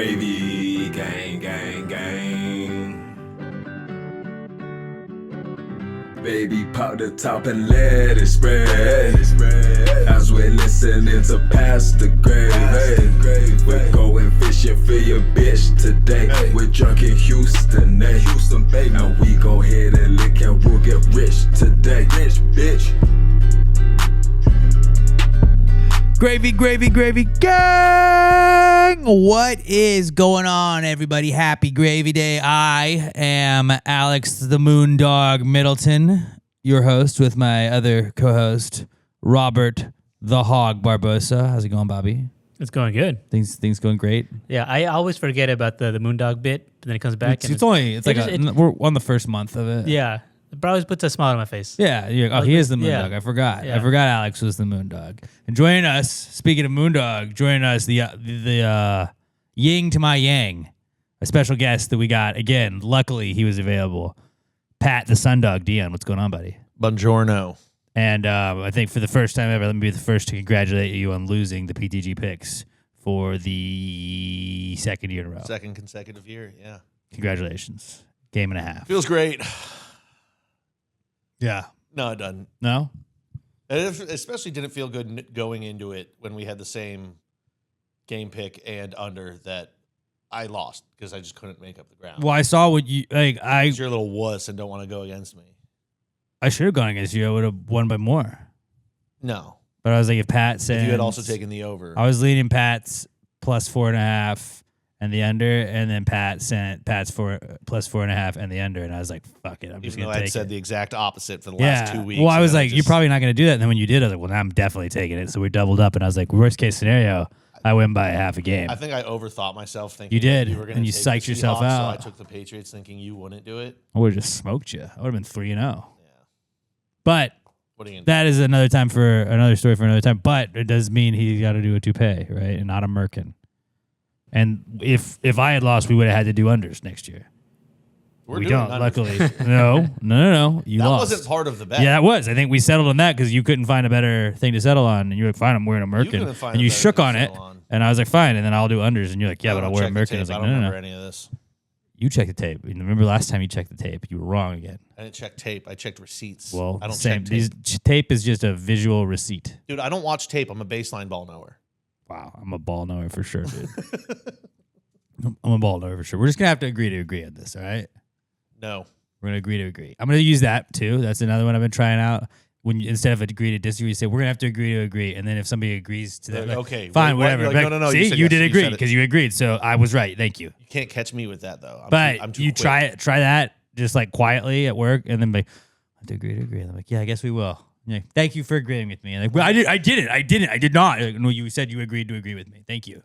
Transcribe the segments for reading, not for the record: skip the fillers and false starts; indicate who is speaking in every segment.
Speaker 1: Gravy, gang, gang, gang. Baby, pop the top and let it spread. As we're listening to Pastor Gravy. We're going fishing for your bitch today. We're drunk in Houston, baby. And we go ahead and lick and we'll get rich today. Rich, bitch.
Speaker 2: Gravy, gravy, gravy, gang! What is going on, everybody? Happy Gravy Day. I am Alex the Moondog Middleton, your host, with my other co-host, Robert the Hog Barbosa. How's it going, Bobby?
Speaker 3: It's going good.
Speaker 2: Things going great?
Speaker 3: Yeah, I always forget about the Moondog bit, but then it comes back.
Speaker 2: We're on the first month of it.
Speaker 3: Yeah. It always puts a smile on my face.
Speaker 2: Yeah. He is the Moondog. I forgot.
Speaker 3: Yeah.
Speaker 2: I forgot Alex was the Moondog. And joining us, speaking of Moondog, joining us, the yin to my yang, a special guest that we got. Again, luckily he was available. Pat the Sundog. Dion, what's going on, buddy?
Speaker 4: Buongiorno.
Speaker 2: And I think for the first time ever, let me be the first to congratulate you on losing the PTG picks for the second year in a row.
Speaker 4: Second consecutive year, yeah.
Speaker 2: Congratulations. Game and a half.
Speaker 4: Feels great.
Speaker 2: Yeah.
Speaker 4: No, it doesn't.
Speaker 2: No?
Speaker 4: It especially didn't feel good going into it when we had the same game pick and under that I lost because I just couldn't make up the ground.
Speaker 2: Well, I saw what you like.
Speaker 4: You're a little wuss and don't want to go against me.
Speaker 2: I should have gone against you. I would have won by more.
Speaker 4: No.
Speaker 2: But I was like, if Pat said.
Speaker 4: If you had also taken the over.
Speaker 2: I was leading Pat's plus 4.5 and the under, and then Pat sent Pat's plus 4.5 and the under, and I was like, fuck it. I'm just going to take it.
Speaker 4: I'd said the exact opposite for the last 2 weeks.
Speaker 2: Well, I was like, you're probably not going to do that. And then when you did, I was like, well, now I'm definitely taking it. So we doubled up, and I was like, worst case scenario, I win by half a game.
Speaker 4: I think I overthought myself thinking
Speaker 2: you did,
Speaker 4: you were
Speaker 2: and you psyched yourself out.
Speaker 4: So I took the Patriots thinking you wouldn't do it.
Speaker 2: I would have just smoked you. I would have been 3-0. Yeah. But
Speaker 4: what are you
Speaker 2: that is another story for another time. But it does mean he got to do a toupee, right, and not a merkin. And if I had lost, we would have had to do unders next year.
Speaker 4: We
Speaker 2: don't,
Speaker 4: unders.
Speaker 2: luckily. No. You lost.
Speaker 4: That wasn't part of the bet.
Speaker 2: Yeah, it was. I think we settled on that because you couldn't find a better thing to settle on. And you were like, fine, I'm wearing a merkin. And you shook on it. And I was like, fine. And then I'll do unders. And you're like, yeah, but I'll wear a merkin. I was like,
Speaker 4: I don't remember any of this.
Speaker 2: You checked the tape. Remember last time you checked the tape? You were wrong again.
Speaker 4: I didn't check tape. I checked receipts.
Speaker 2: Well,
Speaker 4: I don't
Speaker 2: same.
Speaker 4: check tape.
Speaker 2: Tape is just a visual receipt.
Speaker 4: Dude, I don't watch tape. I'm a baseline ball knower.
Speaker 2: Wow, I'm a ball knower for sure, dude. I'm a ball knower for sure. We're just going to have to agree on this, all right?
Speaker 4: No.
Speaker 2: We're going to agree. I'm going to use that, too. That's another one I've been trying out. When instead of agree to disagree, you say, we're going to have to agree. And then if somebody agrees to that,
Speaker 4: okay,
Speaker 2: fine, whatever.
Speaker 4: Like, no.
Speaker 2: See, you did agree because you agreed. So I was right. Thank you.
Speaker 4: You can't catch me with that, though.
Speaker 2: I'm too
Speaker 4: quick.
Speaker 2: try that just like quietly at work and then be, I have to agree. And I'm like, yeah, I guess we will. Yeah, thank you for agreeing with me. And like, well, I did not. Like, no, you said you agreed to agree with me. Thank you.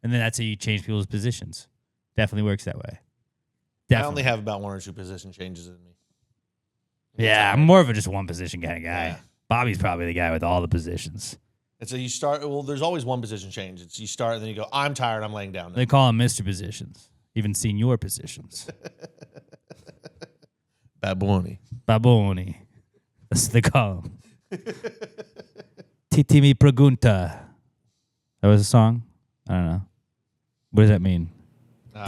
Speaker 2: And then that's how you change people's positions. Definitely works that way. Definitely.
Speaker 4: I only have about 1 or 2 position changes in me.
Speaker 2: Yeah, I'm more of a just one position kind of guy.
Speaker 4: Yeah.
Speaker 2: Bobby's probably the guy with all the positions.
Speaker 4: And so you start, well, there's always one position change. It's you start and then you go, I'm tired, I'm laying down now.
Speaker 2: They call him Mr. Positions, even senior positions.
Speaker 4: Baboni.
Speaker 2: That's what they call him. Titi mi pregunta. That was a song? I don't know. What does that mean?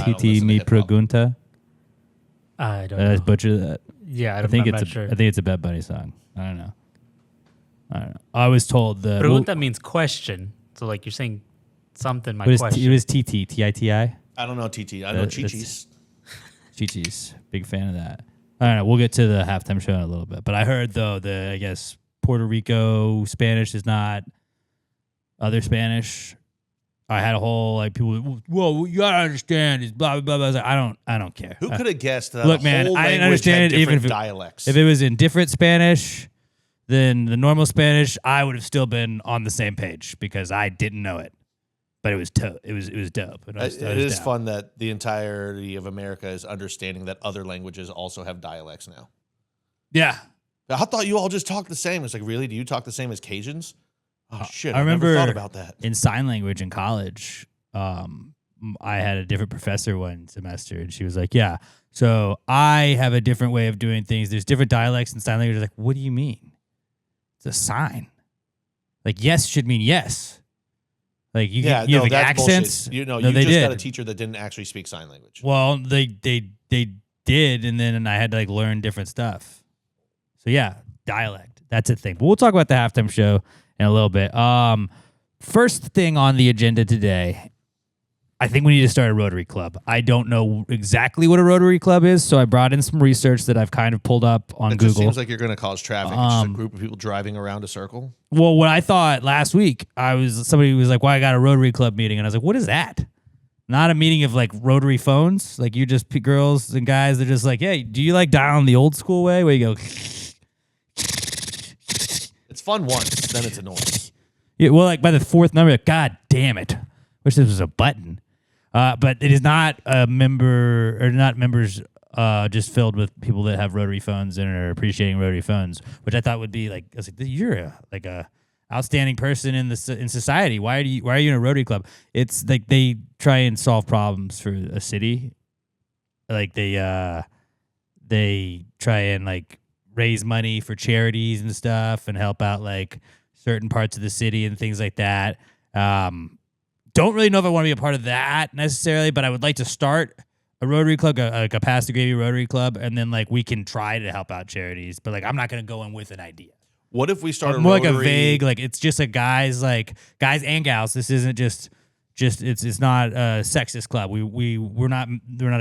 Speaker 2: Titi mi pregunta?
Speaker 3: I don't
Speaker 2: Did I
Speaker 3: know.
Speaker 2: butcher that?
Speaker 3: Yeah,
Speaker 2: I'm not
Speaker 3: sure.
Speaker 2: I think it's a Bad Bunny song. I don't know. I was told the
Speaker 3: Pregunta means question. So like you're saying something, my
Speaker 2: what
Speaker 3: question.
Speaker 2: It was TT, T-I-T-I?
Speaker 4: I don't know TT. I know Chi-Chi's.
Speaker 2: Chi-Chi's. Big fan of that. I don't know. We'll get to the halftime show in a little bit. But I heard, though, I guess Puerto Rico Spanish is not other Spanish. I had a whole, like, people, well, you got to understand, it's blah, blah, blah. I was like, I don't care.
Speaker 4: Who could have guessed that
Speaker 2: Look, man,
Speaker 4: whole
Speaker 2: I didn't
Speaker 4: language
Speaker 2: understand
Speaker 4: had
Speaker 2: it even
Speaker 4: different
Speaker 2: if
Speaker 4: dialects?
Speaker 2: If it was in different Spanish than the normal Spanish, I would have still been on the same page because I didn't know it. But it was dope. It was dope.
Speaker 4: It is fun that the entirety of America is understanding that other languages also have dialects now.
Speaker 2: Yeah.
Speaker 4: I thought you all just talked the same. It's like, really? Do you talk the same as Cajuns? Oh, shit.
Speaker 2: I remember
Speaker 4: never thought about that.
Speaker 2: In sign language in college, I had a different professor one semester, and she was like, yeah, so I have a different way of doing things. There's different dialects in sign language. Like, what do you mean? It's a sign. Like, yes should mean yes. Like you,
Speaker 4: Yeah,
Speaker 2: you
Speaker 4: no,
Speaker 2: have like
Speaker 4: that's
Speaker 2: accents.
Speaker 4: bullshit. You know,
Speaker 2: No,
Speaker 4: you
Speaker 2: they
Speaker 4: just
Speaker 2: did.
Speaker 4: got a teacher that didn't actually speak sign language.
Speaker 2: Well, they did, and then I had to like learn different stuff. So yeah, dialect. That's a thing. But we'll talk about the halftime show in a little bit. First thing on the agenda today, I think we need to start a Rotary Club. I don't know exactly what a Rotary Club is, so I brought in some research that I've kind of pulled up on
Speaker 4: It
Speaker 2: Google.
Speaker 4: just seems like you're going to cause traffic. It's just a group of people driving around a circle.
Speaker 2: Well, what I thought last week, somebody was like, "Well, I got a Rotary Club meeting," and I was like, "What is that?" Not a meeting of like rotary phones, like you just girls and guys. They're just like, "Hey, do you like dial the old school way where you go?"
Speaker 4: It's fun once, then it's annoying.
Speaker 2: Yeah, well, like by the fourth number, like, God damn it! Wish this was a button. But it is not a member or not members just filled with people that have rotary phones and are appreciating rotary phones, which I thought would be like, I was like, you're a outstanding person in society. Why are you in a Rotary Club? It's like they try and solve problems for a city. Like they try and like raise money for charities and stuff and help out like certain parts of the city and things like that. Don't really know if I want to be a part of that necessarily, but I would like to start a Rotary Club, like a Pass the Gravy Rotary Club, and then like we can try to help out charities. But like I'm not going to go in with an idea.
Speaker 4: What if we started
Speaker 2: More
Speaker 4: Rotary?
Speaker 2: like a vague, like it's just a guys and gals. This isn't just it's not a sexist club. We're not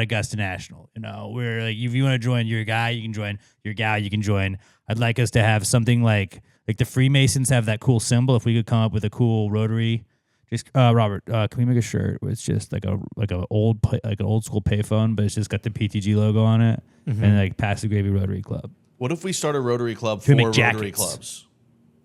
Speaker 2: Augusta National. You know, we're like if you want to join, you're a guy, you can join. You're a gal, you can join. I'd like us to have something like the Freemasons have that cool symbol. If we could come up with a cool Rotary. Just Robert, can we make a shirt where it's just like an old school payphone, but it's just got the PTG logo on it and like Pass the Gravy Rotary Club.
Speaker 4: What if we start a Rotary Club
Speaker 2: we
Speaker 4: for
Speaker 2: make
Speaker 4: Rotary
Speaker 2: jackets?
Speaker 4: Clubs?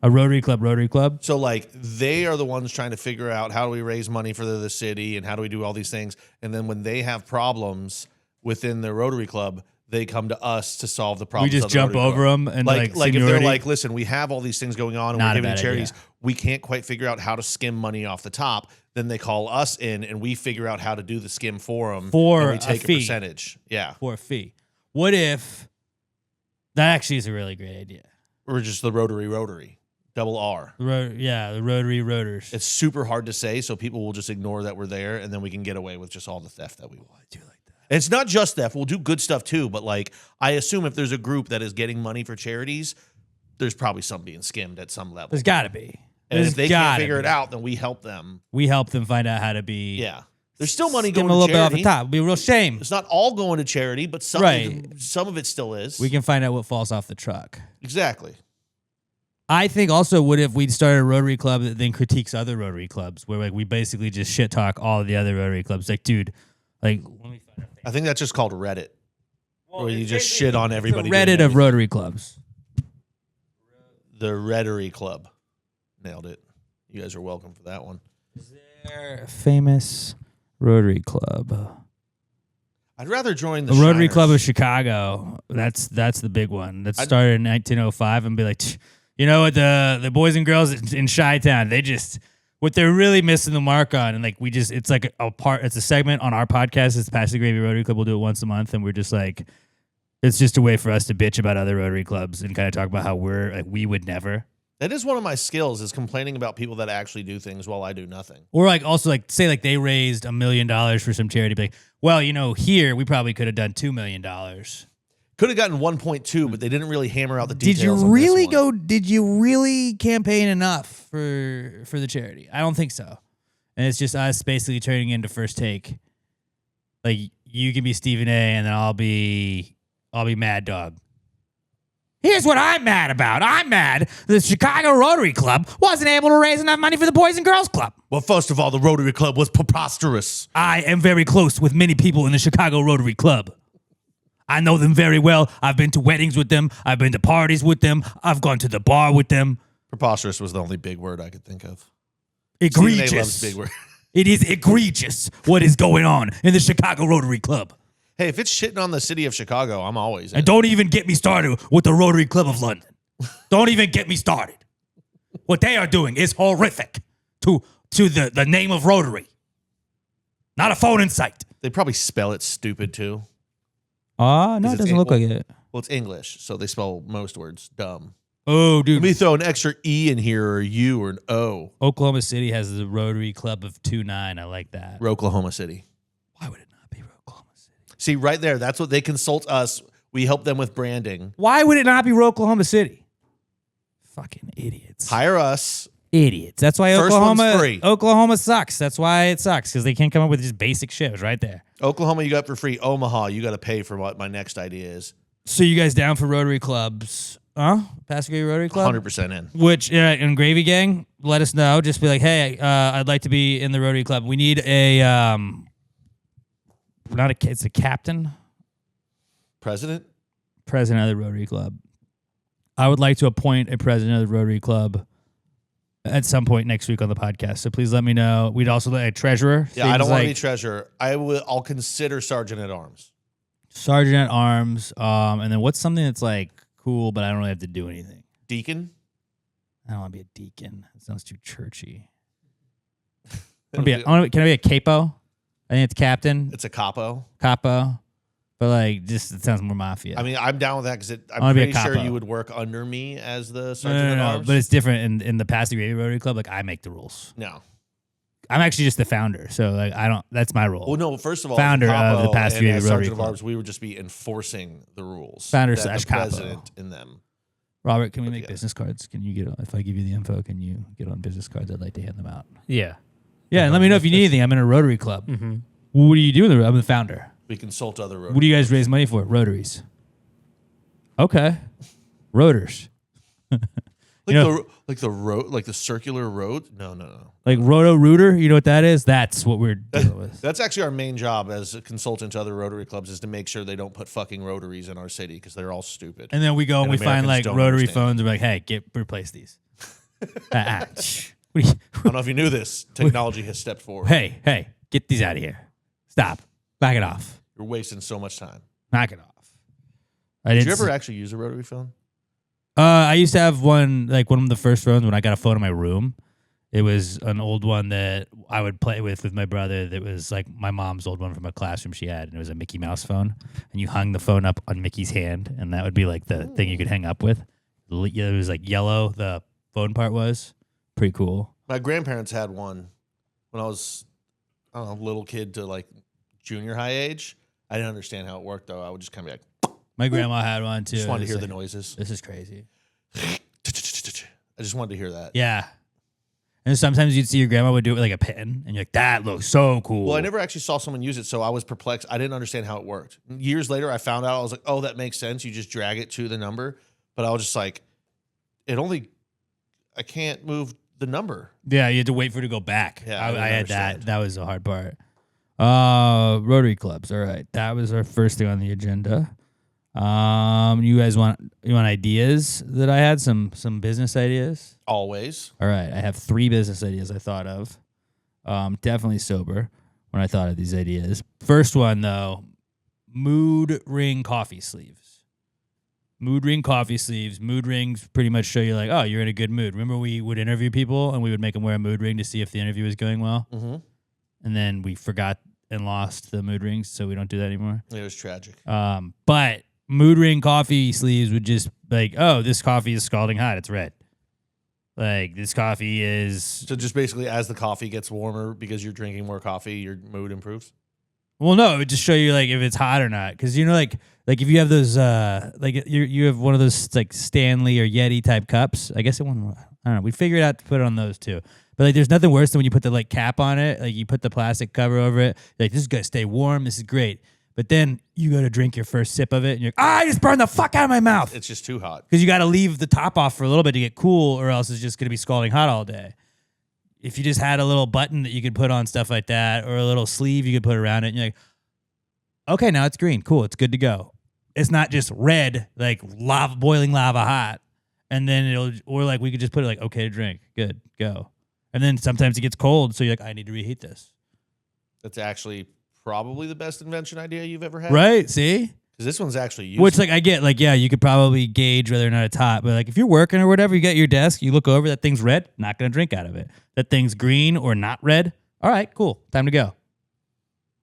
Speaker 2: A Rotary Club.
Speaker 4: So like they are the ones trying to figure out how do we raise money for the city and how do we do all these things. And then when they have problems within their Rotary Club, they come to us to solve the problems.
Speaker 2: We just
Speaker 4: of the
Speaker 2: jump
Speaker 4: Rotary
Speaker 2: over
Speaker 4: Club.
Speaker 2: them and
Speaker 4: like if they're
Speaker 2: seniority.
Speaker 4: like, listen, we have all these things going on and
Speaker 2: Not a
Speaker 4: we're giving
Speaker 2: bad
Speaker 4: to charities.
Speaker 2: idea.
Speaker 4: We can't quite figure out how to skim money off the top. Then they call us in and we figure out how to do the skim for them.
Speaker 2: For
Speaker 4: and we take
Speaker 2: a fee.
Speaker 4: percentage. Yeah.
Speaker 2: For a fee. What if that actually is a really great idea?
Speaker 4: Or just the Rotary. Double R.
Speaker 2: The Rotary Rotors.
Speaker 4: It's super hard to say, so people will just ignore that we're there, and then we can get away with just all the theft that we want. I do like that. And it's not just theft. We'll do good stuff too, but like I assume if there's a group that is getting money for charities, there's probably some being skimmed at some level.
Speaker 2: There's got to be.
Speaker 4: And if they can't
Speaker 2: gotta
Speaker 4: figure
Speaker 2: be.
Speaker 4: it out, then we help them.
Speaker 2: We help them find out how to be.
Speaker 4: Yeah. There's still money
Speaker 2: Skim
Speaker 4: going
Speaker 2: a
Speaker 4: to
Speaker 2: little
Speaker 4: charity.
Speaker 2: bit off the top. It'd be a real shame.
Speaker 4: It's not all going to charity, but some,
Speaker 2: Right.
Speaker 4: some of it still is.
Speaker 2: We can find out what falls off the truck.
Speaker 4: Exactly.
Speaker 2: I think also, what if we started a Rotary Club that then critiques other Rotary Clubs, where like we basically just shit talk all of the other Rotary Clubs? Like, dude, like let me find out.
Speaker 4: I think that's just called Reddit, where you just shit on everybody.
Speaker 2: The
Speaker 4: doing
Speaker 2: Reddit of
Speaker 4: everything.
Speaker 2: Rotary Clubs.
Speaker 4: The Rotary Club. Nailed it. You guys are welcome for that one.
Speaker 2: Is there a famous Rotary Club?
Speaker 4: I'd rather join the
Speaker 2: The Rotary
Speaker 4: Shiners.
Speaker 2: Club of Chicago. That's the big one. That started in 1905 and be like, you know what, the boys and girls in Chi-Town, they just what they're really missing the mark on, and like it's like it's a segment on our podcast. It's Pass the Gravy Rotary Club. We'll do it once a month, and we're just like, it's just a way for us to bitch about other Rotary Clubs and kind of talk about how we would never.
Speaker 4: That is one of my skills, is complaining about people that actually do things while I do nothing.
Speaker 2: Or like also like say like they raised $1 million for some charity, be like, well, you know, here we probably could have done $2 million.
Speaker 4: Could have gotten 1.2, but they didn't really hammer out the
Speaker 2: Did
Speaker 4: details.
Speaker 2: you
Speaker 4: on this
Speaker 2: really
Speaker 4: one.
Speaker 2: go? Did you really campaign enough for the charity? I don't think so. And it's just us basically turning into First Take. Like you can be Stephen A. and then I'll be Mad Dog. Here's what I'm mad about. I'm mad the Chicago Rotary Club wasn't able to raise enough money for the Boys and Girls Club.
Speaker 4: Well, first of all, the Rotary Club was preposterous.
Speaker 2: I am very close with many people in the Chicago Rotary Club. I know them very well. I've been to weddings with them. I've been to parties with them. I've gone to the bar with them.
Speaker 4: Preposterous was the only big word I could think of.
Speaker 2: Egregious.
Speaker 4: Stephen A. loves big word.
Speaker 2: It is egregious what is going on in the Chicago Rotary Club.
Speaker 4: Hey, if it's shitting on the city of Chicago, I'm always in.
Speaker 2: And don't even get me started with the Rotary Club of London. Don't even get me started. What they are doing is horrific to the name of Rotary. Not a phone in sight.
Speaker 4: They probably spell it stupid, too.
Speaker 2: No, it
Speaker 4: it's
Speaker 2: doesn't look like it.
Speaker 4: Well, it's English, so they spell most words dumb.
Speaker 2: Oh, dude.
Speaker 4: Let me throw an extra E in here or a U or an O.
Speaker 2: Oklahoma City has the Rotary Club of 2-9. I like that.
Speaker 4: Oklahoma City.
Speaker 2: Why would it not be Oklahoma City?
Speaker 4: See, right there, that's what they consult us. We help them with branding.
Speaker 2: Why would it not be Oklahoma City? Fucking idiots.
Speaker 4: Hire us.
Speaker 2: Idiots. That's why
Speaker 4: First one's free.
Speaker 2: Oklahoma sucks. That's why it sucks, because they can't come up with just basic shit. It was right there.
Speaker 4: Oklahoma, you got for free. Omaha, you got to pay for what my next idea is.
Speaker 2: So you guys down for Rotary clubs? Huh? Pasco Gravy Rotary Club?
Speaker 4: 100% in.
Speaker 2: Which, in Gravy Gang, let us know. Just be like, hey, I'd like to be in the Rotary Club. We need it's a captain?
Speaker 4: President
Speaker 2: of the Rotary Club. I would like to appoint a president of the Rotary Club at some point next week on the podcast. So please let me know. We'd also like a treasurer.
Speaker 4: Yeah, I don't want to be treasurer. I'll consider sergeant at arms.
Speaker 2: Sergeant at arms. And then what's something that's like cool, but I don't really have to do anything?
Speaker 4: Deacon?
Speaker 2: I don't want to be a deacon. It sounds too churchy. Can I be a capo? I think it's captain.
Speaker 4: It's a capo.
Speaker 2: Capo. But like, just it sounds more mafia.
Speaker 4: I mean, I'm down with that because I'm pretty sure you would work under me as the sergeant at arms.
Speaker 2: But it's different in the Pasco Gravy Rotary Club. Like, I make the rules.
Speaker 4: No.
Speaker 2: I'm actually just the founder, so like that's my role.
Speaker 4: Well, no. First of all,
Speaker 2: founder of the Pasco Gravy Rotary
Speaker 4: sergeant
Speaker 2: Club.
Speaker 4: of arms, we would just be enforcing the rules.
Speaker 2: Founder
Speaker 4: /
Speaker 2: capo.
Speaker 4: President in them.
Speaker 2: Robert, can we make business cards? Can you get? If I give you the info, can you get on business cards? I'd like to hand them out.
Speaker 3: Yeah.
Speaker 2: Yeah, and let me know if you need anything. I'm in a Rotary Club.
Speaker 3: Mm-hmm.
Speaker 2: What do you do? I'm the founder.
Speaker 4: We consult other Rotaries.
Speaker 2: What do you guys raise money for? Rotaries. Okay. Rotors.
Speaker 4: Like the circular road? No.
Speaker 2: Like Roto-Rooter? You know what that is? That's what we're dealing with.
Speaker 4: That's actually our main job as a consultant to other Rotary clubs is to make sure they don't put fucking rotaries in our city because they're all stupid.
Speaker 2: And then we go and we find like
Speaker 4: Americans don't
Speaker 2: rotary
Speaker 4: understand.
Speaker 2: phones and we're like, hey, replace these.
Speaker 4: I don't know if you knew this. Technology has stepped forward.
Speaker 2: Hey, get these out of here. Stop. Back it off.
Speaker 4: You're wasting so much time.
Speaker 2: Knock it off.
Speaker 4: Did you ever actually use a rotary phone?
Speaker 2: I used to have one of the first phones when I got a phone in my room. It was an old one that I would play with my brother. That was like my mom's old one from a classroom she had, and it was a Mickey Mouse phone. And you hung the phone up on Mickey's hand, and that would be like the thing you could hang up with. It was like yellow. The phone part was pretty cool.
Speaker 4: My grandparents had one when I was, I don't know, little kid to like junior high age. I didn't understand how it worked though. I would just kind of be like,
Speaker 2: my grandma had one too.
Speaker 4: just wanted to hear the noises.
Speaker 2: This is crazy.
Speaker 4: I just wanted to hear that.
Speaker 2: Yeah. And sometimes you'd see your grandma would do it with like a pen, and you're like, that looks so cool.
Speaker 4: Well, I never actually saw someone use it, so I was perplexed. I didn't understand how it worked. Years later, I found out. I was like, oh, that makes sense. You just drag it to the number. But I was just like, I can't move the number.
Speaker 2: Yeah, you had to wait for it to go back.
Speaker 4: Yeah,
Speaker 2: I had
Speaker 4: understand.
Speaker 2: that. That was the hard part. Rotary clubs. All right. That was our first thing on the agenda. You guys want ideas that I had? Some business ideas?
Speaker 4: Always.
Speaker 2: All right. I have 3 business ideas I thought of. Definitely sober when I thought of these ideas. First one, though, mood ring coffee sleeves. Mood ring coffee sleeves. Mood rings pretty much show you like, oh, you're in a good mood. Remember we would interview people and we would make them wear a mood ring to see if the interview was going well?
Speaker 4: Mm-hmm.
Speaker 2: And then we forgot and lost the mood rings, so we don't do that anymore.
Speaker 4: It was tragic.
Speaker 2: But mood ring coffee sleeves would just like, oh, this coffee is scalding hot. It's red. Like, this coffee is...
Speaker 4: So just basically as the coffee gets warmer because you're drinking more coffee, your mood improves?
Speaker 2: Well, no, it would just show you like if it's hot or not. Because, you know, like if you have those, like you have one of those like Stanley or Yeti type cups. I guess I don't know. We figured out to put it on those too. But like, there's nothing worse than when you put the like cap on it. Like you put the plastic cover over it. Like, this is gonna stay warm. This is great. But then you go to drink your first sip of it, and you're like, I just burned the fuck out of my mouth.
Speaker 4: It's just too hot.
Speaker 2: Because you got to leave the top off for a little bit to get cool, or else it's just gonna be scalding hot all day. If you just had a little button that you could put on stuff like that, or a little sleeve you could put around it, and you're like, okay, now it's green. Cool, it's good to go. It's not just red, like lava, boiling lava hot. And then or like we could just put it like, okay to drink. Good, go. And then sometimes it gets cold, so you're like, I need to reheat this.
Speaker 4: That's actually probably the best invention idea you've ever had.
Speaker 2: Right, see?
Speaker 4: Because this one's actually useful.
Speaker 2: Which, like, I get, like, yeah, you could probably gauge whether or not it's hot. But, like, if you're working or whatever, you got your desk, you look over, that thing's red, not going to drink out of it. That thing's green or not red, all right, cool, time to go.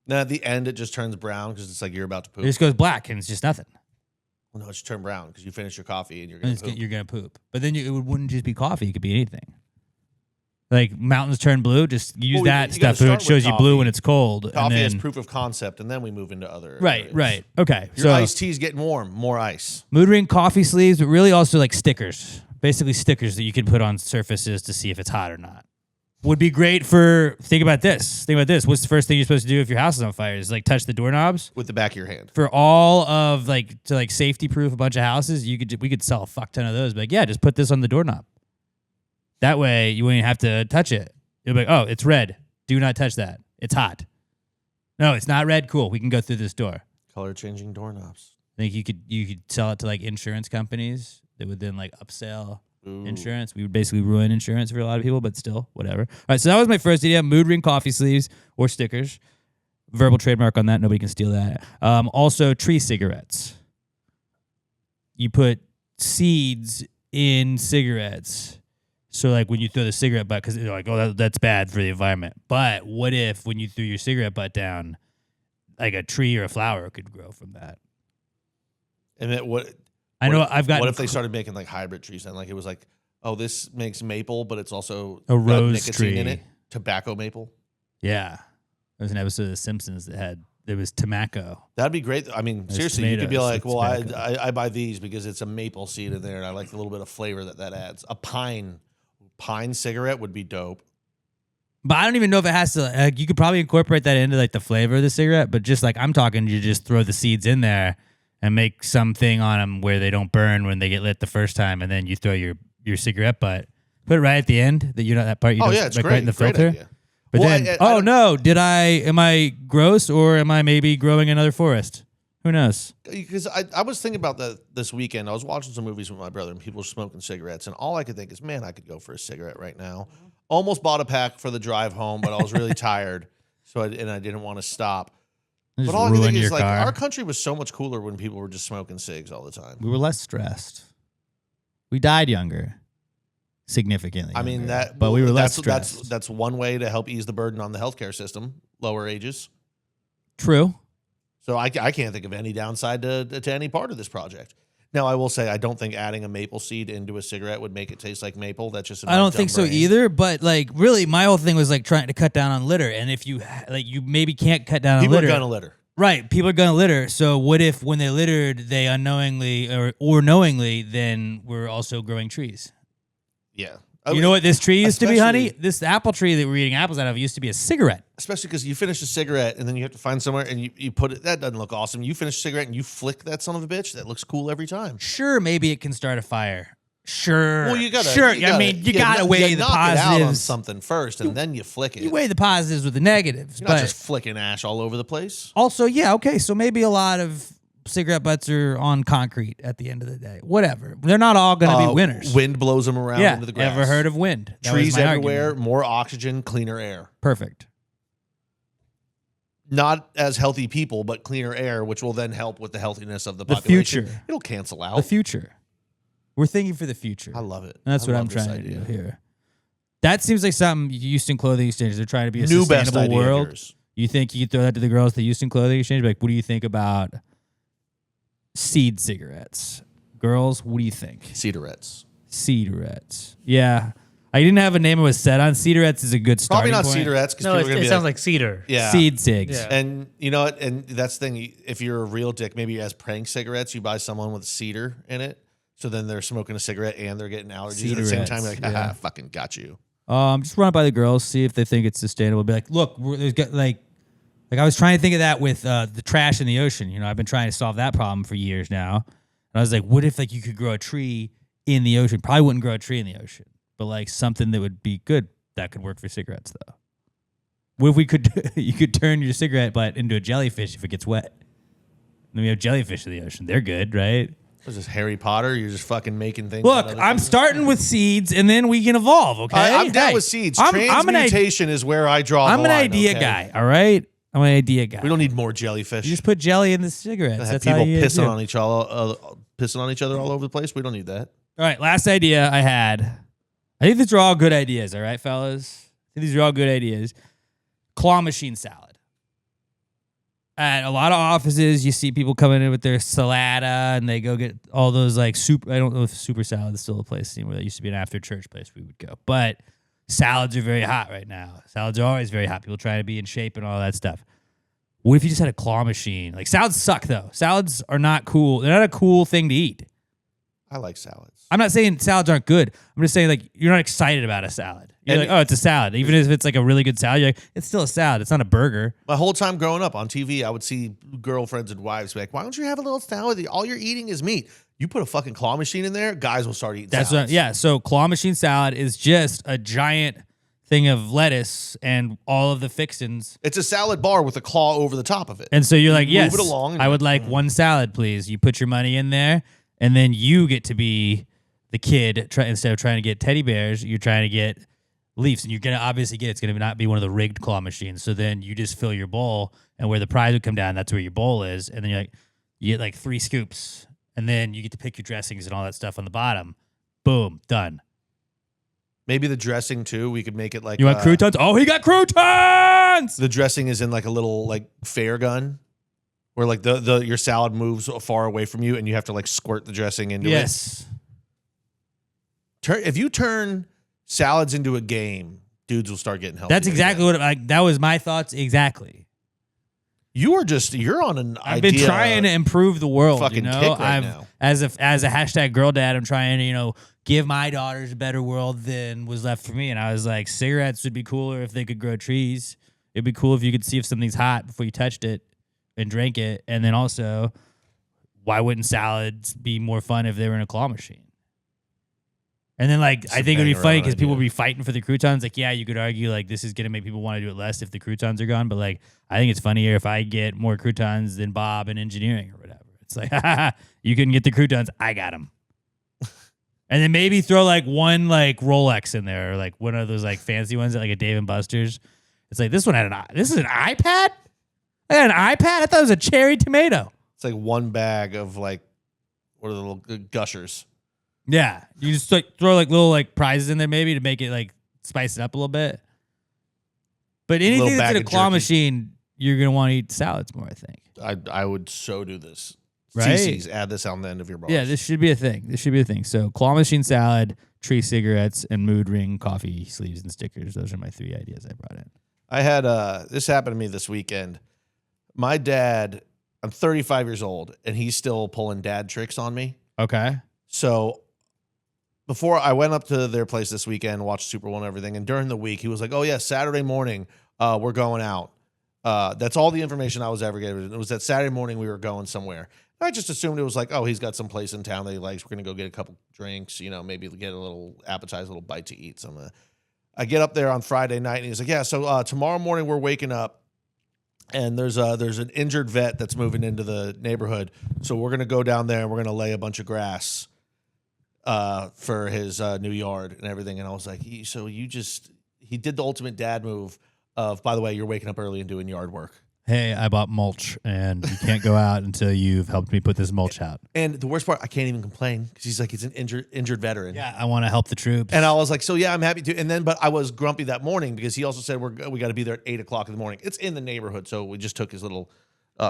Speaker 4: Then at the end, it just turns brown because it's like you're about to poop.
Speaker 2: It just goes black, and it's just nothing.
Speaker 4: Well, no, it's turn brown because you finish your coffee and you're going to poop.
Speaker 2: You're gonna poop. But then it wouldn't just be coffee; it could be anything. Like mountains turn blue. Just use that
Speaker 4: you gotta
Speaker 2: stuff. So it
Speaker 4: start
Speaker 2: shows
Speaker 4: with
Speaker 2: you blue
Speaker 4: coffee.
Speaker 2: when it's cold.
Speaker 4: Coffee
Speaker 2: and
Speaker 4: as
Speaker 2: then,
Speaker 4: proof of concept, and then we move into other
Speaker 2: Right,
Speaker 4: areas.
Speaker 2: right. Okay.
Speaker 4: Your
Speaker 2: So
Speaker 4: iced tea's getting warm. More ice.
Speaker 2: mood ring coffee sleeves, but really also like stickers. Basically stickers that you can put on surfaces to see if it's hot or not. Would be great for, think about this. What's the first thing you're supposed to do if your house is on fire? Is like touch the doorknobs?
Speaker 4: With the back of your hand.
Speaker 2: For all of like, to like safety proof a bunch of houses, we could sell a fuck ton of those. But like, yeah, just put this on the doorknob. That way you wouldn't have to touch it. You'll be like, oh, it's red. Do not touch that. It's hot. No, it's not red. Cool. We can go through this door.
Speaker 4: Color changing doorknobs.
Speaker 2: I think you could sell it to like insurance companies that would then like upsell insurance. We would basically ruin insurance for a lot of people, but still, whatever. All right, so that was my first idea: mood ring coffee sleeves or stickers. Verbal trademark on that. Nobody can steal that. Also, tree cigarettes. You put seeds in cigarettes. So like when you throw the cigarette butt, because you're like, oh, that's bad for the environment. But what if when you threw your cigarette butt down, like a tree or a flower could grow from that?
Speaker 4: And then what if they started making like hybrid trees and like it was like, oh, this makes maple, but it's also
Speaker 2: a rose
Speaker 4: nicotine
Speaker 2: tree
Speaker 4: in it, tobacco maple.
Speaker 2: Yeah, there was an episode of The Simpsons that there was tobacco.
Speaker 4: That'd be great. I mean,
Speaker 2: There's
Speaker 4: seriously, you could be
Speaker 2: tomatoes
Speaker 4: like, well,
Speaker 2: with
Speaker 4: I buy these because it's a maple seed in there, and I like the little bit of flavor that adds. A pine cigarette would be dope.
Speaker 2: But I don't even know if it has to. You could probably incorporate that into like the flavor of the cigarette. But just like I'm talking, you just throw the seeds in there and make something on them where they don't burn when they get lit the first time, and then you throw your cigarette butt. Put it right at the end. That that part.
Speaker 4: It's
Speaker 2: like
Speaker 4: great.
Speaker 2: Right in the
Speaker 4: Great
Speaker 2: filter.
Speaker 4: idea.
Speaker 2: But
Speaker 4: Well,
Speaker 2: then,
Speaker 4: I
Speaker 2: no! Am I gross or am I maybe growing another forest? Who knows?
Speaker 4: Because I was thinking about that this weekend. I was watching some movies with my brother, and people were smoking cigarettes, and all I could think is, man, I could go for a cigarette right now. Almost bought a pack for the drive home, but I was really tired, so I didn't want to stop.
Speaker 2: Just
Speaker 4: But all I can
Speaker 2: ruin
Speaker 4: think
Speaker 2: your
Speaker 4: is like
Speaker 2: car.
Speaker 4: our country was so much cooler when people were just smoking cigs all the time.
Speaker 2: We were less stressed. We died younger, significantly.
Speaker 4: I mean
Speaker 2: younger, but we were less stressed.
Speaker 4: That's one way to help ease the burden on the healthcare system. Lower ages.
Speaker 2: True.
Speaker 4: So I can't think of any downside to any part of this project. Now, I will say I don't think adding a maple seed into a cigarette would make it taste like maple. That's just
Speaker 2: I don't think so either. But like, really, my whole thing was like trying to cut down on litter. And if you you maybe can't cut down on litter.
Speaker 4: People are gonna litter.
Speaker 2: Right, people are gonna litter. So what if when they littered, they unknowingly or knowingly then were also growing trees?
Speaker 4: Yeah.
Speaker 2: You know what this tree used to be, honey?
Speaker 4: Especially-
Speaker 2: This apple tree that we're eating apples out of used to be a cigarette.
Speaker 4: Especially because you finish a cigarette and then you have to find somewhere and you put it. That doesn't look awesome. You finish a cigarette and you flick that son of a bitch. That looks cool every time.
Speaker 2: Sure, maybe it can start a fire. Sure.
Speaker 4: Well, you gotta.
Speaker 2: Sure,
Speaker 4: you
Speaker 2: I mean, you gotta weigh the
Speaker 4: knock it out on
Speaker 2: positives.
Speaker 4: something first, and then you flick it.
Speaker 2: You weigh the positives with the negatives.
Speaker 4: You're not
Speaker 2: But
Speaker 4: just flicking ash all over the place.
Speaker 2: also, yeah, okay, so maybe a lot of cigarette butts are on concrete at the end of the day. Whatever. They're not all going to be winners.
Speaker 4: Wind blows them around
Speaker 2: Yeah,
Speaker 4: into the grass.
Speaker 2: ever heard of wind? That was
Speaker 4: Trees
Speaker 2: my
Speaker 4: everywhere,
Speaker 2: argument.
Speaker 4: more oxygen, cleaner air.
Speaker 2: Perfect.
Speaker 4: Not as healthy people, but cleaner air, which will then help with the healthiness of the
Speaker 2: The
Speaker 4: population.
Speaker 2: future.
Speaker 4: It'll cancel out.
Speaker 2: The future. We're thinking for the future.
Speaker 4: I love it.
Speaker 2: And that's
Speaker 4: I
Speaker 2: what
Speaker 4: love
Speaker 2: I'm
Speaker 4: this
Speaker 2: trying to
Speaker 4: idea.
Speaker 2: do here. That seems like something Houston Clothing Exchange. They're trying to be a
Speaker 4: New best
Speaker 2: sustainable
Speaker 4: idea
Speaker 2: world.
Speaker 4: yours.
Speaker 2: You think you could throw that to the girls at the Houston Clothing Exchange? Like, what do you think about seed cigarettes? Girls, what do you think?
Speaker 4: Cedarettes.
Speaker 2: Cedarettes. Yeah. I didn't have a name it was set on. Cedarettes is a good starting
Speaker 4: Probably not
Speaker 2: point.
Speaker 4: cedarettes because
Speaker 3: No,
Speaker 4: people are going to
Speaker 3: it
Speaker 4: be
Speaker 3: sounds like cedar.
Speaker 4: yeah.
Speaker 2: Seed cigs.
Speaker 3: Yeah.
Speaker 4: And you know what? And that's the thing. If you're a real dick, maybe as prank cigarettes, you buy someone with cedar in it. So then they're smoking a cigarette and they're getting allergies at the same time. You're like, haha,
Speaker 2: yeah.
Speaker 4: fucking got you.
Speaker 2: Just run it by the girls, see if they think it's sustainable. Be like, look, there's got like I was trying to think of that with the trash in the ocean. You know, I've been trying to solve that problem for years now. And I was like, what if like you could grow a tree in the ocean? Probably wouldn't grow a tree in the ocean, but like something that would be good that could work for cigarettes though. What if we could you could turn your cigarette butt into a jellyfish if it gets wet? Then we have jellyfish in the ocean. They're good, right?
Speaker 4: Was this Harry Potter? You're just fucking making things.
Speaker 2: Look,
Speaker 4: out of
Speaker 2: I'm
Speaker 4: things?
Speaker 2: starting with seeds, and then we can evolve. Okay,
Speaker 4: I'm down
Speaker 2: Hey,
Speaker 4: with seeds.
Speaker 2: I'm an
Speaker 4: Transmutation is where I draw
Speaker 2: I'm
Speaker 4: the
Speaker 2: an
Speaker 4: line,
Speaker 2: idea
Speaker 4: okay?
Speaker 2: guy. All right, I'm an idea guy.
Speaker 4: We don't need more jellyfish.
Speaker 2: You just put jelly in the cigarettes.
Speaker 4: have
Speaker 2: That's
Speaker 4: people
Speaker 2: how you
Speaker 4: pissing
Speaker 2: do.
Speaker 4: on each other all over the place. We don't need that.
Speaker 2: All right, last idea I had. I think these are all good ideas. All right, fellas. I think these are all good ideas. Claw machine salad. at a lot of offices, you see people coming in with their salada, and they go get all those like super. I don't know if Super Salad is still a place anymore. That used to be an after church place we would go, but salads are very hot right now. Salads are always very hot. People try to be in shape and all that stuff. What if you just had a claw machine? Like, salads suck though. Salads are not cool. They're not a cool thing to eat.
Speaker 4: I like salads.
Speaker 2: I'm not saying salads aren't good. I'm just saying, like, you're not excited about a salad. You're like, oh, it's a salad. Even if it's like a really good salad, you're like, it's still a salad. It's not a burger.
Speaker 4: My whole time growing up on TV, I would see girlfriends and wives be like, why don't you have a little salad? All you're eating is meat. You put a fucking claw machine in there, guys will start eating salads.
Speaker 2: Yeah, so claw machine salad is just a giant thing of lettuce and all of the fixins.
Speaker 4: It's a salad bar with a claw over the top of it.
Speaker 2: And so you're like, yes,
Speaker 4: move it along.
Speaker 2: I would like one salad, please. You put your money in there, and then you get to be the kid. Instead of trying to get teddy bears, you're trying to get Leafs, and you're going to obviously get it's going to not be one of the rigged claw machines. So then you just fill your bowl, and where the prize would come down, that's where your bowl is. And then you get like 3 scoops, and then you get to pick your dressings and all that stuff on the bottom. Boom, done.
Speaker 4: Maybe the dressing too. We could make it like
Speaker 2: you want croutons? Oh, he got croutons.
Speaker 4: The dressing is in like a little like fair gun, where like the your salad moves far away from you, and you have to like squirt the dressing into it.
Speaker 2: Yes.
Speaker 4: If you turn salads into a game, dudes will start getting healthy.
Speaker 2: That's exactly what that was my thoughts exactly.
Speaker 4: You're on an
Speaker 2: I've been trying to improve the world,
Speaker 4: fucking
Speaker 2: you know.
Speaker 4: kick right now.
Speaker 2: As a hashtag girl dad, I'm trying to, give my daughters a better world than was left for me. And I was like, cigarettes would be cooler if they could grow trees. It'd be cool if you could see if something's hot before you touched it and drank it. And then also, why wouldn't salads be more fun if they were in a claw machine? And then, like, I think it would be funny because people would be fighting for the croutons. Like, yeah, you could argue, like, this is going to make people want to do it less if the croutons are gone. But, like, I think it's funnier if I get more croutons than Bob in engineering or whatever. It's like, you couldn't get the croutons. I got them. And then maybe throw, like, one, like, Rolex in there or, like, one of those, like, fancy ones at, like, a Dave & Buster's. It's like, this one had this is an iPad? I got an iPad? I thought it was a cherry tomato.
Speaker 4: It's like one bag of, like, what are the little gushers?
Speaker 2: Yeah, you just like throw like little like prizes in there maybe to make it like spice it up a little bit. But anything that's in a claw machine, you're gonna want to eat salads more. I think.
Speaker 4: I would so do this.
Speaker 2: Right?
Speaker 4: CC's, add this on the end of your bars.
Speaker 2: Yeah, this should be a thing. So claw machine salad, tree cigarettes, and mood ring coffee sleeves and stickers. Those are my 3 ideas I brought in.
Speaker 4: I had this happened to me this weekend. My dad, I'm 35 years old, and he's still pulling dad tricks on me.
Speaker 2: Okay.
Speaker 4: So before I went up to their place this weekend, watched Super Bowl and everything, and during the week, he was like, oh, yeah, Saturday morning, we're going out. That's all the information I was ever given. It was that Saturday morning we were going somewhere. I just assumed it was like, oh, he's got some place in town that he likes. We're going to go get a couple drinks, maybe get a little appetizer, a little bite to eat. So I get up there on Friday night, and he's like, yeah, so tomorrow morning we're waking up, and there's an injured vet that's moving into the neighborhood. So we're going to go down there, and we're going to lay a bunch of grass for his new yard and everything. And I was like, he did the ultimate dad move of, by the way, you're waking up early and doing yard work.
Speaker 2: Hey, I bought mulch, and you can't go out until you've helped me put this mulch out.
Speaker 4: And the worst part, I can't even complain because he's like, it's an injured veteran.
Speaker 2: Yeah, I want to help the troops.
Speaker 4: And I was like, so yeah, I'm happy to. And then, but I was grumpy that morning because he also said we got to be there at 8:00 in the morning. It's in the neighborhood, so we just took his little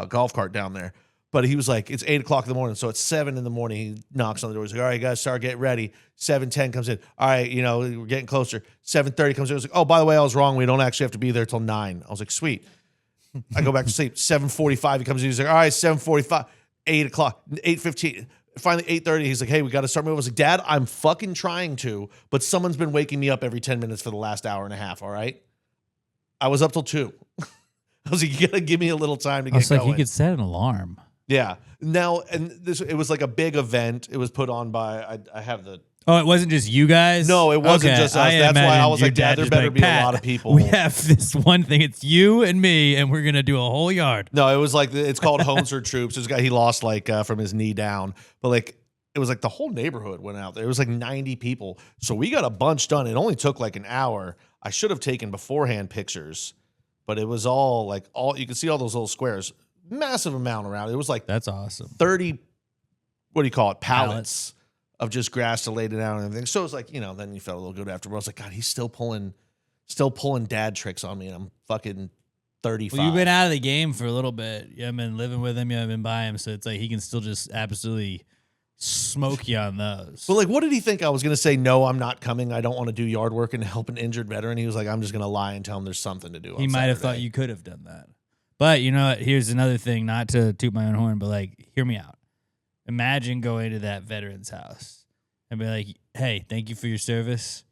Speaker 4: golf cart down there. But he was like, it's 8:00 in the morning, so it's 7 in the morning. He knocks on the door. He's like, all right, guys, start getting ready. 7:10 comes in. All right, we're getting closer. 7:30 comes in. I was like, oh, by the way, I was wrong. We don't actually have to be there till 9. I was like, sweet. I go back to sleep. 7:45, he comes in. He's like, all right, 7:45, 8:00, 8:15. Finally, 8:30, he's like, hey, we got to start moving. I was like, Dad, I'm fucking trying to, but someone's been waking me up every 10 minutes for the last hour and a half, all right? I was up till 2. I was like, you got to give me a little time to get going.
Speaker 2: You could set an alarm.
Speaker 4: Yeah. Now, and it was like a big event. It was put on by, I have the...
Speaker 2: Oh, it wasn't just you guys?
Speaker 4: No, it wasn't just us. That's why I was like, Dad, there better be a lot of people.
Speaker 2: We have this one thing. It's you and me, and we're going to do a whole yard.
Speaker 4: No, it was like, it's called Homes for Troops. This guy, he lost like from his knee down. But like, it was like the whole neighborhood went out there. It was like 90 people. So we got a bunch done. It only took like an hour. I should have taken beforehand pictures, but it was all you could see all those little squares. Massive amount around. It was like
Speaker 2: that's awesome.
Speaker 4: 30, what do you call it? Pallets of just grass to lay it down and everything. So it was like, then you felt a little good afterwards. I was like, God, he's still pulling dad tricks on me, and I'm fucking 35.
Speaker 2: Well, you've been out of the game for a little bit. You haven't been living with him. You haven't been by him. So it's like he can still just absolutely smoke you on those.
Speaker 4: But like, what did he think? I was going to say, no, I'm not coming. I don't want to do yard work and help an injured veteran. He was like, I'm just going to lie and tell him there's something to do.
Speaker 2: He might have thought you could have done that. But you know what? Here's another thing, not to toot my own horn, but like, hear me out. Imagine going to that veteran's house and be like, hey, thank you for your service.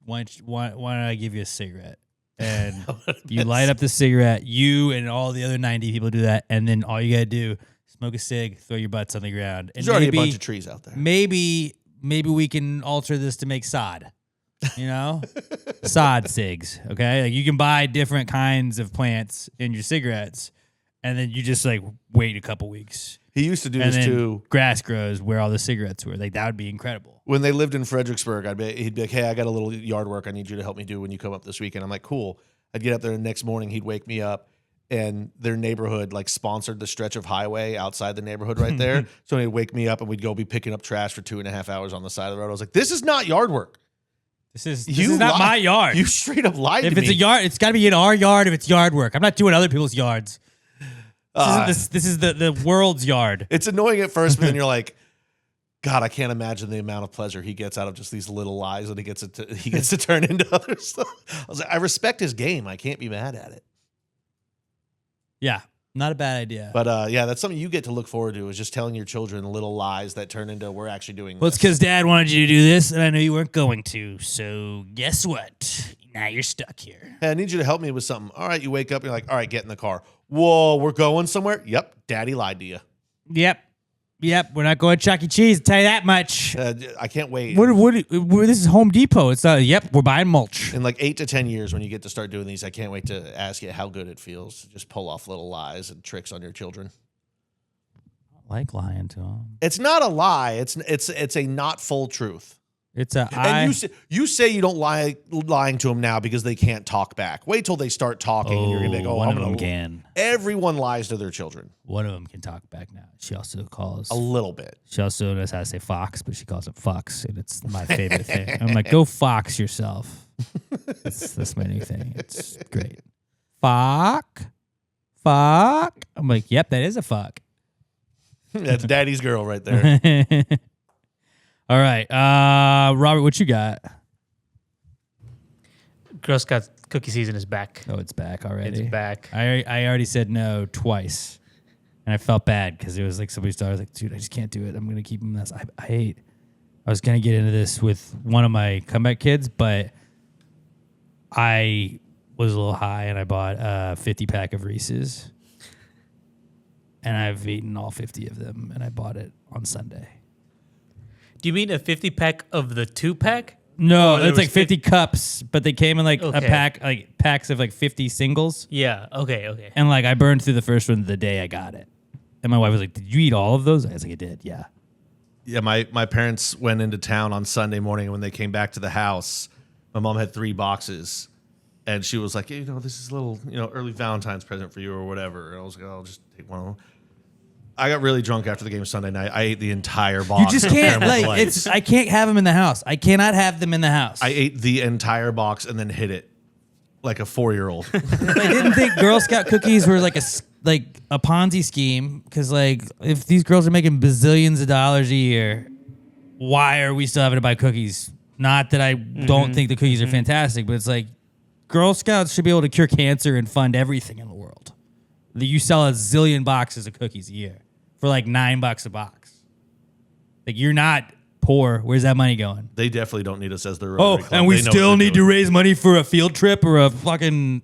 Speaker 2: Why don't I give you a cigarette? And you light up the cigarette. You and all the other 90 people do that. And then all you got to do, smoke a cig, throw your butts on the ground. And
Speaker 4: there's already a bunch of trees out there.
Speaker 2: Maybe we can alter this to make sod. You know? Sod cigs, okay? Like you can buy different kinds of plants in your cigarettes, and then you just like wait a couple weeks.
Speaker 4: He used to do
Speaker 2: And
Speaker 4: this
Speaker 2: then
Speaker 4: too.
Speaker 2: grass grows where all the cigarettes were. Like that would be incredible.
Speaker 4: When they lived in Fredericksburg, he'd be like, hey, I got a little yard work I need you to help me do when you come up this weekend. I'm like, cool. I'd get up there the next morning. He'd wake me up, and their neighborhood like sponsored the stretch of highway outside the neighborhood right there. So he'd wake me up, and we'd go be picking up trash for 2.5 hours on the side of the road. I was like, this is not yard work.
Speaker 2: This is not my yard.
Speaker 4: You straight up lied to me.
Speaker 2: If it's a yard, it's got to be in our yard if it's yard work. I'm not doing other people's yards. This is the world's yard.
Speaker 4: It's annoying at first, but then you're like, God, I can't imagine the amount of pleasure he gets out of just these little lies that he gets to turn into other stuff. I was like, I respect his game. I can't be mad at it.
Speaker 2: Yeah, not a bad idea.
Speaker 4: But yeah, that's something you get to look forward to, is just telling your children little lies that turn into we're actually doing
Speaker 2: Well, it's because Dad wanted you to do this, and I knew you weren't going to. So guess what? Now you're stuck here.
Speaker 4: Hey, I need you to help me with something. All right, you wake up, and you're like, all right, get in the car. Whoa, we're going somewhere? Yep, Daddy lied to you.
Speaker 2: Yep, we're not going Chuck E. Cheese, I'll tell you that much.
Speaker 4: I can't wait.
Speaker 2: This is Home Depot. It's not, yep, we're buying mulch.
Speaker 4: In like 8 to 10 years, when you get to start doing these, I can't wait to ask you how good it feels to just pull off little lies and tricks on your children.
Speaker 2: I like lying to them.
Speaker 4: It's not a lie. It's a not full truth.
Speaker 2: It's a
Speaker 4: And you say you don't lying to them now because they can't talk back. Wait till they start talking, and you're gonna be like, oh,
Speaker 2: one
Speaker 4: I'm
Speaker 2: of them
Speaker 4: gonna.
Speaker 2: can.
Speaker 4: Everyone lies to their children
Speaker 2: One of them can talk back now. She also calls.
Speaker 4: a little bit.
Speaker 2: She also knows how to say fox, but she calls it fucks, and it's my favorite thing. I'm like, go fox yourself. That's my new thing. It's great. Fuck. I'm like, yep, that is a fuck.
Speaker 4: That's Daddy's girl right there.
Speaker 2: All right, Robert, what you got?
Speaker 3: Girl Scout cookie season is back.
Speaker 2: Oh, it's back already.
Speaker 3: It's back.
Speaker 2: I already said no twice, and I felt bad because it was like somebody started like, dude, I just can't do it. I'm gonna keep them this. I was gonna get into this with one of my comeback kids, but I was a little high, and I bought a 50-pack of Reese's, and I've eaten all 50 of them, and I bought it on Sunday.
Speaker 3: Do you mean a 50-pack of the 2-pack?
Speaker 2: No,
Speaker 3: Or there
Speaker 2: it's like
Speaker 3: was
Speaker 2: 50 cups, but they came in like a
Speaker 3: Okay.
Speaker 2: pack, like packs of like 50 singles.
Speaker 3: Yeah. Okay.
Speaker 2: And like I burned through the first one the day I got it. And my wife was like, did you eat all of those? I was like, I did, yeah.
Speaker 4: Yeah, my parents went into town on Sunday morning, and when they came back to the house, my mom had 3 boxes, and she was like, hey, this is a little, early Valentine's present for you or whatever. And I was like, I'll just take one of them. I got really drunk after the game Sunday night. I ate the entire box.
Speaker 2: You just
Speaker 4: of
Speaker 2: can't,
Speaker 4: Caramel
Speaker 2: like,
Speaker 4: Delights.
Speaker 2: I can't have them in the house. I cannot have them in the house.
Speaker 4: I ate the entire box and then hid it like a 4-year-old.
Speaker 2: I didn't think Girl Scout cookies were like a Ponzi scheme, because like if these girls are making bazillions of dollars a year, why are we still having to buy cookies? Not that I don't think the cookies are fantastic, but it's like Girl Scouts should be able to cure cancer and fund everything in the world. You sell a zillion boxes of cookies a year for like $9 a box. Like, you're not poor. Where's that money going?
Speaker 4: They definitely don't need us as their
Speaker 2: Oh,
Speaker 4: Rotary Club.
Speaker 2: and we
Speaker 4: They know
Speaker 2: still
Speaker 4: what they're
Speaker 2: need to
Speaker 4: doing.
Speaker 2: raise money for a field trip or a fucking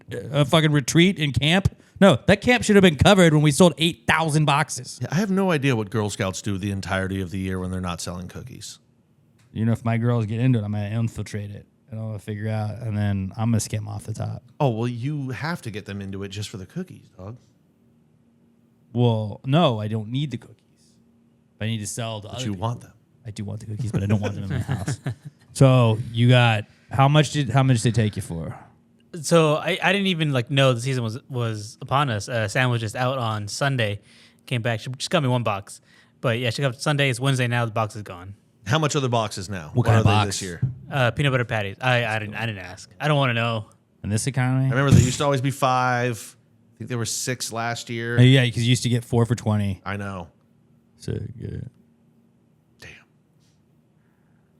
Speaker 2: retreat in camp. No, that camp should have been covered when we sold 8,000 boxes.
Speaker 4: I have no idea what Girl Scouts do the entirety of the year when they're not selling cookies.
Speaker 2: If my girls get into it, I'm going to infiltrate it. And I'm going to figure out, and then I'm going to skim off the top.
Speaker 4: Oh, well, you have to get them into it just for the cookies, dog.
Speaker 2: Well, no, I don't need the cookies. I need to sell to
Speaker 4: But
Speaker 2: other
Speaker 4: you
Speaker 2: people.
Speaker 4: want them.
Speaker 2: I do want the cookies, but I don't want them in my house. So you got, how much did they take you for?
Speaker 3: So I didn't even know the season was upon us. Sam was just out on Sunday, came back. She just got me 1 box, but yeah, she got Sunday. It's Wednesday now. The box is gone.
Speaker 4: How much are the boxes now?
Speaker 2: What kind
Speaker 4: are
Speaker 2: of
Speaker 4: they
Speaker 2: box?
Speaker 4: this year?
Speaker 3: Peanut butter patties. I didn't ask. I don't want to know.
Speaker 2: In this economy?
Speaker 4: I remember they used to always be 5. think there were 6 last year.
Speaker 2: Oh, yeah, because you used to get 4 for $20.
Speaker 4: I know.
Speaker 2: So good.
Speaker 4: Damn.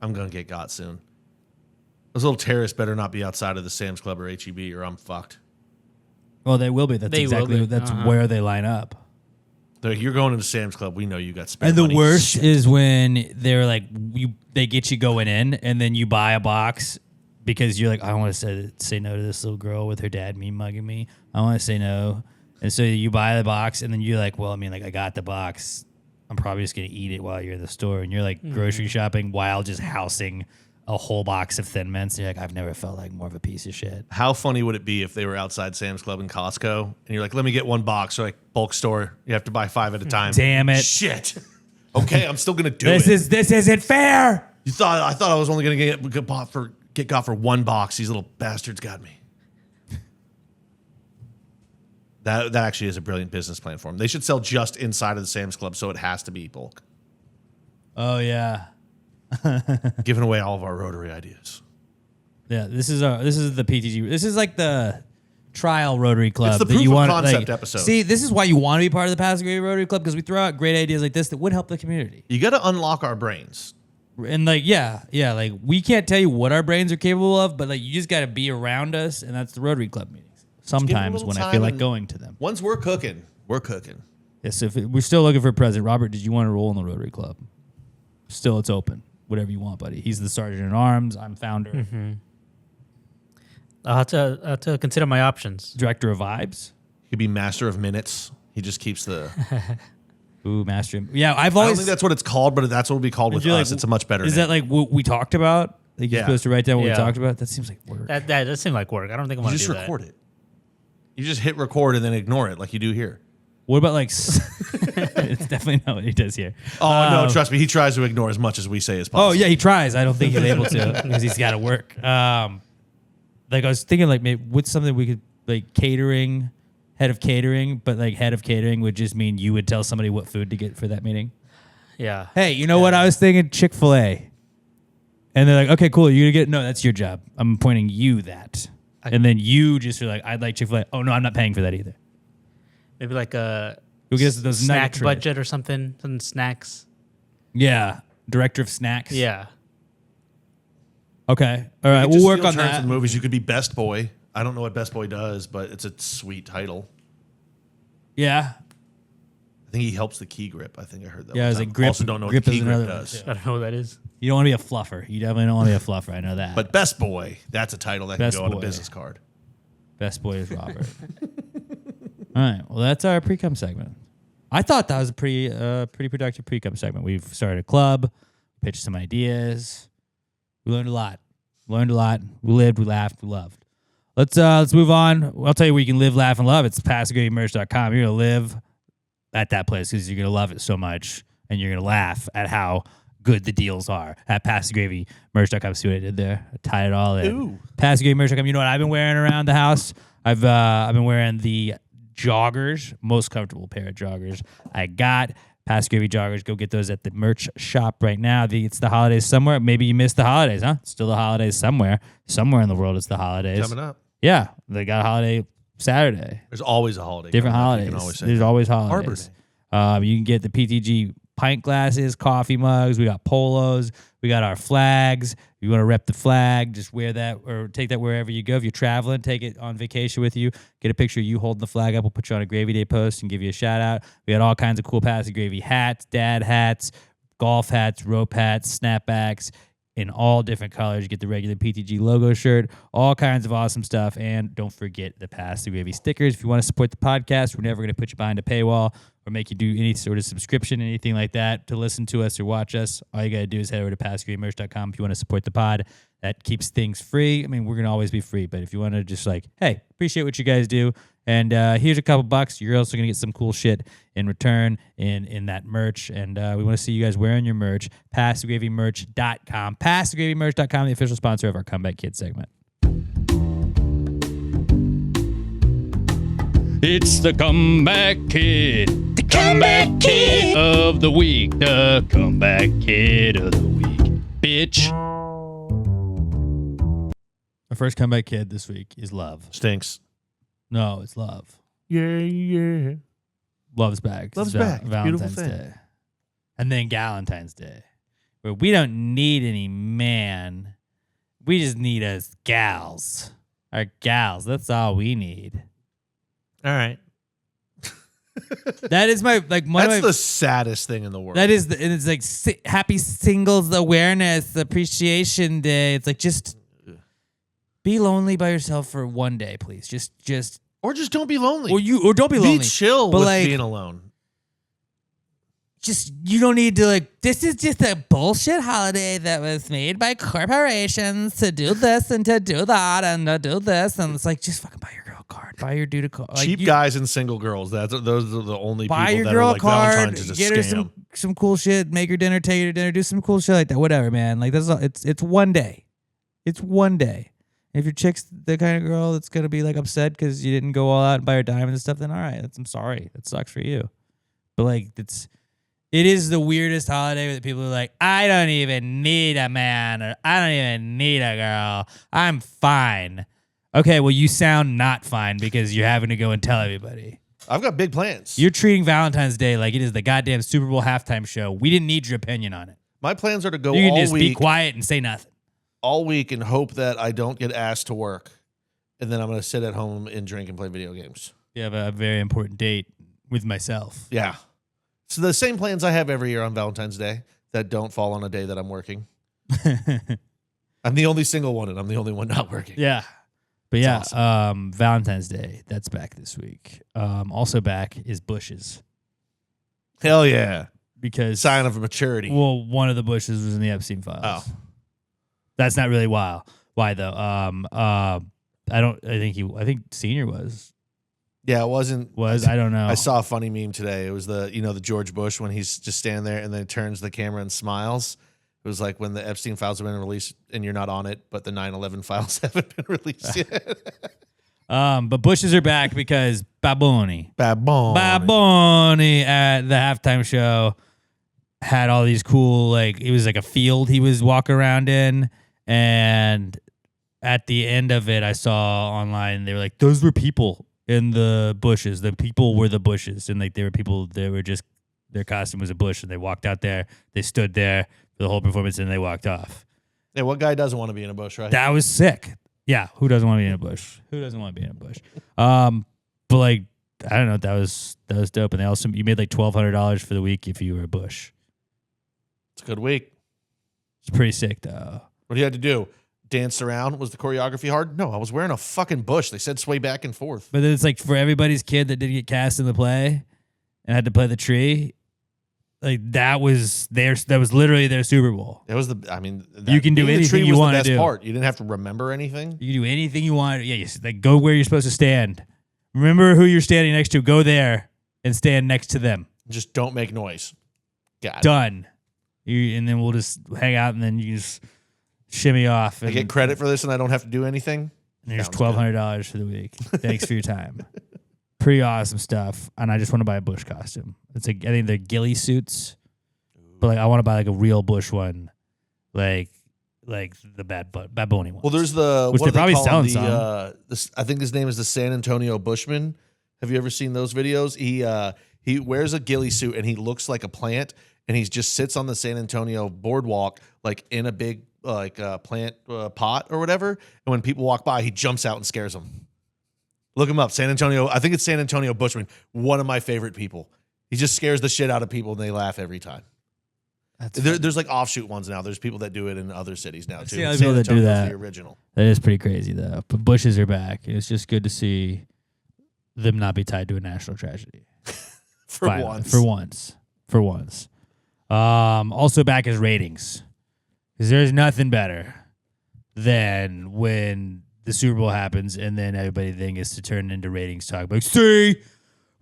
Speaker 4: I'm going to get soon. Those little terrorists better not be outside of the Sam's Club or HEB or I'm fucked.
Speaker 2: Well, they will be.
Speaker 3: They will be.
Speaker 2: That's where they line up.
Speaker 4: You're going into Sam's Club. We know you got spare
Speaker 2: And the
Speaker 4: money.
Speaker 2: worst is when they're like, they get you going in, and then you buy a box because you're like, I don't want to say no to this little girl with her dad mugging me. I want to say no. And so you buy the box, and then you're like, well, I mean, like, I got the box. I'm probably just going to eat it while you're in the store. And you're like grocery shopping while just housing a whole box of Thin Mints. And you're like, I've never felt like more of a piece of shit.
Speaker 4: How funny would it be if they were outside Sam's Club and Costco, and you're like, let me get one box. Or like, bulk store. You have to buy 5 at a time.
Speaker 2: Damn it.
Speaker 4: Shit. Okay, I'm still going to do
Speaker 2: This
Speaker 4: it.
Speaker 2: isn't fair.
Speaker 4: I thought I was only going to get got for 1 box. These little bastards got me. That actually is a brilliant business plan for them. They should sell just inside of the Sam's Club, so it has to be bulk.
Speaker 2: Oh, yeah.
Speaker 4: Giving away all of our rotary ideas.
Speaker 2: Yeah, this is the PTG. This is like the trial Rotary Club.
Speaker 4: It's the
Speaker 2: that
Speaker 4: proof
Speaker 2: you
Speaker 4: of
Speaker 2: want,
Speaker 4: concept episode.
Speaker 2: See, this is why you want to be part of the Passive Gravy Rotary Club, because we throw out great ideas like this that would help the community.
Speaker 4: You got to unlock our brains.
Speaker 2: And like, yeah, like we can't tell you what our brains are capable of, but like you just got to be around us, and that's the Rotary Club meetings. Sometimes when I feel like going to them.
Speaker 4: Once we're cooking, we're cooking.
Speaker 2: Yeah, so we're still looking for a president. Robert, did you want to roll in the Rotary Club? Still, it's open. Whatever you want, buddy. He's the sergeant at arms. I'm founder.
Speaker 3: Mm-hmm. I'll have to consider my options.
Speaker 2: Director of vibes.
Speaker 4: He'd be master of minutes. He just keeps the...
Speaker 2: Ooh, master. Yeah, I've
Speaker 4: I
Speaker 2: always...
Speaker 4: don't think that's what it's called, but that's what it'll be called with us.
Speaker 2: Like,
Speaker 4: it's a much better
Speaker 2: Is
Speaker 4: name.
Speaker 2: that like what we talked about? Like you're supposed to write down what we talked about? That seems like work.
Speaker 3: That does seem like work. I don't think I want to do that.
Speaker 4: You just record it. You just hit record and then ignore it like you do here.
Speaker 2: What about like... It's definitely not what he does here.
Speaker 4: Oh, no, trust me. He tries to ignore as much as we say as possible.
Speaker 2: Oh, yeah, he tries. I don't think he's able to because he's got to work. Like I was thinking like maybe what's something we could like catering, head of catering, but like head of catering would just mean you would tell somebody what food to get for that meeting.
Speaker 3: Yeah.
Speaker 2: Hey, you know what? I was thinking Chick-fil-A. And they're like, okay, cool. You're going to get... No, that's your job. I'm appointing you that. And then you just are like, I'd like Chick-fil-A. Oh, no, I'm not paying for that either.
Speaker 3: Maybe like a
Speaker 2: those
Speaker 3: snack budget or something. Some snacks.
Speaker 2: Yeah. Director of snacks.
Speaker 3: Yeah.
Speaker 2: Okay. All right.
Speaker 4: You could
Speaker 2: We'll
Speaker 4: just
Speaker 2: work
Speaker 4: steal
Speaker 2: on
Speaker 4: turns
Speaker 2: that.
Speaker 4: in the movies. You could be Best Boy. I don't know what Best Boy does, but it's a sweet title.
Speaker 2: Yeah.
Speaker 4: I think he helps the key grip. I think I heard that.
Speaker 2: Yeah,
Speaker 4: one
Speaker 2: it's
Speaker 4: time.
Speaker 2: like grip.
Speaker 4: Also don't know
Speaker 2: grip
Speaker 4: what the key
Speaker 2: is
Speaker 4: grip
Speaker 2: another one,
Speaker 4: does.
Speaker 3: I don't know what that is.
Speaker 2: You don't want to be a fluffer. You definitely don't want to be a fluffer. I know that.
Speaker 4: But Best Boy, that's a title that
Speaker 2: Best
Speaker 4: can go on
Speaker 2: Boy.
Speaker 4: a business card.
Speaker 2: Best boy is Robert. All right. Well, that's our pre-cum segment. I thought that was a pretty productive pre-cum segment. We've started a club, pitched some ideas. We learned a lot. We lived, we laughed, we loved. Let's move on. I'll tell you where you can live, laugh, and love. It's PassiveGravyMerch.com. You're gonna live at that place because you're gonna love it so much, and you're gonna laugh at how good the deals are at PassiveGravyMerch.com. See what I did there? I tied it all in.
Speaker 4: Ooh.
Speaker 2: PassiveGravyMerch.com. You know what I've been wearing around the house? I've been wearing the joggers, most comfortable pair of joggers I got. Passive Gravy joggers. Go get those at the merch shop right now. It's the holidays somewhere. Maybe you missed the holidays, huh? It's still the holidays somewhere. Somewhere in the world, it's the holidays.
Speaker 4: Coming up.
Speaker 2: Yeah, they got a holiday Saturday.
Speaker 4: There's always a holiday.
Speaker 2: Different
Speaker 4: coming up.
Speaker 2: holidays.
Speaker 4: You can always say
Speaker 2: There's
Speaker 4: that.
Speaker 2: always
Speaker 4: Arbor
Speaker 2: holidays. You can get the PTG pint glasses, coffee mugs. We got polos. We got our flags. If you want to rep the flag, just wear that or take that wherever you go. If you're traveling, take it on vacation with you. Get a picture of you holding the flag up. We'll put you on a Gravy Day post and give you a shout out. We got all kinds of cool Passive Gravy hats, dad hats, golf hats, rope hats, snapbacks in all different colors. You get the regular PTG logo shirt, all kinds of awesome stuff. And don't forget the Passive Gravy stickers. If you want to support the podcast, we're never going to put you behind a paywall or make you do any sort of subscription, anything like that to listen to us or watch us. All you got to do is head over to PassiveGravyMerch.com if you want to support the pod. That keeps things free. I mean, we're going to always be free, but if you want to just like, hey, appreciate what you guys do, and here's a couple bucks. You're also going to get some cool shit in return in that merch, and we want to see you guys wearing your merch. PassiveGravyMerch.com. PassiveGravyMerch.com, the official sponsor of our Comeback Kid segment. It's the Comeback Kid. The Comeback Kid of the week. The Comeback Kid of the week. Bitch. Our first Comeback Kid this week is love.
Speaker 4: Stinks.
Speaker 2: No, it's love.
Speaker 4: Yeah.
Speaker 2: Love's back.
Speaker 4: Love's
Speaker 2: It's
Speaker 4: back. It's a
Speaker 2: Valentine's
Speaker 4: beautiful thing.
Speaker 2: Day. And then Galentine's Day, where we don't need any man. We just need us gals. Our gals. That's all we need.
Speaker 4: All right.
Speaker 2: That is my like one
Speaker 4: That's
Speaker 2: of my,
Speaker 4: the saddest thing in the world.
Speaker 2: that is the, and it's like Happy Singles Awareness Appreciation Day. It's like just be lonely by yourself for one day, please. Just
Speaker 4: or just don't be lonely.
Speaker 2: or don't be lonely.
Speaker 4: Be chill
Speaker 2: but
Speaker 4: with
Speaker 2: like,
Speaker 4: being alone.
Speaker 2: just you don't need to like this is just a bullshit holiday that was made by corporations to do this and to do that and to do this, and it's like just fucking buy your girl a card, buy your dude a card. Like,
Speaker 4: Cheap guys and single girls. Those are the only
Speaker 2: buy
Speaker 4: people
Speaker 2: your
Speaker 4: that
Speaker 2: girl
Speaker 4: are
Speaker 2: a
Speaker 4: like
Speaker 2: card,
Speaker 4: Valentine's is a
Speaker 2: get her
Speaker 4: scam.
Speaker 2: some cool shit, make her dinner, take her to dinner, do some cool shit like that, whatever, man. Like that's all, it's one day, it's one day. If your chick's the kind of girl that's gonna be like upset because you didn't go all out and buy her diamonds and stuff, then all right, I'm sorry, that sucks for you. But like it is the weirdest holiday where the people are like, I don't even need a man or I don't even need a girl. I'm fine. Okay, well, you sound not fine because you're having to go and tell everybody.
Speaker 4: I've got big plans.
Speaker 2: You're treating Valentine's Day like it is the goddamn Super Bowl halftime show. We didn't need your opinion on it.
Speaker 4: My plans are to go
Speaker 2: You can
Speaker 4: all
Speaker 2: just be
Speaker 4: week,
Speaker 2: quiet and say nothing.
Speaker 4: all week and hope that I don't get asked to work. And then I'm going to sit at home and drink and play video games.
Speaker 2: You have a very important date with myself.
Speaker 4: Yeah. So the same plans I have every year on Valentine's Day that don't fall on a day that I'm working. I'm the only single one, and I'm the only one not working.
Speaker 2: Yeah. But yeah,
Speaker 4: awesome.
Speaker 2: Valentine's Day, that's back this week. Also back is Bushes.
Speaker 4: Hell yeah.
Speaker 2: Because
Speaker 4: Sign of maturity.
Speaker 2: well, one of the Bushes was in the Epstein files.
Speaker 4: Oh.
Speaker 2: That's not really why though. I think Senior was.
Speaker 4: Yeah, it wasn't.
Speaker 2: I don't know.
Speaker 4: I saw a funny meme today. It was the George Bush when he's just standing there and then turns the camera and smiles. It was like when the Epstein files have been released and you're not on it, but the 9/11 files haven't been released yet.
Speaker 2: But Bushes are back because Baboni at the halftime show had all these cool, like, it was like a field he was walking around in, and at the end of it, I saw online, they were like, those were people in the bushes. The people were the bushes, and like they were people, they were just, their costume was a bush, and they walked out there, they stood there for the whole performance, and they walked off.
Speaker 4: Yeah, what guy doesn't want to be in a bush, right?
Speaker 2: That was sick. Yeah, who doesn't want to be in a bush? Who doesn't want to be in a bush? But like, I don't know, that was dope. And they also, you made like $1,200 for the week if you were a bush.
Speaker 4: It's a good week.
Speaker 2: It's pretty sick though.
Speaker 4: What do you have to do? Dance around? Was the choreography hard? No, I was wearing a fucking bush. They said sway back and forth.
Speaker 2: But then it's like for everybody's kid that didn't get cast in the play and had to play the tree. Like that was literally their Super Bowl.
Speaker 4: It was
Speaker 2: you can do anything you want to do.
Speaker 4: Part. You didn't have to remember anything.
Speaker 2: You can do anything you want. Yeah, like go where you're supposed to stand. Remember who you're standing next to. Go there and stand next to them.
Speaker 4: Just don't make noise. Got it.
Speaker 2: Done. And then we'll just hang out, and then you just shimmy off.
Speaker 4: I get credit for this, and I don't have to do anything.
Speaker 2: And here's $1,200 for the week. Thanks for your time. Pretty awesome stuff. And I just want to buy a bush costume. It's like, I think they're ghillie suits, but like I want to buy like a real bush one, like the Baboni one.
Speaker 4: Well, there's the
Speaker 2: which
Speaker 4: what
Speaker 2: they're probably
Speaker 4: selling
Speaker 2: some.
Speaker 4: I think his name is the San Antonio Bushman. Have you ever seen those videos? He wears a ghillie suit and he looks like a plant, and he just sits on the San Antonio boardwalk like in a big plant pot or whatever. And when people walk by, he jumps out and scares them. Look him up, San Antonio. I think it's San Antonio Bushman. One of my favorite people. He just scares the shit out of people, and they laugh every time. There's like offshoot ones now. There's people that do it in other cities now too.
Speaker 2: Other people that do that.
Speaker 4: The original.
Speaker 2: That is pretty crazy though. But bushes are back. It's just good to see them not be tied to a national tragedy.
Speaker 4: For
Speaker 2: once. Also back is ratings, because there's nothing better than when the Super Bowl happens and then everybody then gets to turn into ratings talk. Like, see,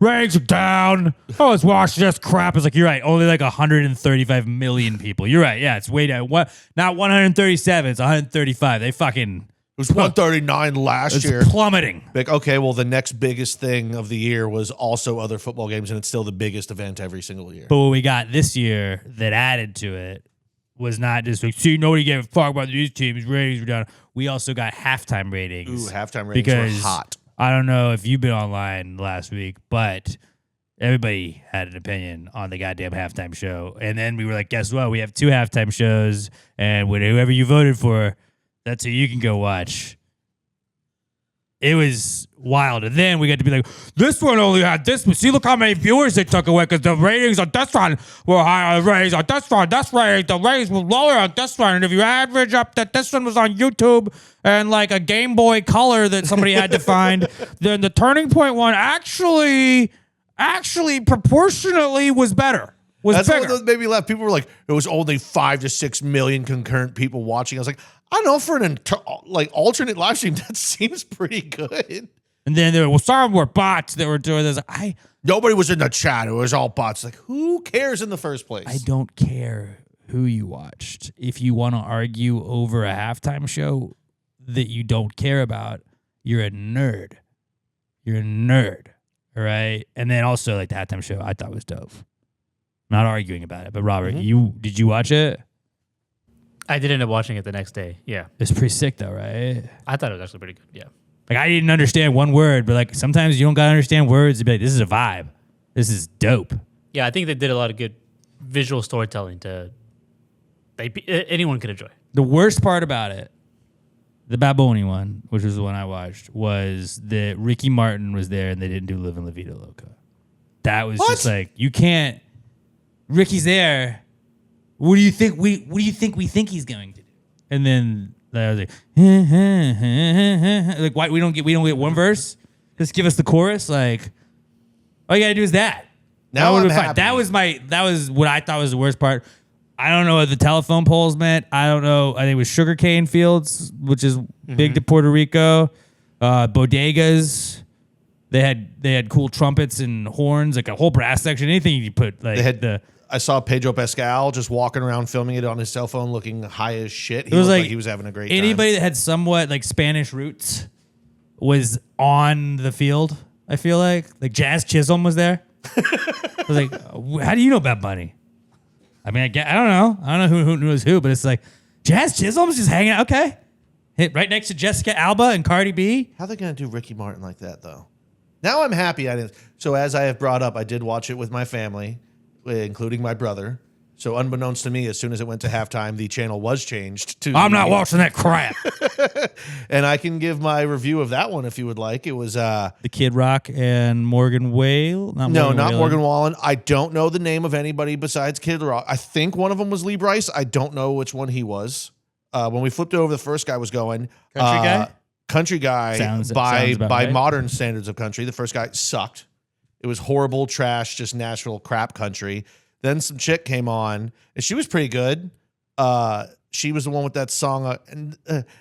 Speaker 2: ratings are down. Oh, let's watch this crap. It's like, you're right. Only like 135 million people. You're right. Yeah, it's way down. What? Not 137. It's 135. They fucking.
Speaker 4: It was 139 last year.
Speaker 2: Plummeting.
Speaker 4: Like, okay, well, the next biggest thing of the year was also other football games, and it's still the biggest event every single year.
Speaker 2: But what we got this year that added to it was not just like, see, nobody gave a fuck about these teams. Ratings were down. We also got halftime ratings.
Speaker 4: Ooh, halftime ratings were hot.
Speaker 2: I don't know if you've been online last week, but everybody had an opinion on the goddamn halftime show. And then we were like, guess what? We have 2 halftime shows, and whoever you voted for, that's who you can go watch. It was wild. And then we got to be like, this one only had this. See, look how many viewers they took away because the ratings on this one were higher. The ratings on this one, the ratings were lower on this one. And if you average up that this one was on YouTube and like a Game Boy Color that somebody had to find, then the Turning Point one actually proportionately was better.
Speaker 4: That's what made me laugh. People were like, it was only 5 to 6 million concurrent people watching. I was like, I don't know, for an alternate live stream, that seems pretty good.
Speaker 2: And then there were some were bots that were doing this.
Speaker 4: Nobody was in the chat. It was all bots. Like, who cares in the first place?
Speaker 2: I don't care who you watched. If you want to argue over a halftime show that you don't care about, you're a nerd. You're a nerd. All right. And then also, like, the halftime show I thought was dope. Not arguing about it. But Robert, did you watch it?
Speaker 3: I did end up watching it the next day. Yeah.
Speaker 2: It's pretty sick though, right?
Speaker 3: I thought it was actually pretty good. Yeah.
Speaker 2: Like, I didn't understand one word, but like sometimes you don't gotta understand words to be like, this is a vibe. This is dope.
Speaker 3: Yeah, I think they did a lot of good visual storytelling anyone could enjoy.
Speaker 2: The worst part about it, the Baboni one, which was the one I watched, was that Ricky Martin was there and they didn't do Livin' La Vida Loca. That was just like, you can't. Ricky's there. What do you think we think he's going to do? And then I was like, why we don't get one verse? Just give us the chorus. Like, all you gotta do is that.
Speaker 4: Now I'm happy.
Speaker 2: That was what I thought was the worst part. I don't know what the telephone poles meant. I don't know. I think it was sugarcane fields, which is big to Puerto Rico. Bodegas. They had cool trumpets and horns, like a whole brass section. Anything you put, like,
Speaker 4: they had I saw Pedro Pascal just walking around filming it on his cell phone, looking high as shit. He looked like he was having a great time.
Speaker 2: Anybody that had somewhat like Spanish roots was on the field. I feel like Jazz Chisholm was there. I was like, how do you know about Bunny? I mean, I don't know who knows who, but it's like Jazz Chisholm's just hanging out. Okay, hit right next to Jessica Alba and Cardi B.
Speaker 4: How are they gonna do Ricky Martin like that though? Now I'm happy I didn't. So as I have brought up, I did watch it with my family, including my brother. So unbeknownst to me, as soon as it went to halftime, the channel was changed to.
Speaker 2: I'm not watching that crap.
Speaker 4: And I can give my review of that one if you would like. It was
Speaker 2: the Kid Rock and Morgan Whale.
Speaker 4: Not Morgan Wallen. I don't know the name of anybody besides Kid Rock. I think one of them was Lee Bryce. I don't know which one he was. When we flipped it over, the first guy was going country guy.
Speaker 2: Sounds
Speaker 4: by
Speaker 2: right.
Speaker 4: modern standards of country. The first guy sucked. It was horrible, trash, just Nashville crap country. Then some chick came on, and she was pretty good. She was the one with that song, and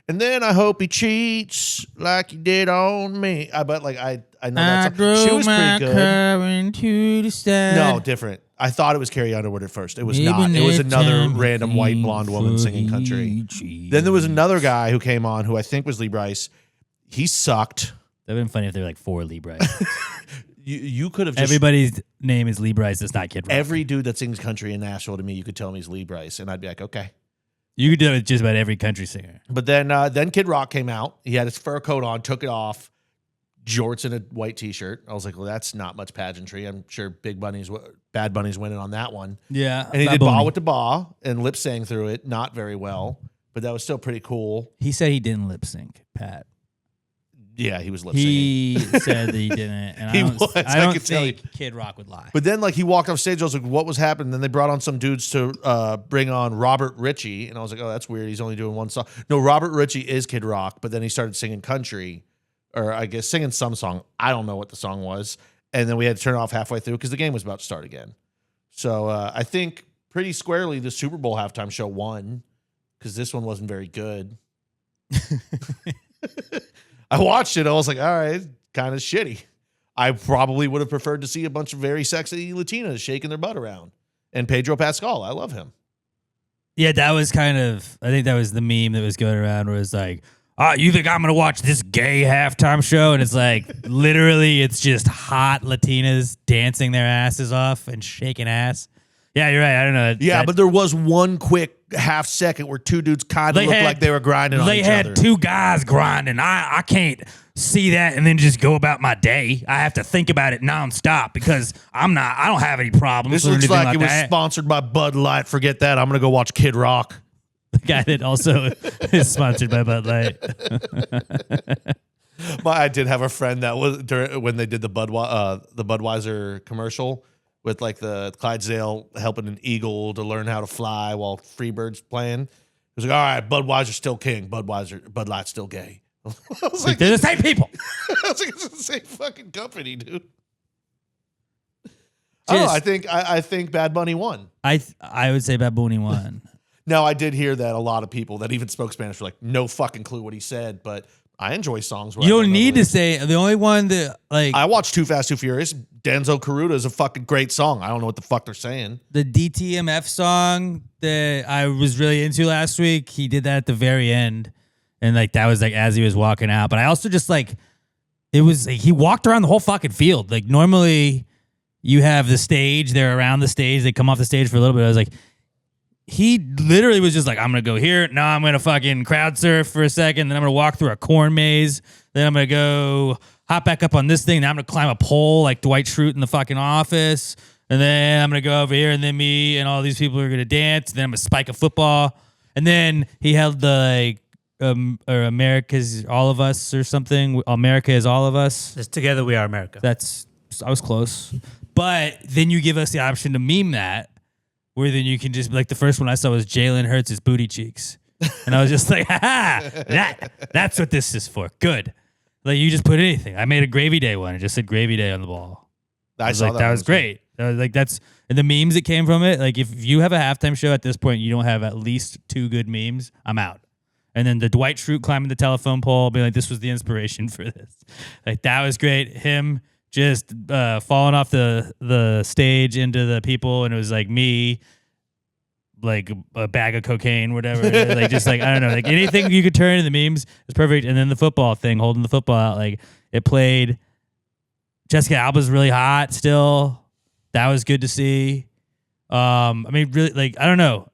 Speaker 4: then I hope he cheats like he did on me. But like I know that song. She was pretty good.
Speaker 2: To the
Speaker 4: no, different. I thought it was Carrie Underwood at first. It was not. It was another random white blonde woman singing country. Then there was another guy who came on who I think was Lee Bryce. He sucked.
Speaker 2: That would have been funny if there were like 4 Lee Bryce.
Speaker 4: You could have just...
Speaker 2: Everybody's name is Lee Bryce. It's not Kid Rock.
Speaker 4: Every dude that sings country in Nashville to me, you could tell me he's Lee Bryce, and I'd be like, okay.
Speaker 2: You could do it with just about every country singer.
Speaker 4: But then Kid Rock came out. He had his fur coat on, took it off, jorts and a white T-shirt. I was like, well, that's not much pageantry. I'm sure Bad Bunny's winning on that one.
Speaker 2: Yeah.
Speaker 4: And he did Ba with the Ba and lip sang through it. Not very well, but that was still pretty cool.
Speaker 2: He said he didn't lip sync, Pat.
Speaker 4: Yeah, he was lip singing.
Speaker 2: He said that he didn't, and I don't think Kid Rock would lie.
Speaker 4: But then, like, he walked off stage. I was like, "What was happening?" Then they brought on some dudes to bring on Robert Ritchie, and I was like, "Oh, that's weird. He's only doing one song." No, Robert Ritchie is Kid Rock, but then he started singing country, or I guess singing some song. I don't know what the song was, and then we had to turn it off halfway through because the game was about to start again. So I think pretty squarely the Super Bowl halftime show won because this one wasn't very good. I watched it. I was like, all right, kind of shitty. I probably would have preferred to see a bunch of very sexy Latinas shaking their butt around. And Pedro Pascal, I love him.
Speaker 2: Yeah, that was I think that was the meme that was going around where it's like, you think I'm going to watch this gay halftime show? And it's like, literally, it's just hot Latinas dancing their asses off and shaking ass. Yeah, you're right. I don't know.
Speaker 4: Yeah, but there was one quick half second where 2 dudes kind of looked like they were grinding on each other.
Speaker 2: They had 2 guys grinding. I can't see that and then just go about my day. I have to think about it nonstop because I don't have any problems.
Speaker 4: This
Speaker 2: or
Speaker 4: looks
Speaker 2: anything
Speaker 4: like it was
Speaker 2: that.
Speaker 4: sponsored by Bud Light. Forget that. I'm going to go watch Kid Rock.
Speaker 2: The guy that also is sponsored by Bud Light.
Speaker 4: I did have a friend that was when they did the Budweiser commercial with like the Clydesdale helping an eagle to learn how to fly while Freebird's playing. It was like, all right, Budweiser's still king. Bud Light's still gay. I was like,
Speaker 2: They're the same people.
Speaker 4: I was like, it's the same fucking company, dude. I think Bad Bunny won.
Speaker 2: I would say Bad Bunny won.
Speaker 4: Now, I did hear that a lot of people that even spoke Spanish were like, no fucking clue what he said, but I enjoy songs. Where
Speaker 2: You don't need to say the only one that like
Speaker 4: I watched Too Fast, Too Furious. Denzel Karuta is a fucking great song. I don't know what the fuck they're saying.
Speaker 2: the DTMF song that I was really into last week. He did that at the very end, and like that was like as he was walking out. But I also just like it was like, he walked around the whole fucking field. Like normally you have the stage, they're around the stage, they come off the stage for a little bit. I was like, he literally was just like, I'm going to go here. Now I'm going to fucking crowd surf for a second. Then I'm going to walk through a corn maze. Then I'm going to go hop back up on this thing. Now I'm going to climb a pole like Dwight Schrute in the fucking Office. And then I'm going to go over here. And then me and all these people are going to dance. Then I'm going to spike a football. And then he held the like, or America's All of Us or something. America is All of Us.
Speaker 3: Just together we are America.
Speaker 2: I was close. But then you give us the option to meme that. Where then you can just like the first one I saw was Jalen Hurts' booty cheeks, and I was just like, that's what this is for. Good, like you just put anything. I made a Gravy Day one. It just said Gravy Day on the ball. I was like, that was great. That was like that's and the memes that came from it. Like if you have a halftime show at this point, you don't have at least 2 good memes. I'm out. And then the Dwight Schrute climbing the telephone pole, being like, this was the inspiration for this. Like that was great. Him. Just falling off the stage into the people, and it was like me, like a bag of cocaine, whatever. Like just like I don't know, like anything you could turn into the memes is perfect. And then the football thing, holding the football out, like it played. Jessica Alba's really hot still. That was good to see. I mean, really, like I don't know,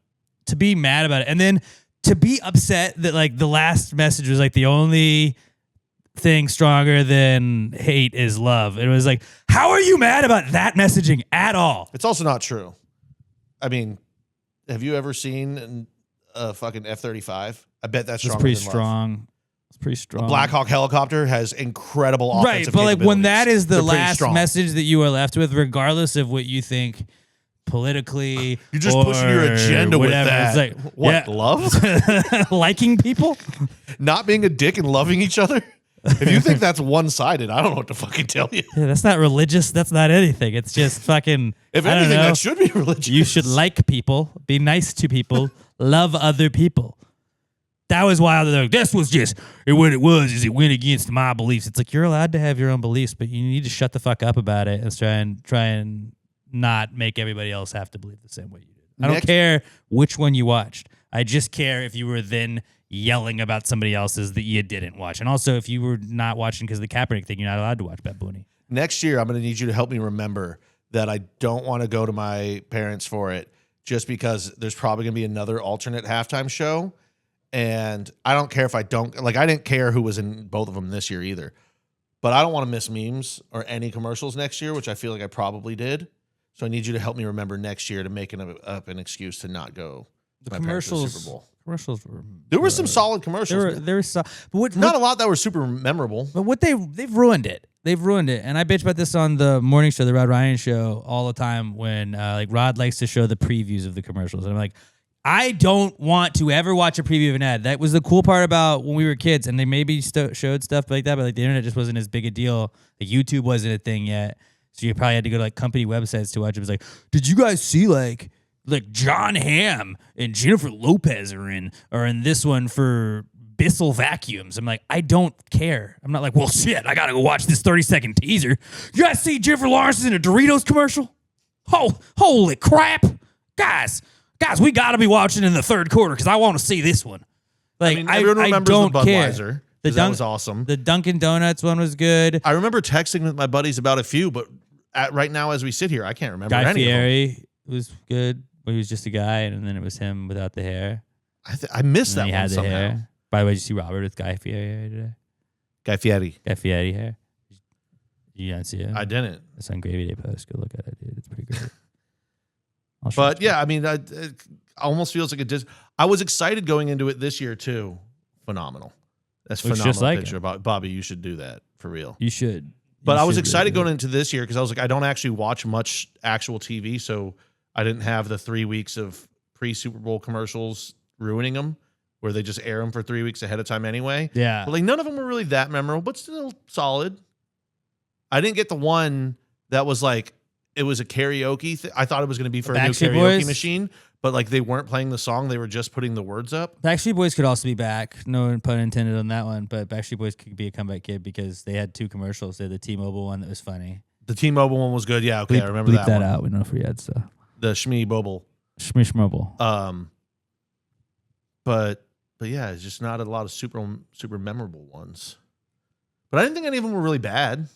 Speaker 2: to be mad about it, and then to be upset that like the last message was like the only thing stronger than hate is love. It was like, how are you mad about that messaging at all?
Speaker 4: It's also not true. I mean, have you ever seen a fucking F-35? I bet that's stronger
Speaker 2: pretty
Speaker 4: than
Speaker 2: strong.
Speaker 4: love.
Speaker 2: It's pretty strong.
Speaker 4: A Black Hawk helicopter has incredible offensive
Speaker 2: right, but like when that is the
Speaker 4: They're pretty
Speaker 2: last
Speaker 4: strong.
Speaker 2: message that you are left with, regardless of what you think politically,
Speaker 4: You're just
Speaker 2: or
Speaker 4: pushing your agenda with
Speaker 2: whatever.
Speaker 4: that.
Speaker 2: It's like,
Speaker 4: What, love?
Speaker 2: liking people?
Speaker 4: Not being a dick and loving each other? If you think that's one-sided, I don't know what to fucking tell you.
Speaker 2: Yeah, that's not religious. That's not anything. It's just fucking.
Speaker 4: If
Speaker 2: I don't
Speaker 4: anything,
Speaker 2: know.
Speaker 4: that should be religious.
Speaker 2: You should like people, be nice to people, love other people. That was wild. They're like, this was just what it was. Is it went against my beliefs? It's like you're allowed to have your own beliefs, but you need to shut the fuck up about it and try and not make everybody else have to believe the same way you did. I don't care which one you watched. I just care if you were then yelling about somebody else's that you didn't watch. And also, if you were not watching because of the Kaepernick thing, you're not allowed to watch Bad Bunny.
Speaker 4: Next year, I'm going to need you to help me remember that I don't want to go to my parents for it just because there's probably going to be another alternate halftime show. And I don't care if I don't, like, I didn't care who was in both of them this year either. But I don't want to miss memes or any commercials next year, which I feel like I probably did. So I need you to help me remember next year to make up an excuse to not go.
Speaker 2: The
Speaker 4: to my parents to the
Speaker 2: commercials.
Speaker 4: Super Bowl.
Speaker 2: Commercials were.
Speaker 4: There were some solid commercials.
Speaker 2: There was some, but
Speaker 4: Not a lot that were super memorable.
Speaker 2: But what they've ruined it. They've ruined it. And I bitch about this on the morning show, the Rod Ryan show, all the time when like Rod likes to show the previews of the commercials. And I'm like, I don't want to ever watch a preview of an ad. That was the cool part about when we were kids, and they maybe showed stuff like that, but like the internet just wasn't as big a deal. Like YouTube wasn't a thing yet, so you probably had to go to like company websites to watch it. It was like, did you guys see like John Hamm and Jennifer Lopez are in this one for Bissell vacuums? I'm like, I don't care. I'm not like, well, shit, I gotta go watch this 30-second teaser. You guys see Jennifer Lawrence in a Doritos commercial? Oh, holy crap, guys, we gotta be watching in the third quarter because I want to see this one. Like,
Speaker 4: everyone remembers
Speaker 2: don't
Speaker 4: the Budweiser.
Speaker 2: care.
Speaker 4: That was awesome.
Speaker 2: The Dunkin' Donuts one was good.
Speaker 4: I remember texting with my buddies about a few, but right now as we sit here, I can't remember
Speaker 2: Guy
Speaker 4: any of them.
Speaker 2: Fieri was good. He was just a guy, and then it was him without the hair.
Speaker 4: I missed that
Speaker 2: He
Speaker 4: one
Speaker 2: had the
Speaker 4: somehow.
Speaker 2: hair. By the way, did you see Robert with Guy Fieri today?
Speaker 4: Guy Fieri.
Speaker 2: Guy Fieri hair. You didn't see it?
Speaker 4: I didn't.
Speaker 2: It's on Gravy Day post. Go look at it, dude. It's pretty great.
Speaker 4: But yeah, I mean, it almost feels like I was excited going into it this year too. Phenomenal. That's
Speaker 2: Looks
Speaker 4: phenomenal
Speaker 2: just like
Speaker 4: picture. Bobby, you should do that for real.
Speaker 2: You should.
Speaker 4: But I was excited going into this year because I was like, I don't actually watch much actual TV, so I didn't have the 3 weeks of pre-Super Bowl commercials ruining them, where they just air them for 3 weeks ahead of time anyway.
Speaker 2: Yeah.
Speaker 4: But like none of them were really that memorable, but still solid. I didn't get the one that was like it was a karaoke. I thought it was going to be for a new karaoke machine, but like they weren't playing the song; they were just putting the words up.
Speaker 2: Backstreet Boys could also be back. No pun intended on that one, but Backstreet Boys could be a comeback kid because they had 2 commercials. They had the T-Mobile one that was funny.
Speaker 4: The T-Mobile one was good. Yeah, okay, I remember that one.
Speaker 2: out. We don't know if we had stuff.
Speaker 4: The Shmee Bobble.
Speaker 2: Shmish Mobile.
Speaker 4: But yeah, it's just not a lot of super memorable ones. But I didn't think any of them were really bad.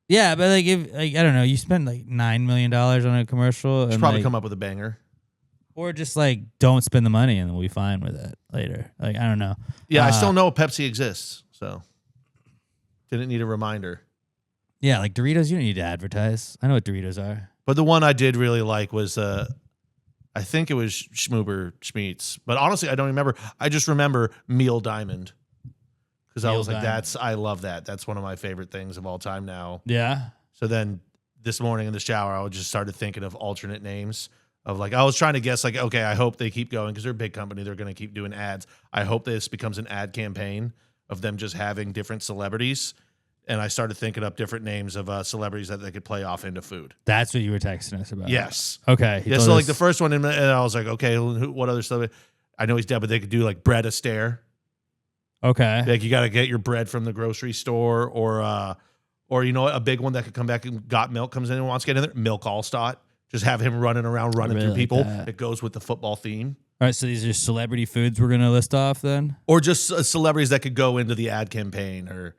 Speaker 2: Yeah, but like if I don't know, you spend like $9 million on a commercial,
Speaker 4: Should
Speaker 2: and
Speaker 4: probably
Speaker 2: like,
Speaker 4: come up with a banger.
Speaker 2: or just like don't spend the money and we'll be fine with it later. Like I don't know.
Speaker 4: Yeah, I still know Pepsi exists, so didn't need a reminder.
Speaker 2: Yeah, like Doritos, you don't need to advertise. I know what Doritos are.
Speaker 4: But the one I did really like was I think it was Schmoober Schmeats, but honestly, I don't remember. I just remember Meal Diamond. Because I was like, I love that. That's one of my favorite things of all time now.
Speaker 2: Yeah.
Speaker 4: So then this morning in the shower, I just started thinking of alternate names of like, I was trying to guess like, okay, I hope they keep going because they're a big company. They're going to keep doing ads. I hope this becomes an ad campaign of them just having different celebrities. And I started thinking up different names of celebrities that they could play off into food.
Speaker 2: That's what you were texting us about.
Speaker 4: Yes.
Speaker 2: Okay.
Speaker 4: Yeah. So like the first one, and I was like, okay, what other celebrity? I know he's dead, but they could do like Bread Astaire.
Speaker 2: Okay.
Speaker 4: Like you got to get your bread from the grocery store, or you know a big one that could come back and Got Milk comes in and wants to get in there. Milk Allstott. Just have him running around, running through people. It goes with the football theme.
Speaker 2: All right, so these are celebrity foods we're gonna list off then,
Speaker 4: or just celebrities that could go into the ad campaign, or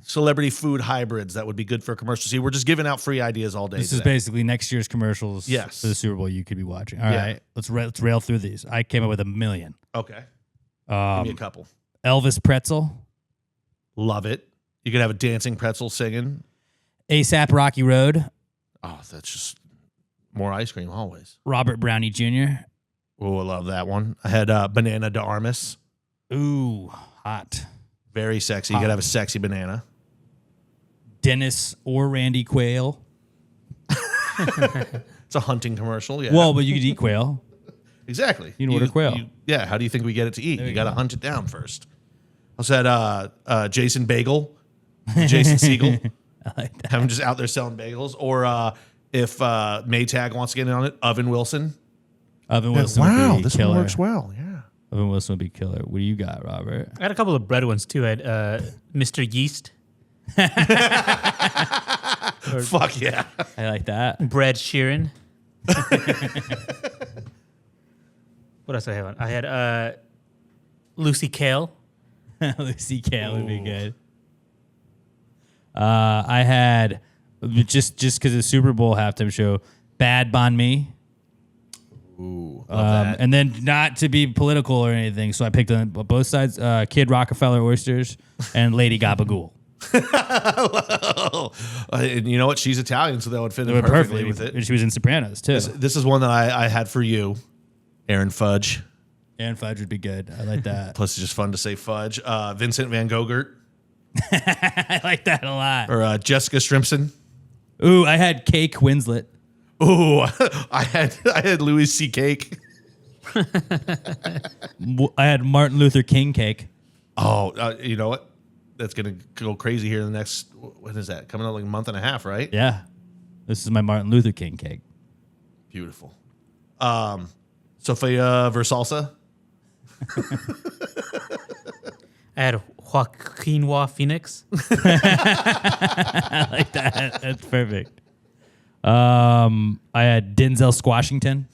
Speaker 4: celebrity food hybrids that would be good for a commercial. See, we're just giving out free ideas all day.
Speaker 2: This is basically next year's commercials.
Speaker 4: Yes.
Speaker 2: For the Super Bowl you could be watching. All right, let's rail through these. I came up with 1 million.
Speaker 4: Okay. Give me a couple.
Speaker 2: Elvis Pretzel.
Speaker 4: Love it. You could have a dancing pretzel singing.
Speaker 2: ASAP Rocky Road.
Speaker 4: Oh, that's just more ice cream always.
Speaker 2: Robert Brownie Jr.
Speaker 4: Oh, I love that one. I had Banana de Armas.
Speaker 2: Ooh, hot.
Speaker 4: Very sexy. You got to have a sexy banana.
Speaker 2: Dennis or Randy Quail.
Speaker 4: It's a hunting commercial. Yeah.
Speaker 2: Well, but you could eat quail.
Speaker 4: Exactly.
Speaker 2: You can order quail.
Speaker 4: Yeah. How do you think we get it to eat?
Speaker 2: There
Speaker 4: You got to hunt it down first. I said Jason Bagel, Jason Siegel.
Speaker 2: I like that.
Speaker 4: Have him just out there selling bagels. Or if Maytag wants to get in on it, Oven Wilson.
Speaker 2: Oven Wilson would be
Speaker 4: this
Speaker 2: killer.
Speaker 4: one works well. Yeah.
Speaker 2: Oven Wilson would be killer. What do you got, Robert?
Speaker 3: I had a couple of bread ones too. I had Mr. Yeast.
Speaker 4: Fuck yeah.
Speaker 2: I like that.
Speaker 3: Bread Sheeran. What else did I have on? I had Lucy Kale.
Speaker 2: Lucy Kale would be good. I had just because of the Super Bowl halftime show, Bad Bon Me.
Speaker 4: Ooh, love that.
Speaker 2: And then not to be political or anything, so I picked on both sides: Kid Rockefeller Oysters and Lady Gabagool.
Speaker 4: And you know what? She's Italian, so that would fit in perfectly with it.
Speaker 2: And she was in Sopranos too.
Speaker 4: This is one that I had for you, Aaron Fudge.
Speaker 2: Aaron Fudge would be good. I like that.
Speaker 4: Plus, it's just fun to say Fudge. Vincent Van Gogh.
Speaker 2: I like that a lot.
Speaker 4: Or Jessica Strimpson.
Speaker 2: Ooh, I had Cake Winslet.
Speaker 4: Ooh, I had Louis C. Cake.
Speaker 2: I had Martin Luther King Cake.
Speaker 4: Oh, you know what? That's going to go crazy here in the next, what is that? Coming out like a month and a half, right?
Speaker 2: Yeah. This is my Martin Luther King cake.
Speaker 4: Beautiful. Sofia Versalsa.
Speaker 3: I had Joaquin Phoenix.
Speaker 2: I like that. That's perfect. I had Denzel Squashington.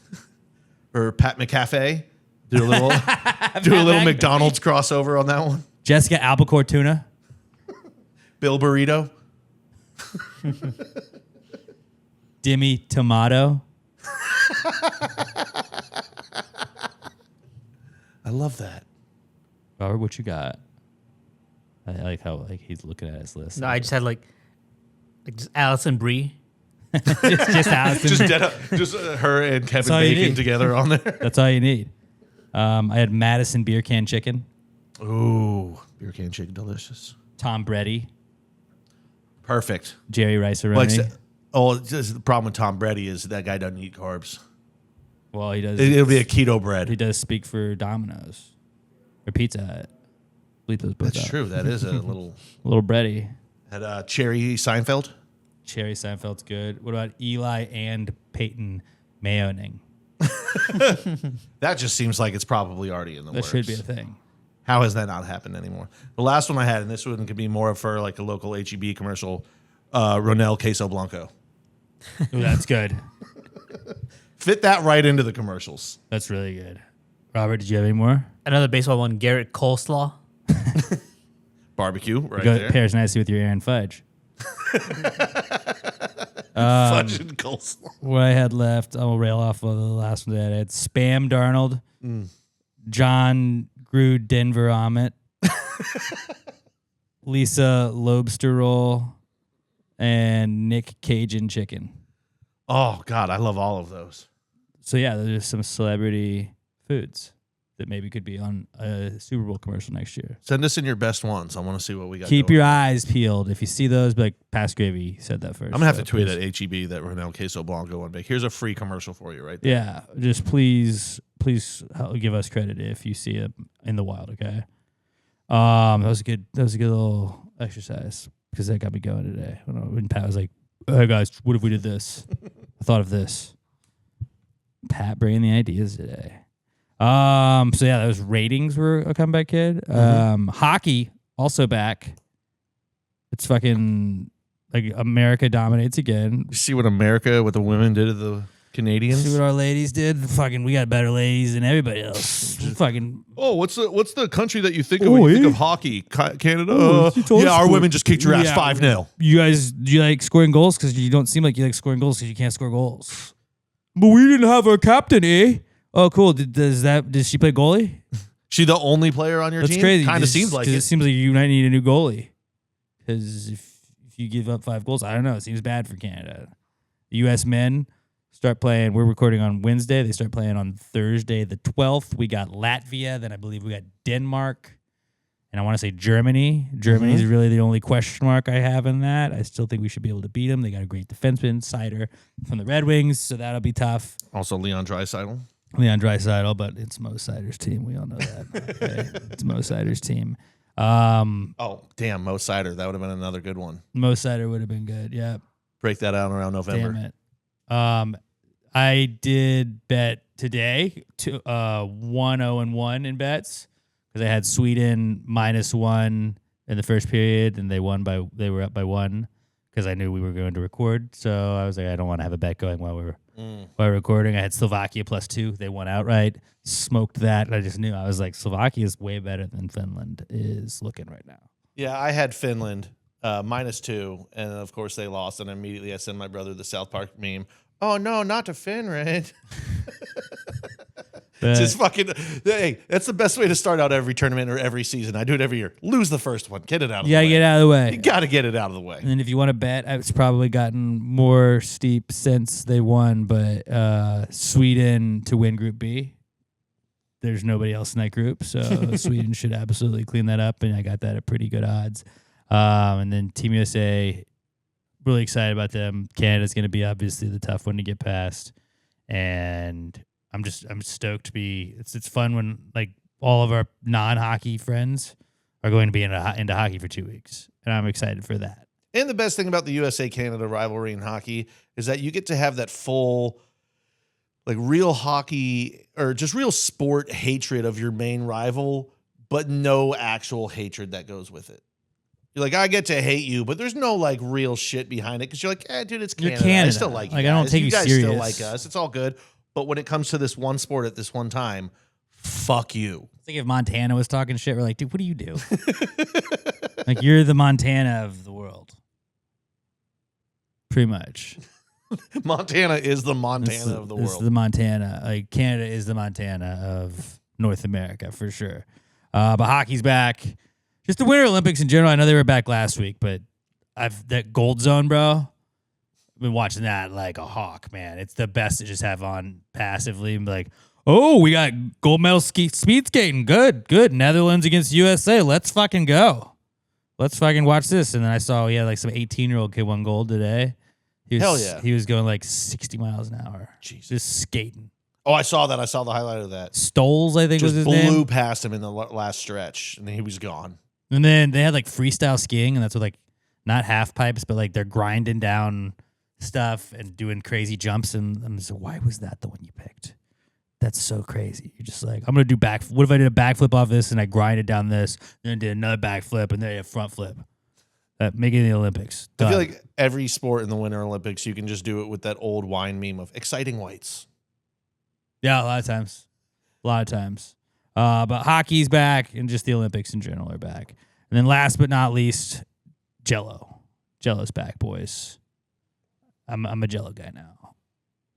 Speaker 4: Or Pat McCafe. Do a little McDonald's crossover on that one.
Speaker 2: Jessica Albacore Tuna.
Speaker 4: Bill Burrito.
Speaker 2: Demi Tomato.
Speaker 4: I love that.
Speaker 2: Robert, what you got? I like how like he's looking at his list.
Speaker 3: No, I just had like just Allison Brie.
Speaker 2: just Allison.
Speaker 4: just her and Kevin
Speaker 2: all you
Speaker 4: Bacon
Speaker 2: need.
Speaker 4: together on there.
Speaker 2: That's all you need. I had Madison beer can chicken.
Speaker 4: Ooh, beer can chicken, delicious.
Speaker 2: Tom Brady.
Speaker 4: Perfect.
Speaker 2: Jerry Rice-A-Roni.
Speaker 4: Just the problem with Tom Brady is that guy doesn't eat carbs.
Speaker 2: Well, he does.
Speaker 4: It'll be a keto bread.
Speaker 2: He does speak for Domino's or Pizza Hut. Bleep those both
Speaker 4: That's
Speaker 2: out.
Speaker 4: true. That is a little.
Speaker 2: Little Brady.
Speaker 4: Had Cherry Seinfeld.
Speaker 2: Cherry Seinfeld's good. What about Eli and Peyton Mayoning?
Speaker 4: That just seems like it's probably already in the
Speaker 2: That
Speaker 4: works.
Speaker 2: should be a thing.
Speaker 4: How has that not happened anymore? The last one I had, and this one could be more for like a local HEB commercial, Ronel Queso Blanco.
Speaker 2: Ooh, that's good.
Speaker 4: Fit that right into the commercials.
Speaker 2: That's really good. Robert, did you have any more?
Speaker 3: Another baseball one, Garrett Coleslaw.
Speaker 4: Barbecue right
Speaker 2: Go
Speaker 4: there.
Speaker 2: pairs nicely with your Aaron Fudge.
Speaker 4: Fudge and coleslaw.
Speaker 2: What I had left, I will rail off of the last one that I had. Spam Darnold, John Grew Denver Omelet, Lisa Lobster Roll, and Nick Cajun Chicken.
Speaker 4: Oh, God, I love all of those.
Speaker 2: So, yeah, there's some celebrity foods that maybe could be on a Super Bowl commercial next year.
Speaker 4: Send us in your best ones. I want to see what we got.
Speaker 2: Keep
Speaker 4: going.
Speaker 2: your eyes peeled. If you see those, be like, Pass Gravy said that first.
Speaker 4: I'm going to have
Speaker 2: so
Speaker 4: to tweet
Speaker 2: please.
Speaker 4: at HEB that Ronel Queso Blanco one big. Here's a free commercial for you right there.
Speaker 2: Yeah, just please give us credit if you see it in the wild. Okay, that was a good little exercise because that got me going today. When Pat was like, "Hey guys, what if we did this?" I thought of this. Pat bringing the ideas today. So yeah, those ratings were a comeback kid. Hockey also back. It's fucking like America dominates again.
Speaker 4: You see what America, what the women did to the Canadians?
Speaker 2: See what our ladies did? Fucking, we got better ladies than everybody else. Fucking.
Speaker 4: Oh, what's the country that you think of when you think of hockey? Canada?
Speaker 2: it's all
Speaker 4: Yeah, our
Speaker 2: sport.
Speaker 4: women just kicked your ass
Speaker 2: Yeah.
Speaker 4: 5-0.
Speaker 2: You guys, do you like scoring goals? Because you don't seem like you like scoring goals because you can't score goals. But we didn't have a captain, eh? Oh, cool. Does she play goalie?
Speaker 4: She the only player on your
Speaker 2: That's
Speaker 4: team?
Speaker 2: crazy.
Speaker 4: Kind of
Speaker 2: Just-
Speaker 4: seems like
Speaker 2: 'cause
Speaker 4: it.
Speaker 2: it seems like you might need a new goalie. Because if you give up 5 goals, I don't know. It seems bad for Canada. The U.S. men start playing. We're recording on Wednesday. They start playing on Thursday, the 12th. We got Latvia. Then I believe we got Denmark. And I want to say Germany. Germany is really the only question mark I have in that. I still think we should be able to beat them. They got a great defenseman, Sider, from the Red Wings, so that'll be tough.
Speaker 4: Also, Leon Draisaitl.
Speaker 2: Leon Draisaitl, but it's Mo Sider's team. We all know that. Okay? It's Mo Sider's team.
Speaker 4: Oh, damn, Mo Sider. That would have been another good one.
Speaker 2: Mo Sider would have been good. Yeah.
Speaker 4: Break that out around November.
Speaker 2: Damn it. I did bet today to 1-0-1 in bets because I had Sweden -1 in the first period, and they were up by 1 because I knew we were going to record. So I was like, I don't want to have a bet going while we're recording. I had Slovakia +2. They won outright. Smoked that. And I just knew. I was like, Slovakia is way better than Finland is looking right now.
Speaker 4: Yeah, I had Finland -2, and of course they lost. And immediately I sent my brother the South Park meme. Oh no, not to Finland. Just fucking. Hey, that's the best way to start out every tournament or every season. I do it every year. Lose the first one. Get it out of the way.
Speaker 2: Get out of the way.
Speaker 4: You got to get it out of the way.
Speaker 2: And then if you want to bet, it's probably gotten more steep since they won, but Sweden to win Group B. There's nobody else in that group, so Sweden should absolutely clean that up, and I got that at pretty good odds. And then Team USA, really excited about them. Canada's going to be obviously the tough one to get past, and I'm stoked to be. It's fun when like all of our non-hockey friends are going to be into hockey for 2 weeks, and I'm excited for that.
Speaker 4: And the best thing about the USA-Canada rivalry in hockey is that you get to have that full, like real hockey or just real sport hatred of your main rival, but no actual hatred that goes with it. You're like, I get to hate you, but there's no like real shit behind it because you're like, dude, it's Canada.
Speaker 2: You're Canada.
Speaker 4: I still like you
Speaker 2: Like,
Speaker 4: guys.
Speaker 2: I don't take you
Speaker 4: guys
Speaker 2: serious.
Speaker 4: still like us. It's all good. But when it comes to this one sport at this one time, fuck you.
Speaker 2: I think if Montana was talking shit, we're like, dude, what do you do? Like, you're the Montana of the world. Pretty much.
Speaker 4: Montana is the Montana of the
Speaker 2: This
Speaker 4: world.
Speaker 2: is the Montana. Like, Canada is the Montana of North America, for sure. But hockey's back. Just the Winter Olympics in general. I know they were back last week, but that Gold Zone, bro. I've been watching that like a hawk, man. It's the best to just have on passively and be like, oh, we got gold medal speed skating. Good. Netherlands against USA. Let's fucking go. Let's fucking watch this. And then I saw like some 18-year-old kid won gold today.
Speaker 4: Hell yeah.
Speaker 2: He was going like 60 miles an hour.
Speaker 4: Jesus.
Speaker 2: Just skating.
Speaker 4: Oh, I saw that. I saw the highlight of that.
Speaker 2: Stoles, I think
Speaker 4: Just
Speaker 2: was his name.
Speaker 4: blew past him in the last stretch, and then he was gone.
Speaker 2: And then they had like freestyle skiing, and that's what like not half pipes, but like they're grinding down stuff and doing crazy jumps. And I'm just like, why was that the one you picked? That's so crazy. You're just like, I'm gonna do what if I did a backflip off this and I grinded down this, then did another backflip and then a front flip? Make it in the Olympics. Done.
Speaker 4: I feel like every sport in the Winter Olympics, you can just do it with that old wine meme of exciting whites.
Speaker 2: Yeah, a lot of times. But hockey's back, and just the Olympics in general are back. And then last but not least, Jell-O. Jell-O's back, boys. I'm a Jell-O guy now.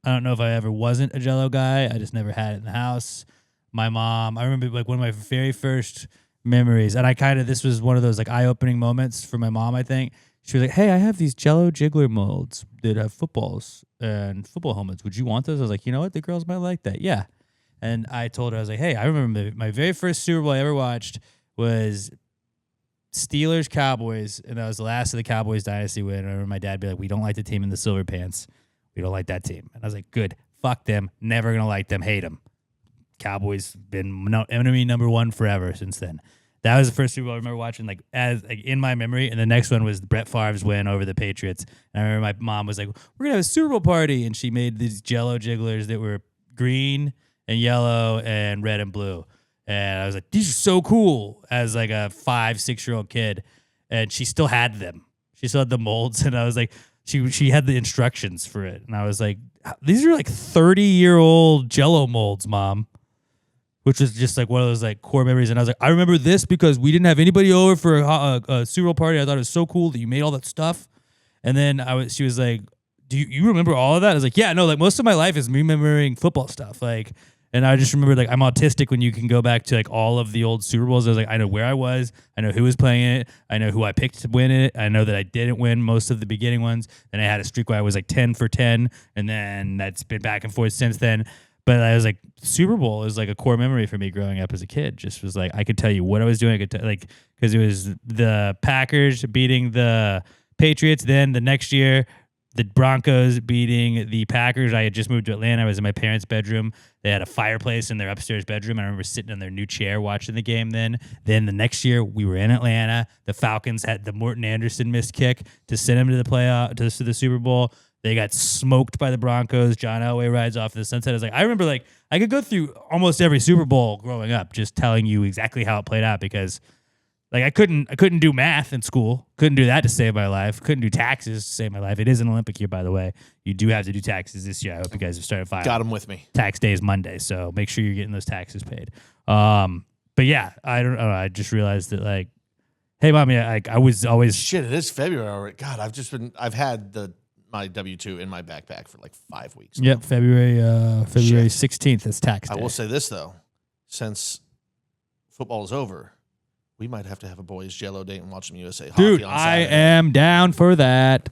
Speaker 2: I don't know if I ever wasn't a Jell-O guy. I just never had it in the house. My mom, I remember like one of my very first memories, and this was one of those like eye-opening moments for my mom, I think. She was like, hey, I have these Jell-O jiggler molds that have footballs and football helmets. Would you want those? I was like, you know what? The girls might like that. Yeah. And I told her, I was like, hey, I remember my very first Super Bowl I ever watched was Steelers Cowboys, and that was the last of the Cowboys dynasty win. I remember my dad be like, we don't like the team in the silver pants. We don't like that team. And I was like, good. Fuck them. Never going to like them. Hate them. Cowboys been enemy number one forever since then. That was the first Super Bowl I remember watching, like in my memory. And the next one was Brett Favre's win over the Patriots. And I remember my mom was like, we're gonna have a Super Bowl party, and she made these Jell-O jigglers that were green and yellow and red and blue. And I was like, these are so cool as like a 5-6-year-old kid. And she still had them. She still had the molds. And I was like, she had the instructions for it. And I was like, these are like 30-year-old Jell-O molds, Mom. Which was just like one of those like core memories. And I was like, I remember this because we didn't have anybody over for a Super Bowl party. I thought it was so cool that you made all that stuff. And then she was like, do you remember all of that? I was like, yeah, no, like most of my life is me remembering football stuff. Like, and I just remember like I'm autistic when you can go back to like all of the old Super Bowls. I was like, I know where I was. I know who was playing it. I know who I picked to win it. I know that I didn't win most of the beginning ones. And I had a streak where I was like 10 for 10. And then that's been back and forth since then. But I was like, Super Bowl is like a core memory for me growing up as a kid. Just was like, I could tell you what I was doing. I could like, because it was the Packers beating the Patriots. Then the next year, the Broncos beating the Packers. I had just moved to Atlanta. I was in my parents' bedroom. They had a fireplace in their upstairs bedroom. I remember sitting in their new chair watching the game then. Then the next year, we were in Atlanta. The Falcons had the Morton Anderson missed kick to send them to the playoff, to the Super Bowl. They got smoked by the Broncos. John Elway rides off in the sunset. I was like, I remember like I could go through almost every Super Bowl growing up, just telling you exactly how it played out because like I couldn't do math in school. Couldn't do that to save my life. Couldn't do taxes to save my life. It is an Olympic year, by the way. You do have to do taxes this year. I hope you guys have started filing.
Speaker 4: Got them with me.
Speaker 2: Tax day is Monday, so make sure you're getting those taxes paid. But yeah, I don't know. I just realized that like, hey, mommy, I was always
Speaker 4: shit. It is February already. God, I've had my W-2 in my backpack for like 5 weeks.
Speaker 2: Yep, February 16th is tax day.
Speaker 4: I will say this though, since football is over, we might have to have a boys Jell-O date and watch some USA hockey
Speaker 2: Dude,
Speaker 4: on Saturday.
Speaker 2: I am down for that.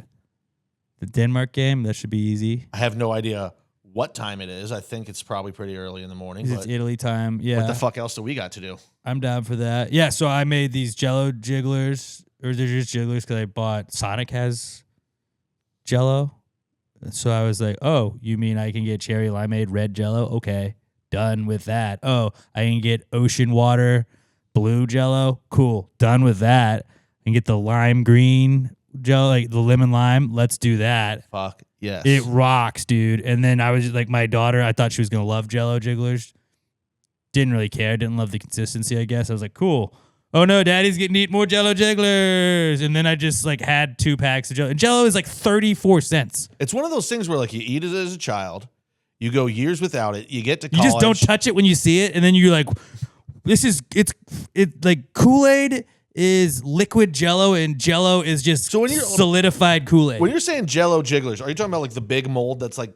Speaker 2: The Denmark game, that should be easy.
Speaker 4: I have no idea what time it is. I think it's probably pretty early in the morning.
Speaker 2: It's Italy time. Yeah.
Speaker 4: What the fuck else do we got to do?
Speaker 2: I'm down for that. Yeah, so I made these Jell-O jigglers, or they're just jigglers because I bought Sonic has Jell-O. So I was like, oh, you mean I can get cherry limeade red Jell-O? Okay, done with that. Oh, I can get ocean water blue Jell-O? Cool, done with that. I can get the lime green Jell-O, like the lemon lime. Let's do that.
Speaker 4: Fuck, yes.
Speaker 2: It rocks, dude. And then I was just, like, my daughter, I thought she was going to love Jell-O jigglers. Didn't really care. Didn't love the consistency, I guess. I was like, cool. Oh no, Daddy's getting to eat more Jell-O jigglers. And then I just like had 2 packs of Jell-O. And Jell-O is like 34 cents.
Speaker 4: It's one of those things where like you eat it as a child, you go years without it, you get to college.
Speaker 2: You just don't touch it when you see it, and then you're like, it's like Kool-Aid is liquid Jell-O, and Jell-O is just solidified Kool-Aid.
Speaker 4: When you're saying Jell-O jigglers, are you talking about like the big mold that's like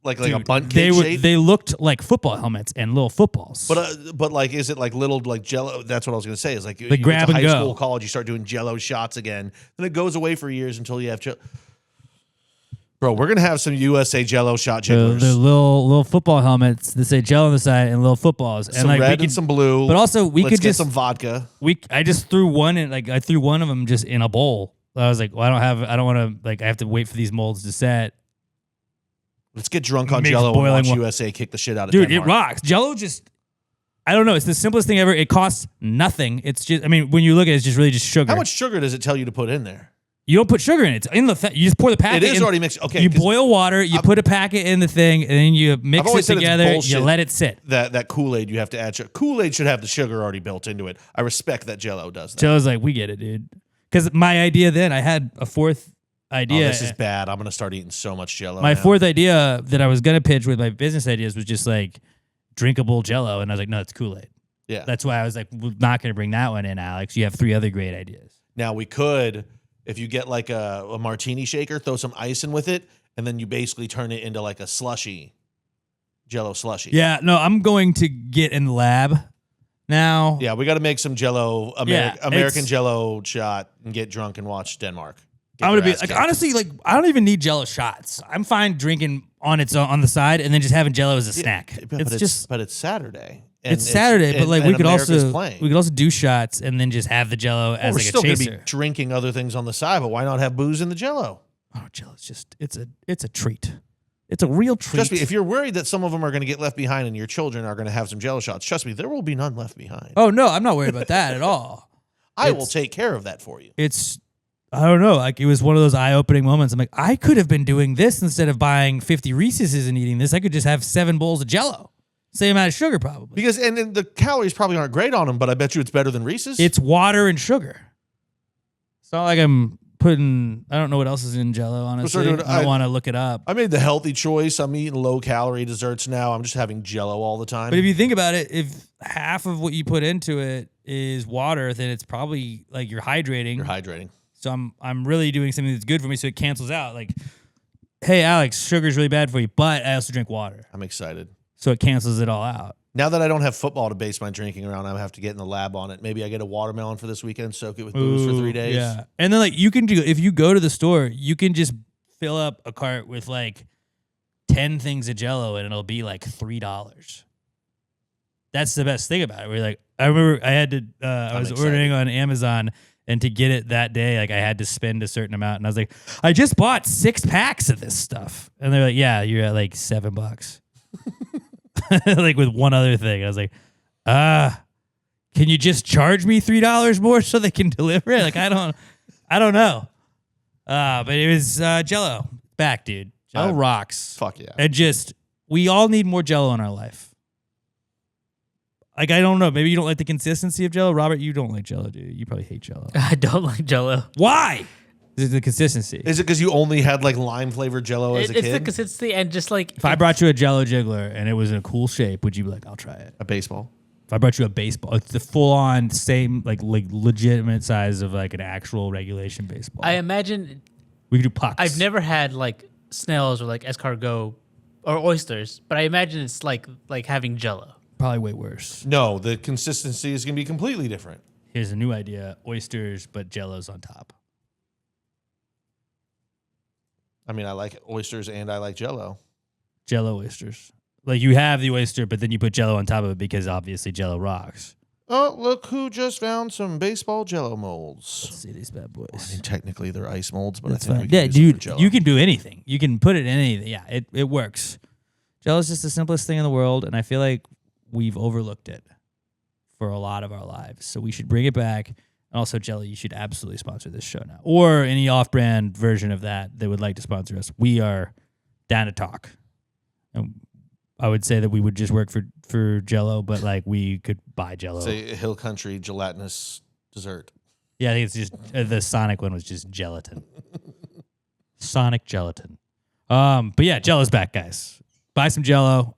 Speaker 4: like a bunt
Speaker 2: They
Speaker 4: cake shape.
Speaker 2: they looked like football helmets and little footballs.
Speaker 4: But like, is it like little like Jell-O? That's what I was gonna say. Is like you
Speaker 2: grab
Speaker 4: get to
Speaker 2: and
Speaker 4: high
Speaker 2: go.
Speaker 4: school, college, you start doing Jell-O shots again, then it goes away for years until you have Bro, we're gonna have some USA Jell-O shot jigglers.
Speaker 2: the little football helmets that say Jell on the side and little footballs, and
Speaker 4: some
Speaker 2: like
Speaker 4: red and some blue.
Speaker 2: But also we
Speaker 4: Let's
Speaker 2: could
Speaker 4: get
Speaker 2: just
Speaker 4: some vodka.
Speaker 2: I just threw one in, like I threw one of them just in a bowl. I was like, well, I don't want to, like, I have to wait for these molds to set.
Speaker 4: Let's get drunk on
Speaker 2: Makes
Speaker 4: Jell-O and
Speaker 2: boiling
Speaker 4: watch
Speaker 2: wa-
Speaker 4: USA kick the shit out of
Speaker 2: Dude,
Speaker 4: Denmark.
Speaker 2: it rocks. Jell-O just, I don't know. It's the simplest thing ever. It costs nothing. It's just, I mean, when you look at it, it's just really just sugar.
Speaker 4: How much sugar does it tell you to put in there?
Speaker 2: You don't put sugar in it. It's in the you just pour the packet.
Speaker 4: It is
Speaker 2: in.
Speaker 4: already mixed. Okay,
Speaker 2: You
Speaker 4: 'cause
Speaker 2: boil water. You put a packet in the thing, and then you mix it
Speaker 4: always said it's
Speaker 2: together. You
Speaker 4: bullshit.
Speaker 2: let it sit.
Speaker 4: that Kool-Aid you have to add sugar. Kool-Aid should have the sugar already built into it. I respect that Jell-O does that.
Speaker 2: Jell-O's like, we get it, dude. Because my idea then, I had a fourth idea.
Speaker 4: Oh, this is bad. I'm gonna start eating so much Jell-O.
Speaker 2: My
Speaker 4: now.
Speaker 2: fourth idea that I was gonna pitch with my business ideas was just like drinkable Jell-O, and I was like, no, it's Kool-Aid.
Speaker 4: Yeah.
Speaker 2: That's why I was like, we're not gonna bring that one in, Alex. You have 3 other great ideas.
Speaker 4: Now we could, if you get like a martini shaker, throw some ice in with it, and then you basically turn it into like a slushy, Jell-O slushy.
Speaker 2: Yeah, no, I'm going to get in the lab now.
Speaker 4: Yeah, we got to make some Jell-O,
Speaker 2: Yeah,
Speaker 4: American
Speaker 2: it's-
Speaker 4: Jell-O shot and get drunk and watch Denmark. Get
Speaker 2: I'm gonna
Speaker 4: their
Speaker 2: be
Speaker 4: ass
Speaker 2: like,
Speaker 4: kicked.
Speaker 2: honestly, like I don't even need Jell-O shots. I'm fine drinking on its own, on the side, and then just having Jell-O as a snack.
Speaker 4: But
Speaker 2: It's
Speaker 4: Saturday.
Speaker 2: it's Saturday, but like
Speaker 4: and
Speaker 2: we could
Speaker 4: America's
Speaker 2: also
Speaker 4: playing.
Speaker 2: we could also do shots and then just have the Jell-O as
Speaker 4: We're
Speaker 2: like
Speaker 4: still
Speaker 2: a
Speaker 4: going to
Speaker 2: chaser.
Speaker 4: be drinking other things on the side, but why not have booze in the Jell-O?
Speaker 2: Oh, Jell-O's just it's a treat. It's a real treat.
Speaker 4: Trust me, if you're worried that some of them are going to get left behind and your children are going to have some Jell-O shots, trust me, there will be none left behind.
Speaker 2: Oh no, I'm not worried about that at all.
Speaker 4: I will take care of that for you.
Speaker 2: It's I don't know, like it was one of those eye-opening moments. I'm like, I could have been doing this instead of buying 50 Reese's and eating this. I could just have 7 bowls of Jell-O. Same amount of sugar probably.
Speaker 4: Because and the calories probably aren't great on them, but I bet you it's better than Reese's.
Speaker 2: It's water and sugar. It's not like I'm putting I don't know what else is in Jell-O, honestly.
Speaker 4: doing-
Speaker 2: I don't want to look it up.
Speaker 4: I made the healthy choice. I'm eating low-calorie desserts now. I'm just having Jell-O all the time.
Speaker 2: But if you think about it, if half of what you put into it is water, then it's probably like you're hydrating.
Speaker 4: You're hydrating.
Speaker 2: So I'm really doing something that's good for me, so it cancels out. Like, hey, Alex, sugar's really bad for you, but I also drink water.
Speaker 4: I'm excited.
Speaker 2: So it cancels it all out.
Speaker 4: Now that I don't have football to base my drinking around, I have to get in the lab on it. Maybe I get a watermelon for this weekend, soak it with booze for 3 days.
Speaker 2: Yeah. And then like you can do if you go to the store, you can just fill up a cart with like 10 things of Jell-O and it'll be like $3. That's the best thing about it. We're like, I remember I had to I was
Speaker 4: excited.
Speaker 2: ordering on Amazon, and to get it that day, like I had to spend a certain amount, and I was like, I just bought 6 packs of this stuff, and they're like, yeah, you're at like $7. Like with one other thing. I was like, can you just charge me $3 more so they can deliver it? Like I don't know. But it was Jell-O. Back, dude. Jell-O rocks.
Speaker 4: Fuck yeah.
Speaker 2: And just we all need more Jell-O in our life. Like I don't know. Maybe you don't like the consistency of Jell-O. Robert, you don't like Jell-O, do you? You probably hate Jell-O.
Speaker 3: I don't like Jell-O.
Speaker 2: Why? Is it the consistency?
Speaker 4: Is it because you only had like lime flavored Jell-O as a
Speaker 3: It's the
Speaker 4: kid?
Speaker 3: consistency and just like
Speaker 2: If I brought you a Jell-O jiggler and it was in a cool shape, would you be like, I'll try it?
Speaker 4: A baseball.
Speaker 2: If I brought you a baseball, it's the full-on same, like legitimate size of like an actual regulation baseball.
Speaker 3: I imagine
Speaker 2: We could do pucks.
Speaker 3: I've never had like snails or like escargot or oysters, but I imagine it's like having Jell-O.
Speaker 2: Probably way worse.
Speaker 4: No, the consistency is going to be completely different.
Speaker 2: Here's a new idea: oysters, but Jell-O's on top.
Speaker 4: I mean, I like oysters and I like Jell-O.
Speaker 2: Jell-O oysters. Like you have the oyster, but then you put Jell-O on top of it because obviously Jell-O rocks.
Speaker 4: Oh, look who just found some baseball Jell-O molds.
Speaker 2: Let's see these bad
Speaker 4: I mean,
Speaker 2: boys.
Speaker 4: technically they're ice molds, but
Speaker 2: That's
Speaker 4: I think
Speaker 2: fine.
Speaker 4: we
Speaker 2: Yeah,
Speaker 4: can use them for
Speaker 2: dude,
Speaker 4: Jell-O.
Speaker 2: you can do anything. You can put it in anything. Yeah, it works. Jell-O's just the simplest thing in the world, and I feel like we've overlooked it for a lot of our lives. So we should bring it back. And also, Jell-O, you should absolutely sponsor this show now. Or any off-brand version of that would like to sponsor us. We are down to talk. And I would say that we would just work for Jell-O, but like we could buy Jell-O.
Speaker 4: Say Hill Country gelatinous dessert.
Speaker 2: Yeah, I think it's just the Sonic one was just gelatin. Sonic gelatin. But yeah, Jell-O's back, guys. Buy some Jell-O.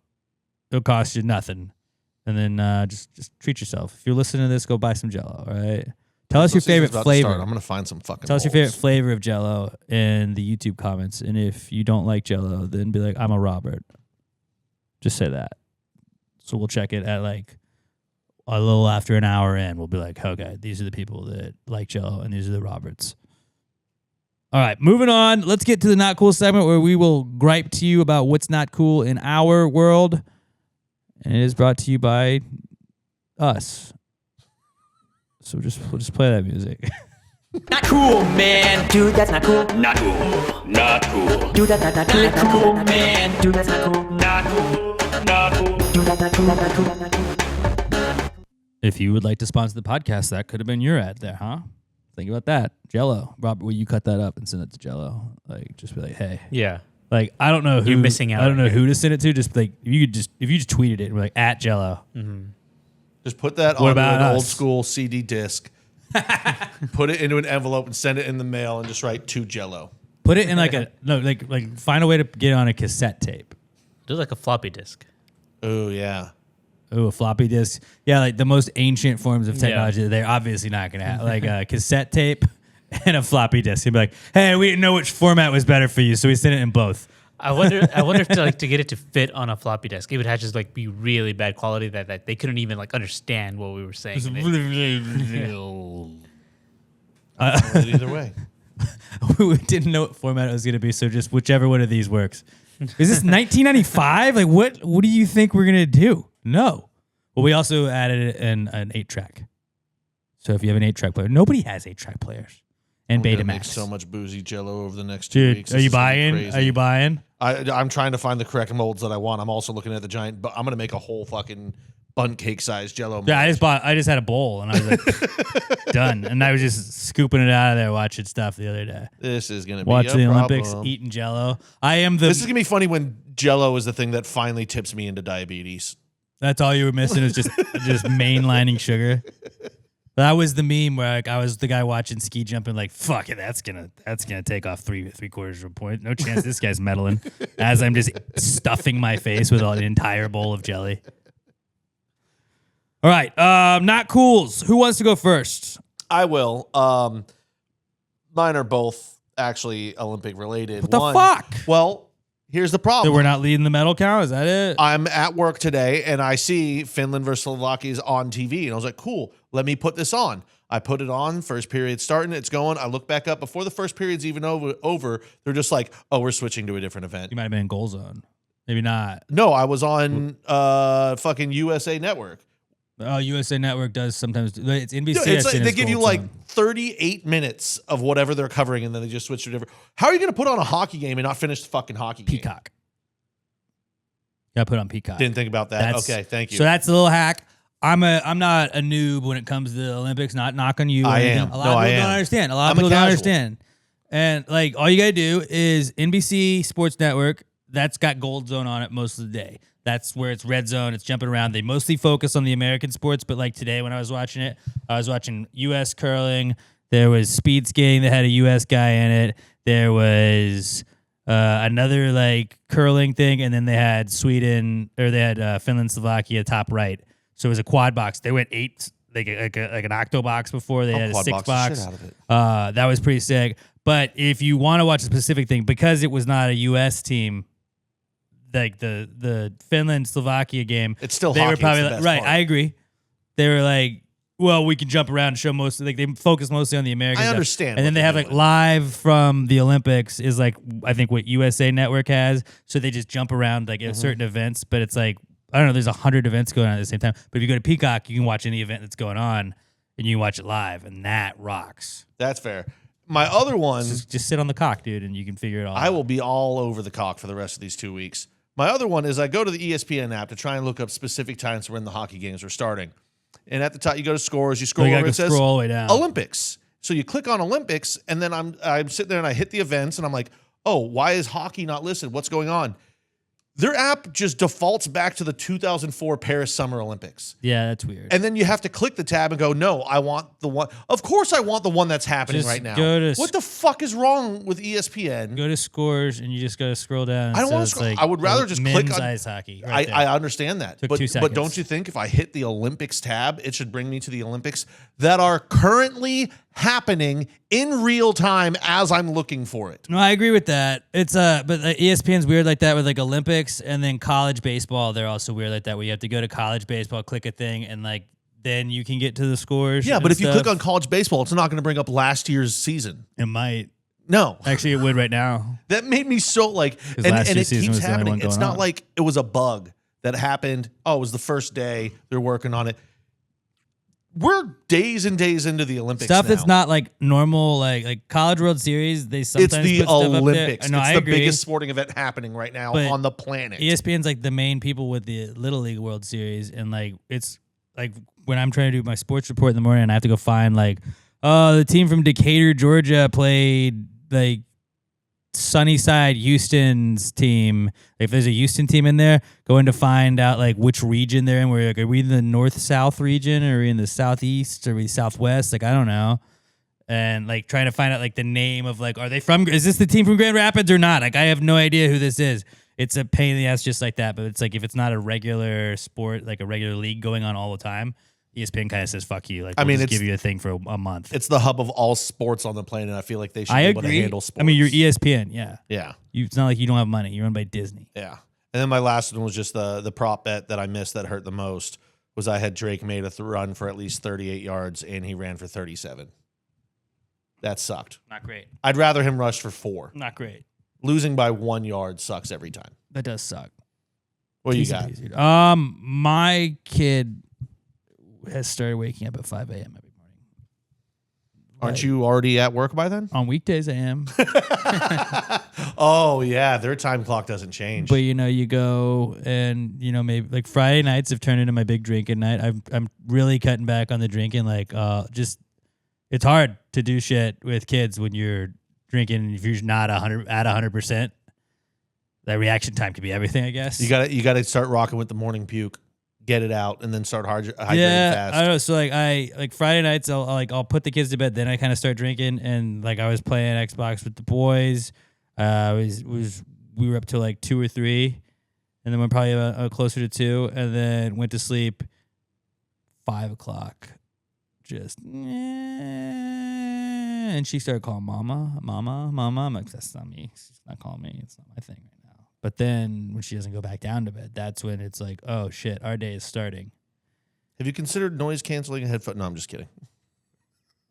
Speaker 2: It'll cost you nothing. And then just treat yourself. If you're listening to this, go buy some Jell-O, all right? Tell us your
Speaker 4: The season's
Speaker 2: favorite
Speaker 4: about to start.
Speaker 2: flavor.
Speaker 4: I'm gonna find some fucking.
Speaker 2: Tell us your
Speaker 4: molds.
Speaker 2: favorite flavor of Jell-O in the YouTube comments. And if you don't like Jell-O, then be like, I'm a Robert. Just say that. So we'll check it at like a little after an hour in. We'll be like, okay, these are the people that like Jell-O and these are the Roberts. All right, moving on. Let's get to the not cool segment where we will gripe to you about what's not cool in our world. And it is brought to you by us. So we'll just play that music.
Speaker 5: Not cool, man. Dude, that's not cool.
Speaker 6: Not cool. Not cool.
Speaker 5: Dude, that's not cool, man. Dude, that's not cool.
Speaker 6: Not cool. Not cool.
Speaker 5: Dude, that's not cool. That's not cool. That's not cool.
Speaker 2: If you would like to sponsor the podcast, that could have been your ad there, huh? Think about that. Jell-O. Robert, will you cut that up and send it to Jell-O? Like, just be like, hey.
Speaker 3: Yeah.
Speaker 2: Like, I don't know who.
Speaker 3: You're missing out
Speaker 2: I don't know
Speaker 3: here.
Speaker 2: who to send it to. Just like, if you just tweeted it and be like, at Jell-O.
Speaker 4: Just put that
Speaker 2: What
Speaker 4: on
Speaker 2: about
Speaker 4: an
Speaker 2: us?
Speaker 4: old school CD disc. Put it into an envelope and send it in the mail and just write to Jell-O.
Speaker 2: Put it in like find a way to get it on a cassette tape.
Speaker 3: Do like a floppy disk.
Speaker 4: Oh yeah.
Speaker 2: Ooh, a floppy disk. Yeah, like the most ancient forms of technology. They're obviously not going to have like a cassette tape and a floppy disk. You'd be like, hey, we didn't know which format was better for you, so we sent it in both.
Speaker 3: I wonder if to get it to fit on a floppy disk, it would have to just like be really bad quality that they couldn't even like understand what we were saying.
Speaker 4: Either way.
Speaker 2: We didn't know what format it was going to be, so just whichever one of these works. Is this 1995? Like, what do you think we're going to do? No. Well, we also added an 8-track. So if you have an 8-track player, nobody has 8-track players. And
Speaker 4: I'm gonna make
Speaker 2: Betamax.
Speaker 4: so much boozy Jell-O over the next 2 weeks.
Speaker 2: Dude, are
Speaker 4: This
Speaker 2: you
Speaker 4: is gonna be
Speaker 2: buying?
Speaker 4: crazy.
Speaker 2: Are you buying?
Speaker 4: I'm trying to find the correct molds that I want. I'm also looking at the giant, but I'm gonna make a whole fucking bun cake size Jell-O mold.
Speaker 2: Yeah, I just had a bowl and I was like, done. And I was just scooping it out of there watching stuff the other day.
Speaker 4: This is gonna be
Speaker 2: Watching the
Speaker 4: a
Speaker 2: Olympics,
Speaker 4: problem.
Speaker 2: eating Jell-O.
Speaker 4: This is gonna be funny when Jell-O is the thing that finally tips me into diabetes.
Speaker 2: That's all you were missing is just mainlining sugar. That was the meme where like I was the guy watching ski jumping like, fuck it, that's gonna take off three quarters of a point. No chance this guy's meddling. As I'm just stuffing my face with an entire bowl of jelly. All right, not cools. Who wants to go first?
Speaker 4: I will. Mine are both actually Olympic related.
Speaker 2: What the fuck?
Speaker 4: Well, here's the problem.
Speaker 2: So we're not leading the medal count? Is that it?
Speaker 4: I'm at work today and I see Finland versus Slovakia is on TV. And I was like, cool, let me put this on. I put it on, first period starting, it's going. I look back up before the first period's even over. They're just like, oh, we're switching to a different event.
Speaker 2: You might have been in goal zone. Maybe not.
Speaker 4: No, I was on fucking USA Network.
Speaker 2: Oh, USA Network does sometimes. It's NBC.
Speaker 4: No, it's
Speaker 2: that's
Speaker 4: like
Speaker 2: in
Speaker 4: they
Speaker 2: its
Speaker 4: give you
Speaker 2: gold
Speaker 4: like
Speaker 2: zone.
Speaker 4: 38 minutes of whatever they're covering and then they just switch to a different. How are you going to put on a hockey game and not finish the fucking hockey game?
Speaker 2: Peacock. Got to put on Peacock.
Speaker 4: Didn't think about that. Okay, thank you.
Speaker 2: So that's a little hack. I'm not a noob when it comes to the Olympics. Not knocking you. or
Speaker 4: I
Speaker 2: anything.
Speaker 4: am.
Speaker 2: A lot
Speaker 4: No,
Speaker 2: of
Speaker 4: I
Speaker 2: people
Speaker 4: am.
Speaker 2: don't understand. A lot of
Speaker 4: I'm a
Speaker 2: people don't
Speaker 4: casual.
Speaker 2: understand. And like all you gotta do is NBC Sports Network. That's got Gold Zone on it most of the day. That's where it's red zone. It's jumping around. They mostly focus on the American sports, but like today when I was watching it, I was watching U.S. curling. There was speed skating that had a U.S. guy in it. There was another like curling thing, and then they had Finland, Slovakia top right. So it was a quad box. They went 8, like an octo box before. They had a
Speaker 4: quad
Speaker 2: 6
Speaker 4: box the
Speaker 2: box.
Speaker 4: shit out of it.
Speaker 2: That was pretty sick. But if you want to watch a specific thing, because it was not a U.S. team, like the Finland Slovakia game,
Speaker 4: It's still
Speaker 2: they
Speaker 4: hockey.
Speaker 2: were probably
Speaker 4: It's the
Speaker 2: like,
Speaker 4: best
Speaker 2: right.
Speaker 4: part.
Speaker 2: I agree. They were like, well, we can jump around and show most. Like they focus mostly on the American.
Speaker 4: I
Speaker 2: stuff.
Speaker 4: understand
Speaker 2: And
Speaker 4: what
Speaker 2: then they
Speaker 4: they're
Speaker 2: have like
Speaker 4: doing.
Speaker 2: live from the Olympics is like I think what USA Network has. So they just jump around like at certain events, but it's like I don't know. There's 100 events going on at the same time. But if you go to Peacock, you can watch any event that's going on, and you can watch it live, and that rocks.
Speaker 4: That's fair. My other one,
Speaker 2: Just sit on the cock, dude, and you can figure it all
Speaker 4: I
Speaker 2: out.
Speaker 4: will be all over the cock for the rest of these 2 weeks. My other one is I go to the ESPN app to try and look up specific times when the hockey games are starting. And at the top, you go to scores, you scroll
Speaker 2: you
Speaker 4: over,
Speaker 2: gotta
Speaker 4: it says
Speaker 2: scroll all the way down.
Speaker 4: Olympics. So you click on Olympics, and then I'm sitting there and I hit the events, and I'm like, oh, why is hockey not listed? What's going on? Their app just defaults back to the 2004 Paris Summer Olympics.
Speaker 2: Yeah, that's weird.
Speaker 4: And then you have to click the tab and go, no, I want the one. Of course I want the one that's happening
Speaker 2: Just
Speaker 4: right now.
Speaker 2: go to
Speaker 4: What the fuck is wrong with ESPN?
Speaker 2: Go to scores and you just go to scroll down.
Speaker 4: I don't want to scroll. I would rather just click
Speaker 2: men's
Speaker 4: on
Speaker 2: ice hockey. Right there.
Speaker 4: I understand that.
Speaker 2: Took
Speaker 4: But
Speaker 2: 2 seconds.
Speaker 4: don't you think if I hit the Olympics tab, it should bring me to the Olympics that are currently happening in real time as I'm looking for it?
Speaker 2: No, I agree with that. It's but ESPN's weird like that with like Olympics and then college baseball. They're also weird like that where you have to go to college baseball, click a thing, and like then you can get to the scores.
Speaker 4: Yeah,
Speaker 2: and
Speaker 4: but if you
Speaker 2: stuff.
Speaker 4: click on college baseball, it's not going to bring up last year's season.
Speaker 2: it might.
Speaker 4: No.
Speaker 2: Actually, it would right now.
Speaker 4: That made me so like, and
Speaker 2: last
Speaker 4: it
Speaker 2: year's season
Speaker 4: keeps
Speaker 2: was the only
Speaker 4: happening.
Speaker 2: one
Speaker 4: It's
Speaker 2: going
Speaker 4: not
Speaker 2: on.
Speaker 4: like it was a bug that happened. Oh, it was the first day. They're working on it. We're days and days into the Olympics
Speaker 2: Stuff
Speaker 4: now.
Speaker 2: that's not like normal, like College World Series. They sometimes
Speaker 4: It's the
Speaker 2: put stuff up there.
Speaker 4: Olympics.
Speaker 2: No,
Speaker 4: It's
Speaker 2: I
Speaker 4: the
Speaker 2: agree.
Speaker 4: biggest sporting event happening right now
Speaker 2: But
Speaker 4: on the planet.
Speaker 2: ESPN's like the main people with the Little League World Series, and like it's like when I'm trying to do my sports report in the morning, and I have to go find like, oh, the team from Decatur, Georgia played like Sunnyside, Houston's team. If there's a Houston team in there, going to find out like which region they're in. We're like, are we in the north-south region, or are we in the southeast, or are we southwest? Like I don't know. And like trying to find out like the name of like, are they from? Is this the team from Grand Rapids or not? Like I have no idea who this is. It's a pain in the ass just like that. But it's like if it's not a regular sport, like a regular league going on all the time, ESPN kind of says fuck you. Like
Speaker 4: I mean,
Speaker 2: just
Speaker 4: it's-
Speaker 2: give you a thing for a month.
Speaker 4: It's the hub of all sports on the planet. I feel like they should
Speaker 2: I
Speaker 4: be able
Speaker 2: agree.
Speaker 4: to handle sports.
Speaker 2: I mean, you're ESPN, yeah.
Speaker 4: Yeah.
Speaker 2: It's not like you don't have money. You're owned by Disney.
Speaker 4: Yeah. And then my last one was just the prop bet that I missed that hurt the most was I had Drake made a run for at least 38 yards and he ran for 37. That sucked.
Speaker 2: Not great.
Speaker 4: I'd rather him rush for 4.
Speaker 2: Not great.
Speaker 4: Losing by 1 yard sucks every time.
Speaker 2: That does suck.
Speaker 4: What do you
Speaker 2: Easy
Speaker 4: got?
Speaker 2: peasy. My kid has started waking up at 5 a.m. every morning.
Speaker 4: Aren't you already at work by then?
Speaker 2: On weekdays, I am.
Speaker 4: Oh, yeah. Their time clock doesn't change.
Speaker 2: But you go and maybe like Friday nights have turned into my big drinking night. I'm really cutting back on the drinking. Like just it's hard to do shit with kids when you're drinking. If you're not 100%, that reaction time could be everything. I guess
Speaker 4: you got to start rocking with the morning puke, get it out, and then start hydrating fast.
Speaker 2: I don't know. So like Friday nights, I'll put the kids to bed. Then I kind of start drinking, and like I was playing Xbox with the boys. We were up till like 2 or 3, and then we're probably closer to 2, and then went to sleep 5 o'clock. Just and she started calling mama. I'm like, that's not me. She's not calling me. It's not my thing right now. But then when she doesn't go back down to bed, that's when it's like, oh shit, our day is starting.
Speaker 4: Have you considered noise canceling a headphone? No, I'm just kidding.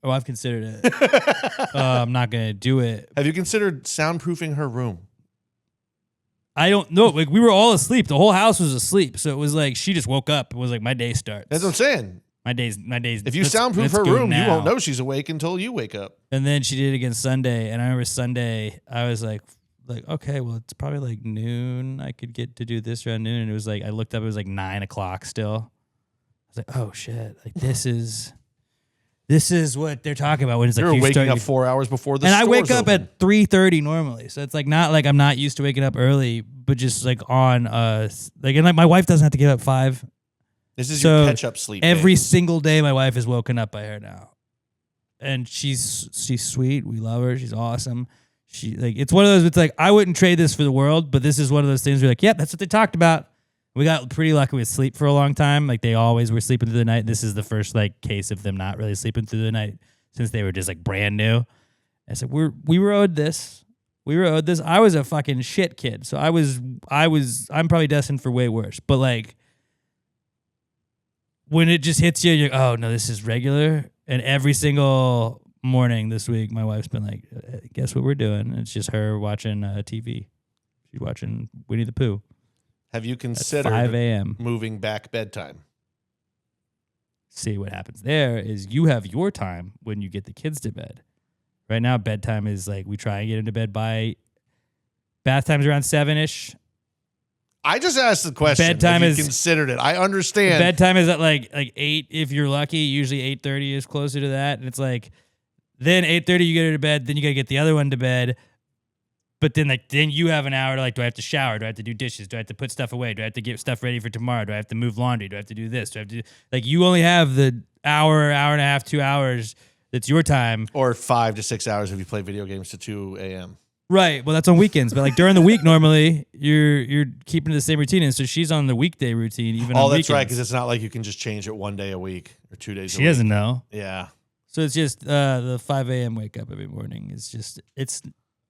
Speaker 2: Oh, I've considered it. I'm not gonna do it.
Speaker 4: Have you considered soundproofing her room?
Speaker 2: I don't know. Like we were all asleep. The whole house was asleep. So it was like she just woke up. It was like my day starts.
Speaker 4: That's what I'm saying.
Speaker 2: My days.
Speaker 4: If you
Speaker 2: let's-
Speaker 4: soundproof
Speaker 2: let's
Speaker 4: her
Speaker 2: go
Speaker 4: room, you
Speaker 2: now.
Speaker 4: won't know she's awake until you wake up.
Speaker 2: And then she did it again Sunday. And I remember Sunday, I was like, okay, well, it's probably like noon. I could get to do this around noon. And it was like, I looked up, it was like 9 o'clock still. I was like, oh shit, like this is what they're talking about when it's like
Speaker 4: You're
Speaker 2: you
Speaker 4: waking
Speaker 2: start
Speaker 4: up
Speaker 2: your-
Speaker 4: 4 hours before the
Speaker 2: and I
Speaker 4: stores
Speaker 2: wake up
Speaker 4: open.
Speaker 2: at 3:30 normally, so it's like not like I'm not used to waking up early, but just like on like and like my wife doesn't have to get up 5.
Speaker 4: This is
Speaker 2: So
Speaker 4: your catch-up sleep.
Speaker 2: Every
Speaker 4: day.
Speaker 2: single day, my wife is woken up by her now, and she's sweet. We love her. She's awesome. She like it's one of those. It's like I wouldn't trade this for the world, but this is one of those things where like, yep, that's what they talked about. We got pretty lucky with sleep for a long time. Like they always were sleeping through the night. This is the first like case of them not really sleeping through the night since they were just like brand new. I said we were owed this. We were owed this. I was a fucking shit kid, so I'm probably destined for way worse. But like when it just hits you, you're like, oh no, this is regular. And every single morning this week, my wife's been like, guess what we're doing? And it's just her watching TV. She's watching Winnie the Pooh.
Speaker 4: Have you
Speaker 2: At 5
Speaker 4: considered
Speaker 2: a.m.
Speaker 4: moving back bedtime?
Speaker 2: See what happens there is you have your time when you get the kids to bed. Right now, bedtime is like we try and get into bed by bath time's around 7-ish.
Speaker 4: I just asked the question.
Speaker 2: Bedtime
Speaker 4: if you
Speaker 2: is-
Speaker 4: considered it. I understand.
Speaker 2: Bedtime is at like 8 if you're lucky. Usually 8:30 is closer to that. And it's like then 8:30 you get her to bed, then you gotta get the other one to bed. But then then you have an hour to do I have to shower? Do I have to do dishes? Do I have to put stuff away? Do I have to get stuff ready for tomorrow? Do I have to move laundry? Do I have to do this? Do I have to you only have the hour and a half, 2 hours that's your time.
Speaker 4: Or 5 to 6 hours if you play video games to 2 a.m.
Speaker 2: Right. Well, that's on weekends. But during the week, normally you're keeping the same routine. And so she's on the weekday routine, even on weekends.
Speaker 4: That's right, because it's not like you can just change it 1 day a week or 2 days a week.
Speaker 2: She doesn't know.
Speaker 4: Yeah.
Speaker 2: So it's just the 5 a.m. wake up every morning.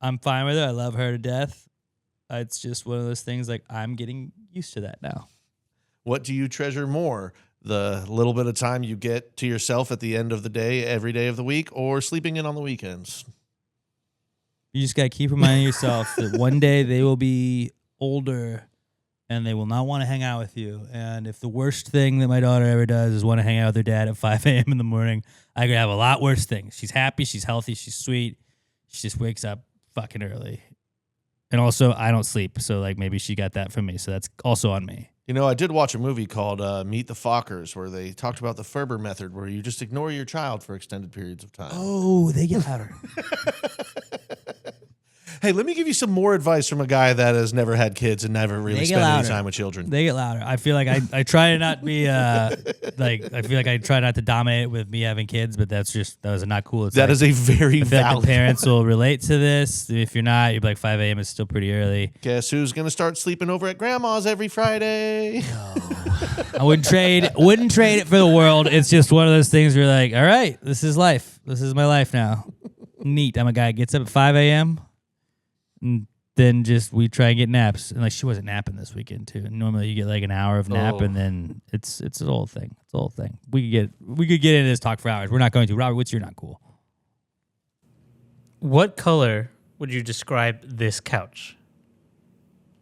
Speaker 2: I'm fine with it. I love her to death. It's just one of those things I'm getting used to that now.
Speaker 4: What do you treasure more? The little bit of time you get to yourself at the end of the day, every day of the week, or sleeping in on the weekends?
Speaker 2: You just got to keep reminding yourself that one day they will be older and they will not want to hang out with you. And if the worst thing that my daughter ever does is want to hang out with her dad at 5 a.m. in the morning, I could have a lot worse things. She's happy. She's healthy. She's sweet. She just wakes up fucking early. And also, I don't sleep. So, maybe she got that from me. So that's also on me.
Speaker 4: I did watch a movie called Meet the Fockers where they talked about the Ferber method where you just ignore your child for extended periods of time.
Speaker 2: Oh, they get louder.
Speaker 4: Hey, let me give you some more advice from a guy that has never had kids and never really spent any time with children.
Speaker 2: They get louder. I feel like I try to not be I feel like I try not to dominate with me having kids, but that was not cool. It's
Speaker 4: that is a very
Speaker 2: I feel
Speaker 4: valid
Speaker 2: like the parents will relate to this. If you're not, you'll be 5 a.m. is still pretty early.
Speaker 4: Guess who's gonna start sleeping over at grandma's every Friday?
Speaker 2: I wouldn't trade it for the world. It's just one of those things where all right, this is life. This is my life now. Neat. I'm a guy who gets up at 5 a.m. and then we try and get naps. And she wasn't napping this weekend too. And normally you get an hour of nap and then it's a whole thing. It's a whole thing. We could get into this talk for hours. We're not going to. Robert, what's your not cool?
Speaker 3: What color would you describe this couch?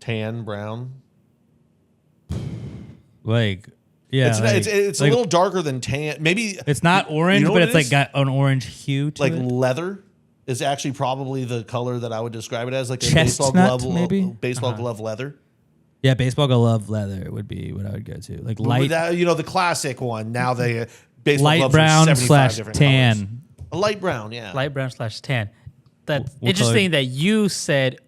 Speaker 4: Tan, brown. It's a little darker than tan. Maybe
Speaker 2: it's not orange, but it's got an orange hue to it.
Speaker 4: Leather is actually probably the color that I would describe it as, a
Speaker 2: Chestnut,
Speaker 4: baseball glove,
Speaker 2: maybe?
Speaker 4: Baseball glove leather.
Speaker 2: Yeah, baseball glove leather would be what I would go to. Light,
Speaker 4: the classic one. Now they baseball
Speaker 2: light
Speaker 4: gloves
Speaker 2: brown
Speaker 4: are 75 different
Speaker 2: /tan.
Speaker 4: colors. A light brown, yeah.
Speaker 3: Light brown /tan. That's
Speaker 2: What
Speaker 3: interesting
Speaker 2: color?
Speaker 3: that you said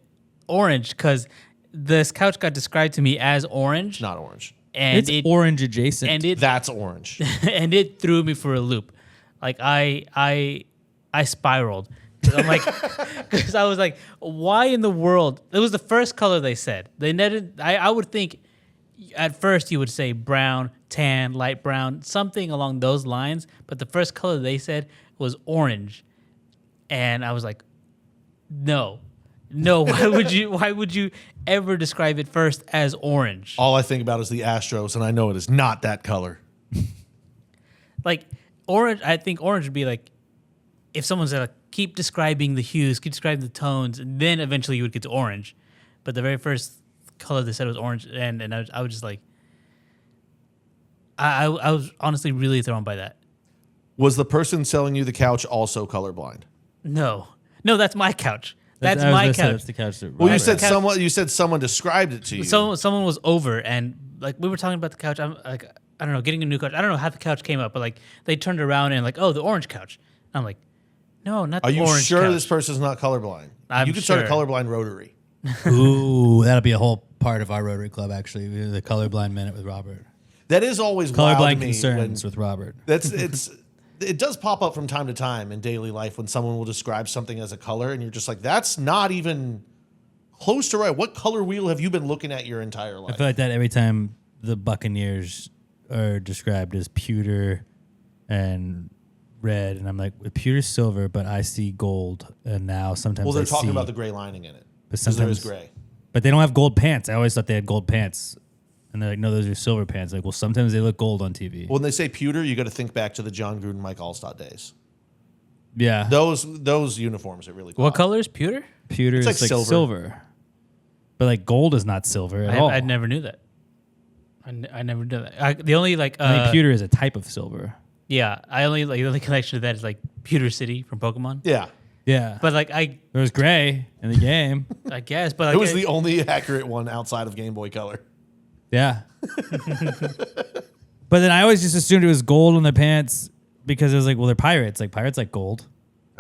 Speaker 3: orange because this couch got described to me as orange.
Speaker 4: It's not orange.
Speaker 3: And
Speaker 2: it's orange adjacent.
Speaker 4: That's orange.
Speaker 3: And it threw me for a loop. I spiraled. I'm because I was like, why in the world? It was the first color they said. They netted. I would think at first you would say brown, tan, light brown, something along those lines. But the first color they said was orange, and I was like, no. Why would you ever describe it first as orange?
Speaker 4: All I think about is the Astros, and I know it is not that color.
Speaker 3: Orange. I think orange would be if someone said keep describing the hues, keep describing the tones, and then eventually you would get to orange. But the very first color they said was orange, and I was just I was honestly really thrown by that.
Speaker 4: Was the person selling you the couch also colorblind?
Speaker 3: No, that's my couch. That's my couch.
Speaker 2: That's the couch. That
Speaker 4: Well,
Speaker 2: Robert-
Speaker 4: you said someone described it to you.
Speaker 3: Someone was over, and we were talking about the couch. I'm I don't know, getting a new couch. I don't know how the couch came up, but they turned around and oh, the orange couch. I'm like, no, not the
Speaker 4: Are you
Speaker 3: orange
Speaker 4: sure
Speaker 3: couch.
Speaker 4: this person's not colorblind?
Speaker 3: I'm
Speaker 4: You could start a
Speaker 3: sure.
Speaker 4: colorblind rotary.
Speaker 2: Ooh, that'll be a whole part of our Rotary Club. Actually, the colorblind minute with Robert.
Speaker 4: That is always wild to
Speaker 2: Colorblind
Speaker 4: me
Speaker 2: concerns
Speaker 4: when-
Speaker 2: with Robert.
Speaker 4: It does pop up from time to time in daily life when someone will describe something as a color, and you're just like, that's not even close to right. What color wheel have you been looking at your entire
Speaker 2: I
Speaker 4: life?
Speaker 2: feel like that every time the Buccaneers are described as pewter and red, and I'm like, pewter's silver, but I see gold, and now sometimes
Speaker 4: Well, they're
Speaker 2: I
Speaker 4: talking
Speaker 2: see,
Speaker 4: about the gray lining in it.
Speaker 2: but
Speaker 4: Because there is
Speaker 2: sometimes
Speaker 4: gray.
Speaker 2: But they don't have gold pants. I always thought they had gold pants, and they're like, no, those are silver pants. Well, sometimes they look gold on TV.
Speaker 4: When they say pewter, you got to think back to the John Gruden, Mike Allstott days.
Speaker 2: Yeah,
Speaker 4: Those uniforms are really cool.
Speaker 3: What color is pewter?
Speaker 2: pewter
Speaker 4: It's
Speaker 2: is
Speaker 4: like
Speaker 2: like silver, but gold is not silver at all.
Speaker 3: I never knew that. I never knew that. The only
Speaker 2: I think pewter is a type of silver.
Speaker 3: yeah, I only the only connection to that is Pewter City from Pokemon.
Speaker 4: Yeah.
Speaker 2: Yeah,
Speaker 3: But
Speaker 2: there was gray in the game.
Speaker 3: I guess, but
Speaker 4: It was the only accurate one outside of Game Boy Color.
Speaker 2: Yeah. But then I always just assumed it was gold on their pants because it was well, they're pirates. Pirates like gold.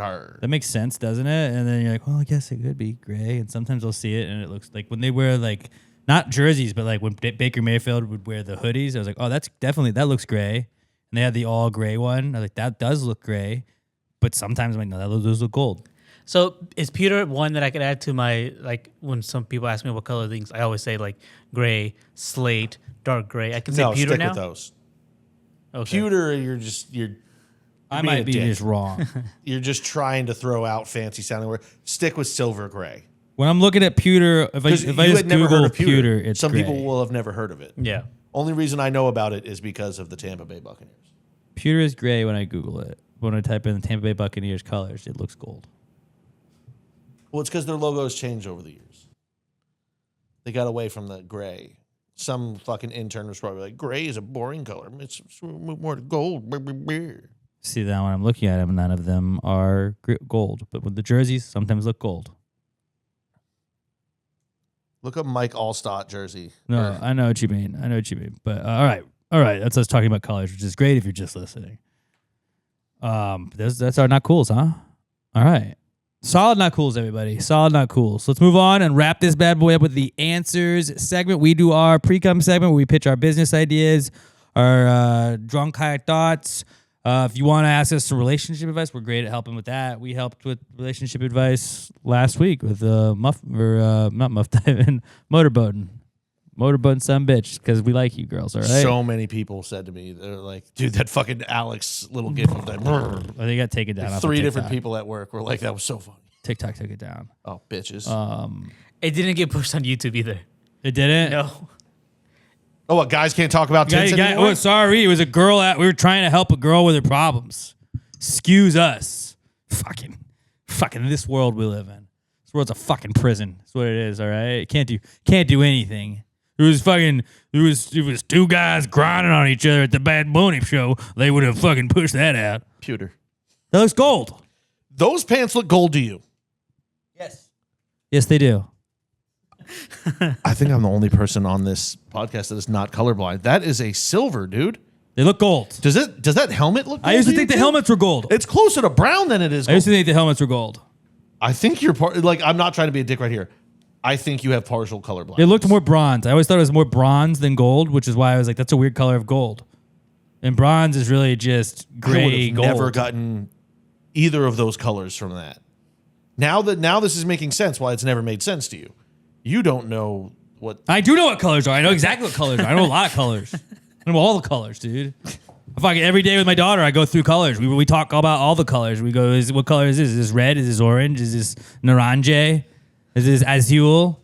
Speaker 4: Arr.
Speaker 2: That makes sense, doesn't it? And then you're like, well, I guess it could be gray. And sometimes I'll see it, and it looks like when they wear like not jerseys, but like when Baker Mayfield would wear the hoodies, I was like, oh, that looks gray. And they had the all gray one. I was like, that does look gray. But sometimes I'm like, no, those look gold.
Speaker 3: So is pewter one that I could add to my, like, when some people ask me what color things, I always say like gray, slate, dark gray. I can say pewter
Speaker 4: stick
Speaker 3: now.
Speaker 4: with those.
Speaker 3: Okay.
Speaker 4: Pewter,
Speaker 2: I
Speaker 4: being
Speaker 2: might
Speaker 4: a
Speaker 2: be
Speaker 4: dick.
Speaker 2: just wrong.
Speaker 4: You're just trying to throw out fancy sounding words. Stick with silver gray.
Speaker 2: When I'm looking at pewter, if I
Speaker 4: You
Speaker 2: just
Speaker 4: had never
Speaker 2: Google
Speaker 4: heard of
Speaker 2: pewter, it's
Speaker 4: Some
Speaker 2: gray.
Speaker 4: people will have never heard of it.
Speaker 3: Yeah.
Speaker 4: Only reason I know about it is because of the Tampa Bay Buccaneers.
Speaker 2: Pewter is gray when I Google it. When I type in the Tampa Bay Buccaneers colors, it looks gold.
Speaker 4: Well, it's because their logos changed over the years. They got away from the gray. Some fucking intern was probably like, gray is a boring color. It's more to gold.
Speaker 2: See, now when I'm looking at them, none of them are gold. But with the jerseys, sometimes look gold.
Speaker 4: Look up Mike Allstott jersey.
Speaker 2: No, I know what you mean. But all right. That's us talking about colors, which is great if you're just listening. That's our not cools, huh? All right. Solid not cools, everybody. Solid not cools. So let's move on and wrap this bad boy up with the answers segment. We do our Precome segment where we pitch our business ideas, our drunk high thoughts. If you want to ask us some relationship advice, we're great at helping with that. We helped with relationship advice last week with not muff diving, motorboating. Motorboating some bitch because we like you girls, all right?
Speaker 4: So many people said to me, they're like, dude, that fucking Alex little gif of that.
Speaker 2: Well, they got taken down. off of
Speaker 4: Three different
Speaker 2: TikTok.
Speaker 4: people at work were like, that was so funny.
Speaker 2: TikTok took it down.
Speaker 4: Oh, bitches.
Speaker 3: It didn't get pushed on YouTube either.
Speaker 2: It didn't?
Speaker 3: No.
Speaker 4: Oh, what, guys can't talk about tits anymore?
Speaker 2: Oh, sorry. It was a girl. We were trying to help a girl with her problems. Excuse us. Fucking this world we live in. This world's a fucking prison. That's what it is, all right? Can't do anything. It was two guys grinding on each other at the Bad Bunny show. They would have fucking pushed that out.
Speaker 4: Pewter.
Speaker 2: That looks gold.
Speaker 4: Those pants look gold to you.
Speaker 2: Yes, they do.
Speaker 4: I think I'm the only person on this podcast that is not colorblind. That is a silver, dude.
Speaker 2: They look gold.
Speaker 4: Does that helmet look gold?
Speaker 2: I used to
Speaker 4: you,
Speaker 2: think the
Speaker 4: too?
Speaker 2: helmets were gold.
Speaker 4: It's closer to brown than it is
Speaker 2: I used
Speaker 4: gold.
Speaker 2: to think the helmets were gold.
Speaker 4: I think you're I'm not trying to be a dick right here. I think you have partial colorblind.
Speaker 2: It looked more bronze. I always thought it was more bronze than gold, which is why I was like, that's a weird color of gold. And bronze is really just
Speaker 4: I would
Speaker 2: gray
Speaker 4: have
Speaker 2: gold.
Speaker 4: never gotten either of those colors from that. Now this is making sense why it's never made sense to you. You don't know what.
Speaker 2: I do know what colors are. I know exactly what colors are. I know a lot of colors. I know all the colors, dude. Every day with my daughter, I go through colors. We talk about all the colors. We go, what color is this? Is this red? Is this orange? Is this naranja? Is this azul?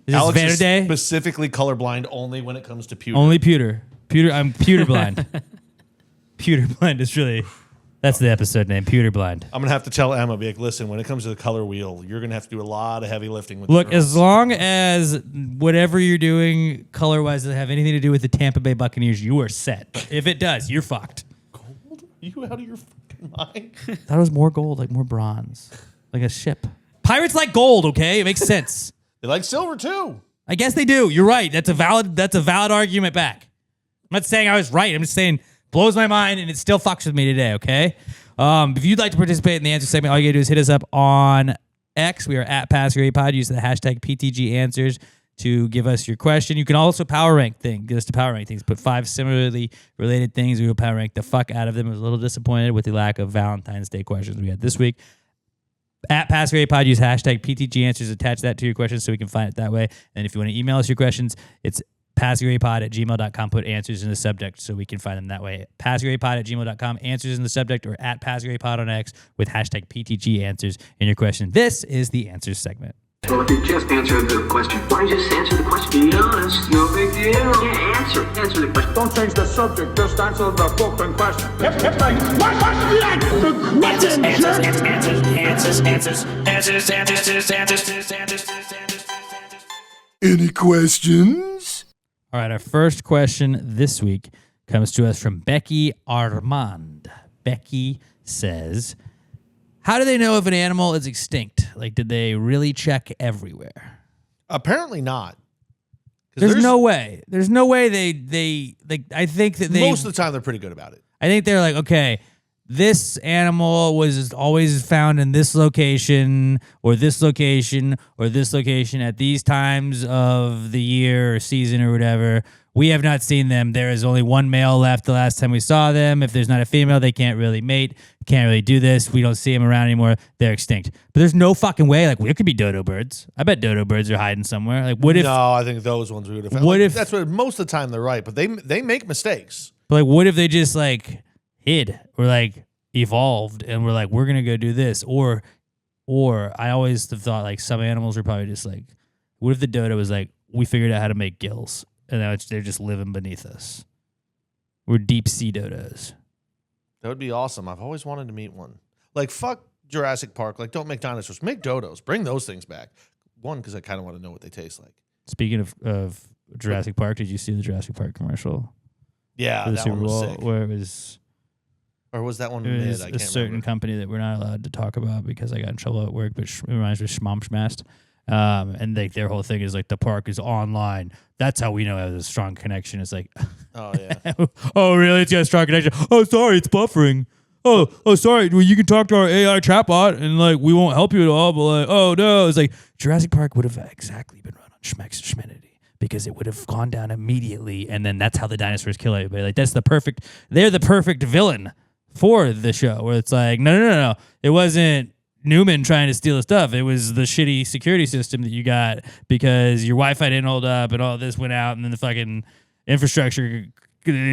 Speaker 2: Is this
Speaker 4: Alex is
Speaker 2: verde?
Speaker 4: specifically colorblind only when it comes to pewter.
Speaker 2: Only pewter. I'm pewter blind. Pewter blind is really, that's the episode name, pewter blind.
Speaker 4: I'm gonna have to tell Emma, be like, listen, when it comes to the color wheel, you're gonna have to do a lot of heavy lifting with the
Speaker 2: Look,
Speaker 4: girls.
Speaker 2: as long as whatever you're doing color-wise doesn't have anything to do with the Tampa Bay Buccaneers, you are set. But if it does, you're fucked.
Speaker 4: Gold? Are you out of your fucking mind?
Speaker 2: I thought it was more gold, like more bronze, like a ship. Pirates like gold, okay? It makes sense.
Speaker 4: They like silver too.
Speaker 2: I guess they do. You're right. That's a valid argument back. I'm not saying I was right. I'm just saying blows my mind and it still fucks with me today, okay? If you'd like to participate in the answer segment, all you gotta do is hit us up on X. We are at PassGrayPod. Use the hashtag PTG Answers to give us your question. You can also power rank things. Get us to power rank things. Put 5 similarly related things. We will power rank the fuck out of them. I was a little disappointed with the lack of Valentine's Day questions we had this week. At PassGrayPod, use hashtag PTG Answers. Attach that to your questions so we can find it that way. And if you want to email us your questions, it's passgraypod@gmail.com. Put answers in the subject so we can find them that way. Passgraypod@gmail.com. Answers in the subject, or at PassGrayPod on X with hashtag PTG Answers in your question. This is the answers segment.
Speaker 7: Well, if you just answer the question. Why don't you just answer the question? Be honest, no big deal. Yeah, answer the question.
Speaker 8: Don't change the subject, just answer the fucking question.
Speaker 1: Any questions?
Speaker 2: All right, our first question this week comes to us from Becky Armand. Becky says, how do they know if an animal is extinct? Like, did they really check everywhere?
Speaker 4: Apparently not.
Speaker 2: There's no way. There's no way they like. I think that they
Speaker 4: most of the time they're pretty good about it.
Speaker 2: I think they're like, okay, this animal was always found in this location or this location or this location at these times of the year or season or whatever. We have not seen them. There is only one male left the last time we saw them. If there's not a female, they can't really mate, can't really do this. We don't see them around anymore. They're extinct. But there's no fucking way. Like, it could be dodo birds. I bet dodo birds are hiding somewhere. Like, what if?
Speaker 4: No, I think those ones we would have found.
Speaker 2: What
Speaker 4: Like,
Speaker 2: if-
Speaker 4: that's what most of the time they're right, but they make mistakes.
Speaker 2: But like, what if they just like hid or like evolved and we're like, we're gonna go do this? Or I always have thought like some animals are probably just like, what if the dodo was like, we figured out how to make gills and now they're just living beneath us. We're deep sea dodos.
Speaker 4: That would be awesome. I've always wanted to meet one. Like, fuck Jurassic Park. Like, don't make dinosaurs. Make dodos. Bring those things back. One, because I kind of want to know what they taste like.
Speaker 2: Speaking of Jurassic Park, did you see the Jurassic Park commercial
Speaker 4: Yeah,
Speaker 2: for the
Speaker 4: that
Speaker 2: Super
Speaker 4: one was
Speaker 2: Bowl
Speaker 4: sick.
Speaker 2: where it was
Speaker 4: Or was that one
Speaker 2: it
Speaker 4: mid?
Speaker 2: was
Speaker 4: I
Speaker 2: a
Speaker 4: can't
Speaker 2: certain
Speaker 4: remember.
Speaker 2: company that we're not allowed to talk about because I got in trouble at work, but it reminds me of Schmomschmast. And like their whole thing is like the park is online. That's how we know it has a strong connection. It's like,
Speaker 4: Oh, yeah.
Speaker 2: oh really? It's got a strong connection. Oh, sorry, it's buffering. Oh, sorry. Well, you can talk to our AI chatbot and like we won't help you at all. But like, oh no, it's like Jurassic Park would have exactly been run on Schminity because it would have gone down immediately, and then that's how the dinosaurs kill everybody. Like they're the perfect villain for the show. Where it's like, no, it wasn't Newman trying to steal the stuff. It was the shitty security system that you got because your Wi-Fi didn't hold up and all this went out, and then the fucking infrastructure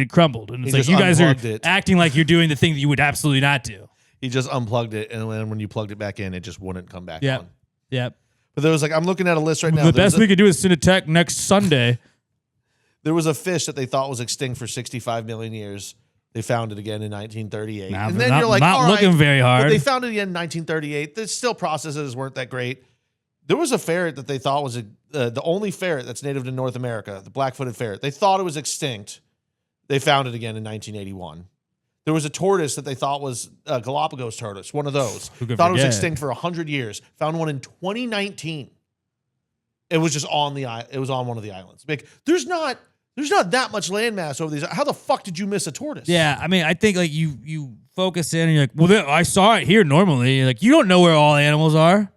Speaker 2: crumbled. And it's
Speaker 4: He
Speaker 2: like
Speaker 4: just
Speaker 2: you guys are
Speaker 4: unplugged it.
Speaker 2: acting like you're doing the thing that you would absolutely not do.
Speaker 4: He just unplugged it, and then when you plugged it back in, it just wouldn't come back on.
Speaker 2: Yep.
Speaker 4: But there was like, I'm looking at a list right now.
Speaker 2: The
Speaker 4: There's
Speaker 2: best we could do is Cinetech next Sunday.
Speaker 4: There was a fish that they thought was extinct for 65 million years. They found it again in 1938.
Speaker 2: Nah,
Speaker 4: and then
Speaker 2: not-
Speaker 4: you're like,
Speaker 2: not
Speaker 4: all
Speaker 2: looking
Speaker 4: right,
Speaker 2: very hard.
Speaker 4: But they found it again in 1938. The still processes weren't that great. There was a ferret that they thought was the only ferret that's native to North America, the black-footed ferret. They thought it was extinct. They found it again in 1981. There was a tortoise that they thought was a Galapagos tortoise, one of those.
Speaker 2: Who could
Speaker 4: Thought it was
Speaker 2: forget?
Speaker 4: extinct for 100 years. Found one in 2019. It was just on it was on one of the islands. Like, there's not that much landmass over these. How the fuck did you miss a tortoise?
Speaker 2: Yeah, I mean, I think like you focus in and you're like, well, I saw it here normally. Like, you don't know where all animals are.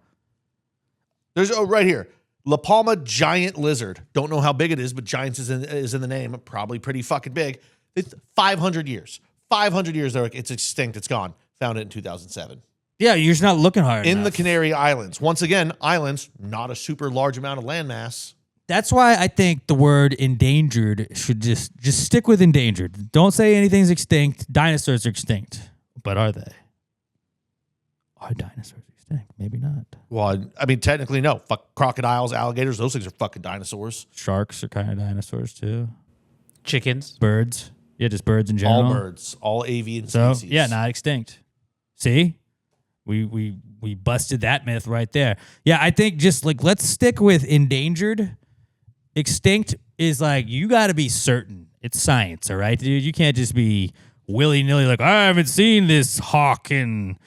Speaker 4: There's right here. La Palma giant lizard. Don't know how big it is, but giants is in the name. Probably pretty fucking big. It's 500 years. 500 years. They're like, it's extinct. It's gone. Found it in 2007.
Speaker 2: Yeah, you're just not looking hard
Speaker 4: In the
Speaker 2: enough.
Speaker 4: Canary Islands. Once again, islands, not a super large amount of landmass.
Speaker 2: That's why I think the word endangered should just stick with endangered. Don't say anything's extinct. Dinosaurs are extinct. But are they? Are dinosaurs extinct? Maybe not.
Speaker 4: Well, I mean, technically, no. Fuck crocodiles, alligators, those things are fucking dinosaurs.
Speaker 2: Sharks are kind of dinosaurs too.
Speaker 3: Chickens.
Speaker 2: Birds. Yeah, just birds in general.
Speaker 4: All birds, all avian
Speaker 2: So
Speaker 4: species.
Speaker 2: yeah, not extinct. See, we busted that myth right there. Yeah, I think just like let's stick with endangered. Extinct is like you got to be certain. It's science, all right, dude. You can't just be willy nilly like I haven't seen this hawk in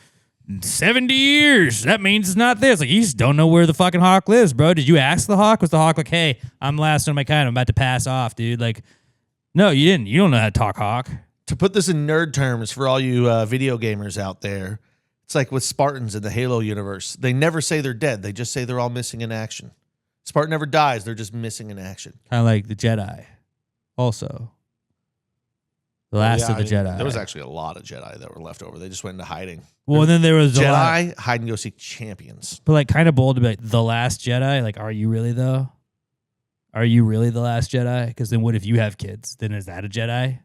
Speaker 2: 70 years. That means it's not this. Like you just don't know where the fucking hawk lives, bro. Did you ask the hawk? Was the hawk like, hey, I'm last on my kind. I'm about to pass off, dude? Like, no, you didn't. You don't know how to talk hawk.
Speaker 4: To put this in nerd terms for all you video gamers out there, it's like with Spartans in the Halo universe. They never say they're dead. They just say they're all missing in action. Spartan never dies. They're just missing in action.
Speaker 2: Kind of like the Jedi. Also, the last of the Jedi.
Speaker 4: There was actually a lot of Jedi that were left over. They just went into hiding.
Speaker 2: Well, and then there was a lot,
Speaker 4: Jedi, hide and go seek champions.
Speaker 2: but like kind of bold to be like the last Jedi. Like, are you really though? Are you really the last Jedi? Because then, what if you have kids? Then is that a Jedi?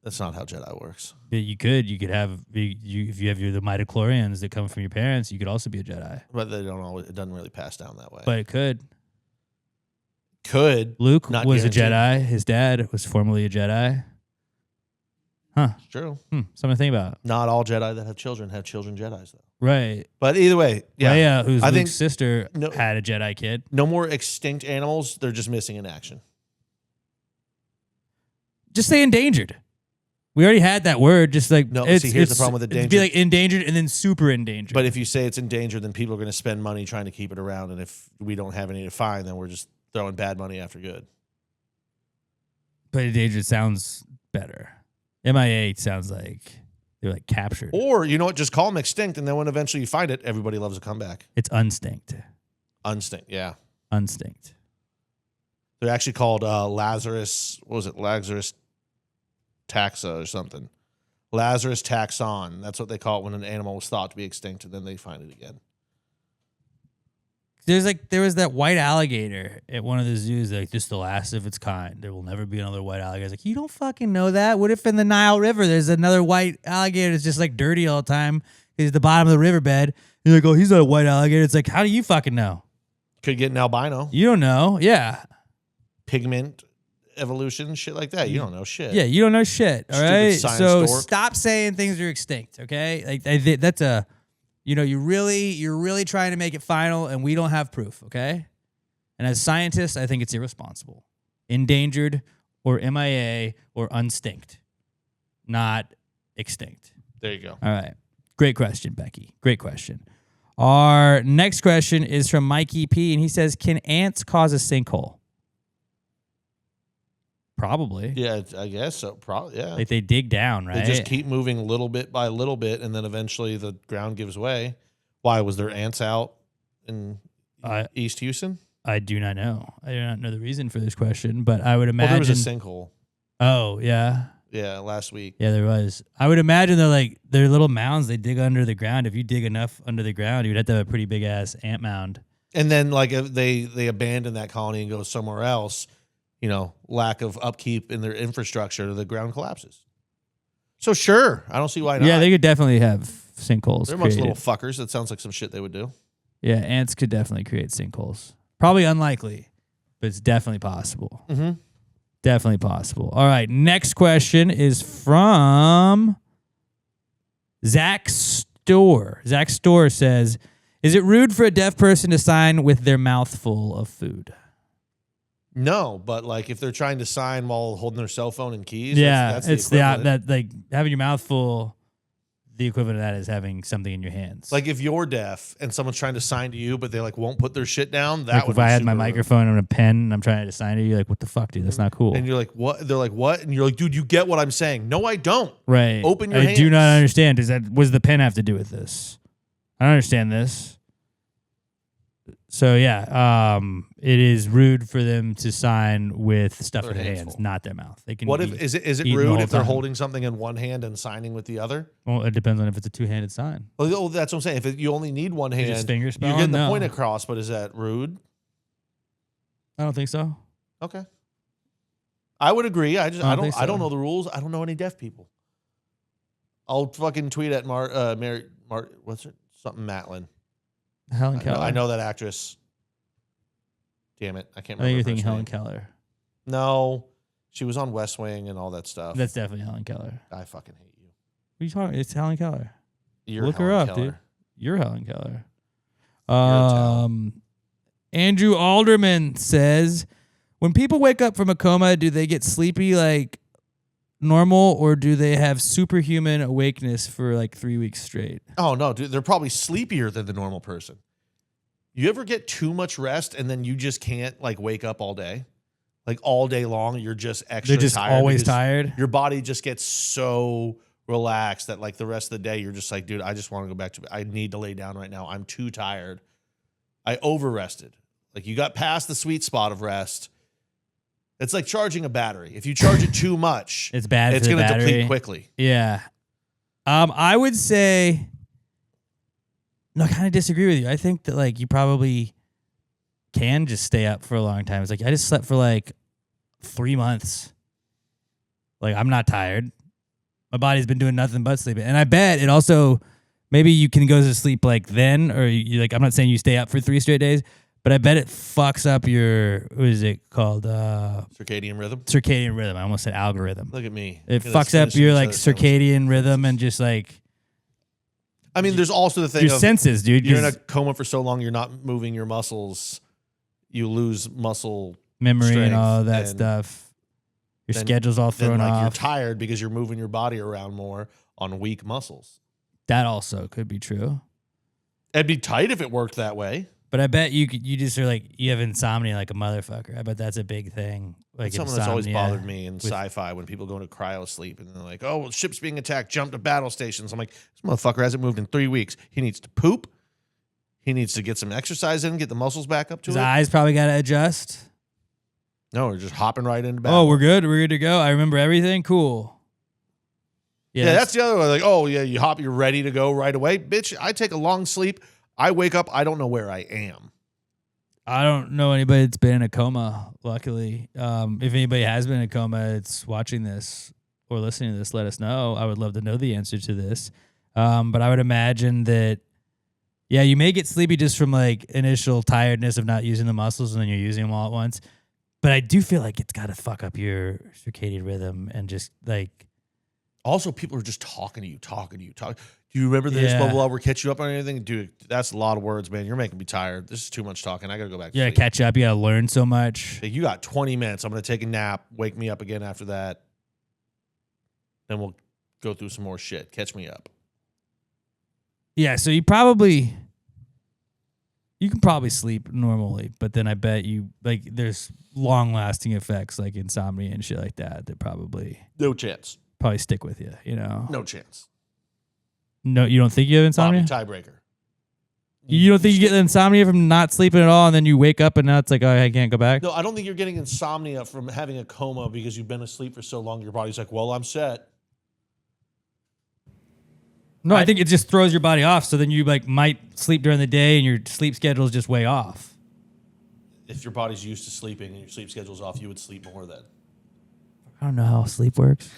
Speaker 4: That's not how Jedi works.
Speaker 2: Yeah, you could have if you have the midichlorians that come from your parents, you could also be a Jedi.
Speaker 4: But they don't always. It doesn't really pass down that way.
Speaker 2: But it could.
Speaker 4: Could
Speaker 2: Luke
Speaker 4: Not
Speaker 2: was
Speaker 4: guaranteed.
Speaker 2: a Jedi. His dad was formerly a Jedi. Huh.
Speaker 4: It's true.
Speaker 2: Something to think about.
Speaker 4: Not all Jedi that have children Jedis though.
Speaker 2: Right.
Speaker 4: But either way, yeah.
Speaker 2: Leia, who's
Speaker 4: I
Speaker 2: Luke's
Speaker 4: think
Speaker 2: sister,
Speaker 4: no-
Speaker 2: had a Jedi kid.
Speaker 4: no more extinct animals. They're just missing in action.
Speaker 2: Just say endangered. We already had that word. Just like
Speaker 4: No,
Speaker 2: it's,
Speaker 4: see, here's the
Speaker 2: it's-
Speaker 4: problem with
Speaker 2: It'd
Speaker 4: endangered.
Speaker 2: be like endangered and then super endangered.
Speaker 4: But if you say it's endangered, then people are going to spend money trying to keep it around. And if we don't have any to find, then we're just throwing bad money after good.
Speaker 2: But endangered sounds better. MIA sounds like They're like captured.
Speaker 4: Or you know what? Just call them extinct, and then when eventually you find it, everybody loves a comeback.
Speaker 2: It's unstinct.
Speaker 4: Unstinct, yeah.
Speaker 2: Unstinct.
Speaker 4: They're actually called Lazarus. What was it? Lazarus taxa or something. Lazarus taxon. That's what they call it when an animal was thought to be extinct, and then they find it again.
Speaker 2: There was that white alligator at one of the zoos. Like, this is the last of its kind. There will never be another white alligator. Like, you don't fucking know that. What if in the Nile River there's another white alligator that's just like dirty all the time? He's at the bottom of the riverbed. You're like, oh, he's not a white alligator. It's like, how do you fucking know?
Speaker 4: Could get an albino.
Speaker 2: You don't know. Yeah.
Speaker 4: Pigment evolution, shit like that. You don't know shit.
Speaker 2: Yeah, you don't know shit. All
Speaker 4: Stupid
Speaker 2: right.
Speaker 4: science
Speaker 2: So
Speaker 4: dork.
Speaker 2: stop saying things are extinct. Okay. Like that's a, you're really trying to make it final, and we don't have proof. Okay. And as scientists, I think it's irresponsible, endangered, or MIA, or unstinct, not extinct.
Speaker 4: There you go.
Speaker 2: All right. Great question, Becky. Great question. Our next question is from Mikey P, and he says, "Can ants cause a sinkhole?" Probably.
Speaker 4: Yeah, I guess so. Probably, yeah.
Speaker 2: Like they dig down, right?
Speaker 4: They just keep moving little bit by little bit, and then eventually the ground gives way. Why? Was there ants out in East Houston?
Speaker 2: I do not know. I do not know the reason for this question, but I would imagine.
Speaker 4: Well, there was a sinkhole.
Speaker 2: Oh, yeah.
Speaker 4: Yeah, last week.
Speaker 2: Yeah, there was. I would imagine they're little mounds they dig under the ground. If you dig enough under the ground, you'd have to have a pretty big ass ant mound.
Speaker 4: And then like if they abandon that colony and go somewhere else, lack of upkeep in their infrastructure, the ground collapses. So sure, I don't see why not.
Speaker 2: Yeah, they could definitely have sinkholes.
Speaker 4: They're a bunch of little fuckers. That sounds like some shit they would do.
Speaker 2: Yeah, ants could definitely create sinkholes. Probably unlikely, but it's definitely possible.
Speaker 4: Mm-hmm.
Speaker 2: Definitely possible. All right, next question is from Zach Store. Zach Store says, "Is it rude for a deaf person to sign with their mouth full of food?"
Speaker 4: No, but like if they're trying to sign while holding their cell phone and keys,
Speaker 2: Yeah,
Speaker 4: that's
Speaker 2: it's
Speaker 4: the equivalent.
Speaker 2: that like having your mouth full. The equivalent of that is having something in your hands.
Speaker 4: Like if you're deaf and someone's trying to sign to you, but they like won't put their shit down, that
Speaker 2: like
Speaker 4: would
Speaker 2: if
Speaker 4: be
Speaker 2: I had my
Speaker 4: super rude.
Speaker 2: microphone and a pen and I'm trying to sign to you, like, what the fuck, dude? That's not cool.
Speaker 4: And you're like, what? They're like, what? And you're like, dude, you get what I'm saying? No, I don't.
Speaker 2: Right.
Speaker 4: Open your
Speaker 2: I
Speaker 4: hands.
Speaker 2: do not understand. What does the pen have to do with this? I don't understand this. So yeah, it is rude for them to sign with stuff in their hands, not their mouth. They can.
Speaker 4: What if is it
Speaker 2: eating the
Speaker 4: rude
Speaker 2: whole
Speaker 4: if they're
Speaker 2: time.
Speaker 4: holding something in one hand and signing with the other?
Speaker 2: Well, it depends on if it's a two-handed sign.
Speaker 4: Well, that's what I'm saying. If you only need one hand,
Speaker 2: just finger
Speaker 4: you're
Speaker 2: spelling?
Speaker 4: getting the
Speaker 2: No.
Speaker 4: point across. But is that rude?
Speaker 2: I don't think so.
Speaker 4: Okay, I would agree. I
Speaker 2: think so.
Speaker 4: don't know the rules. I don't know any deaf people. I'll fucking tweet at Mary what's her something Matlin.
Speaker 2: Helen Keller.
Speaker 4: I know that actress. Damn it, I can't
Speaker 2: I
Speaker 4: remember.
Speaker 2: think you're
Speaker 4: her
Speaker 2: thinking
Speaker 4: first
Speaker 2: Helen
Speaker 4: name.
Speaker 2: Keller.
Speaker 4: No, she was on West Wing and all that stuff.
Speaker 2: That's definitely Helen Keller.
Speaker 4: I fucking hate you.
Speaker 2: What are you talking? It's Helen Keller.
Speaker 4: You're
Speaker 2: Look
Speaker 4: Helen
Speaker 2: her up,
Speaker 4: Keller.
Speaker 2: dude. You're Helen Keller.
Speaker 4: a
Speaker 2: Andrew Alderman says, when people wake up from a coma, do they get sleepy like normal, or do they have superhuman awakeness for like 3 weeks straight?
Speaker 4: Oh no, dude, they're probably sleepier than the normal person. You ever get too much rest and then you just can't like wake up all day? Like all day long, you're just extra
Speaker 2: They're just
Speaker 4: tired.
Speaker 2: always
Speaker 4: because
Speaker 2: tired.
Speaker 4: Your body just gets so relaxed that like the rest of the day, you're just like, dude, I just want to go back to bed. I need to lay down right now. I'm too tired. I over-rested. Like you got past the sweet spot of rest. It's like charging a battery. If you charge it too much,
Speaker 2: It's bad.
Speaker 4: it's
Speaker 2: going to
Speaker 4: deplete quickly.
Speaker 2: Yeah. I would say, no, I kind of disagree with you. I think that like you probably can just stay up for a long time. It's like I just slept for like 3 months. Like I'm not tired. My body's been doing nothing but sleeping. And I bet it also, maybe you can go to sleep like then, or you like, I'm not saying you stay up for 3 straight days, but I bet it fucks up your, what is it called?
Speaker 4: Circadian rhythm.
Speaker 2: Circadian rhythm. I almost said algorithm.
Speaker 4: Look at me.
Speaker 2: It
Speaker 4: Look at us
Speaker 2: fucks up
Speaker 4: finishing
Speaker 2: your
Speaker 4: each
Speaker 2: like
Speaker 4: other's sentences.
Speaker 2: circadian rhythm and just like
Speaker 4: I mean, there's also the thing
Speaker 2: your
Speaker 4: of
Speaker 2: senses, dude.
Speaker 4: you're in a
Speaker 2: 'cause
Speaker 4: coma for so long, you're not moving your muscles. You lose muscle
Speaker 2: memory and all of that
Speaker 4: strength,
Speaker 2: stuff. Your
Speaker 4: then-
Speaker 2: schedule's all
Speaker 4: then
Speaker 2: thrown
Speaker 4: like you're
Speaker 2: off.
Speaker 4: tired because you're moving your body around more on weak muscles.
Speaker 2: That also could be true.
Speaker 4: It'd be tight if it worked that way.
Speaker 2: But I bet you just are like, you have insomnia like a motherfucker. I bet that's a big thing. Like
Speaker 4: It's something that's always
Speaker 2: insomnia
Speaker 4: bothered me in sci-fi when people go into cryo sleep and they're like, oh, well, ship's being attacked, jump to battle stations. I'm like, this motherfucker hasn't moved in 3 weeks. He needs to poop. He needs to get some exercise in, get the muscles back up to
Speaker 2: His
Speaker 4: it.
Speaker 2: eyes probably got to adjust.
Speaker 4: No, we're just hopping right into battle.
Speaker 2: Oh, we're good. We're good to go. I remember everything. Cool.
Speaker 4: Yeah, that's the other one. Like, oh, yeah, you hop, you're ready to go right away. Bitch, I take a long sleep. I wake up, I don't know where I am.
Speaker 2: I don't know anybody that's been in a coma, luckily. If anybody has been in a coma, it's watching this or listening to this, let us know. I would love to know the answer to this. But I would imagine that, yeah, you may get sleepy just from like initial tiredness of not using the muscles and then you're using them all at once. But I do feel like it's got to fuck up your circadian rhythm and just like.
Speaker 4: Also, people are just talking to you. Do you remember this? Blah, blah, blah. We're catch you up on anything? Dude, that's a lot of words, man. You're making me tired. This is too much talking. I got to go back to
Speaker 2: You got to catch up. You got to learn so much.
Speaker 4: Like, you got 20 minutes. I'm going to take a nap. Wake me up again after that. Then we'll go through some more shit. Catch me up.
Speaker 2: Yeah, so you can probably sleep normally, but then I bet you, like, there's long-lasting effects like insomnia and shit like that probably
Speaker 4: No chance.
Speaker 2: stick with you, you know?
Speaker 4: No chance.
Speaker 2: No, you don't think you have insomnia?
Speaker 4: Bobby, tiebreaker.
Speaker 2: You don't think you get insomnia from not sleeping at all, and then you wake up and now it's like, oh, I can't go back?
Speaker 4: No, I don't think you're getting insomnia from having a coma because you've been asleep for so long. Your body's like, well, I'm set.
Speaker 2: No, I think it just throws your body off, so then you like might sleep during the day and your sleep schedule is just way off.
Speaker 4: If your body's used to sleeping and your sleep schedule's off, you would sleep more then.
Speaker 2: I don't know how sleep works.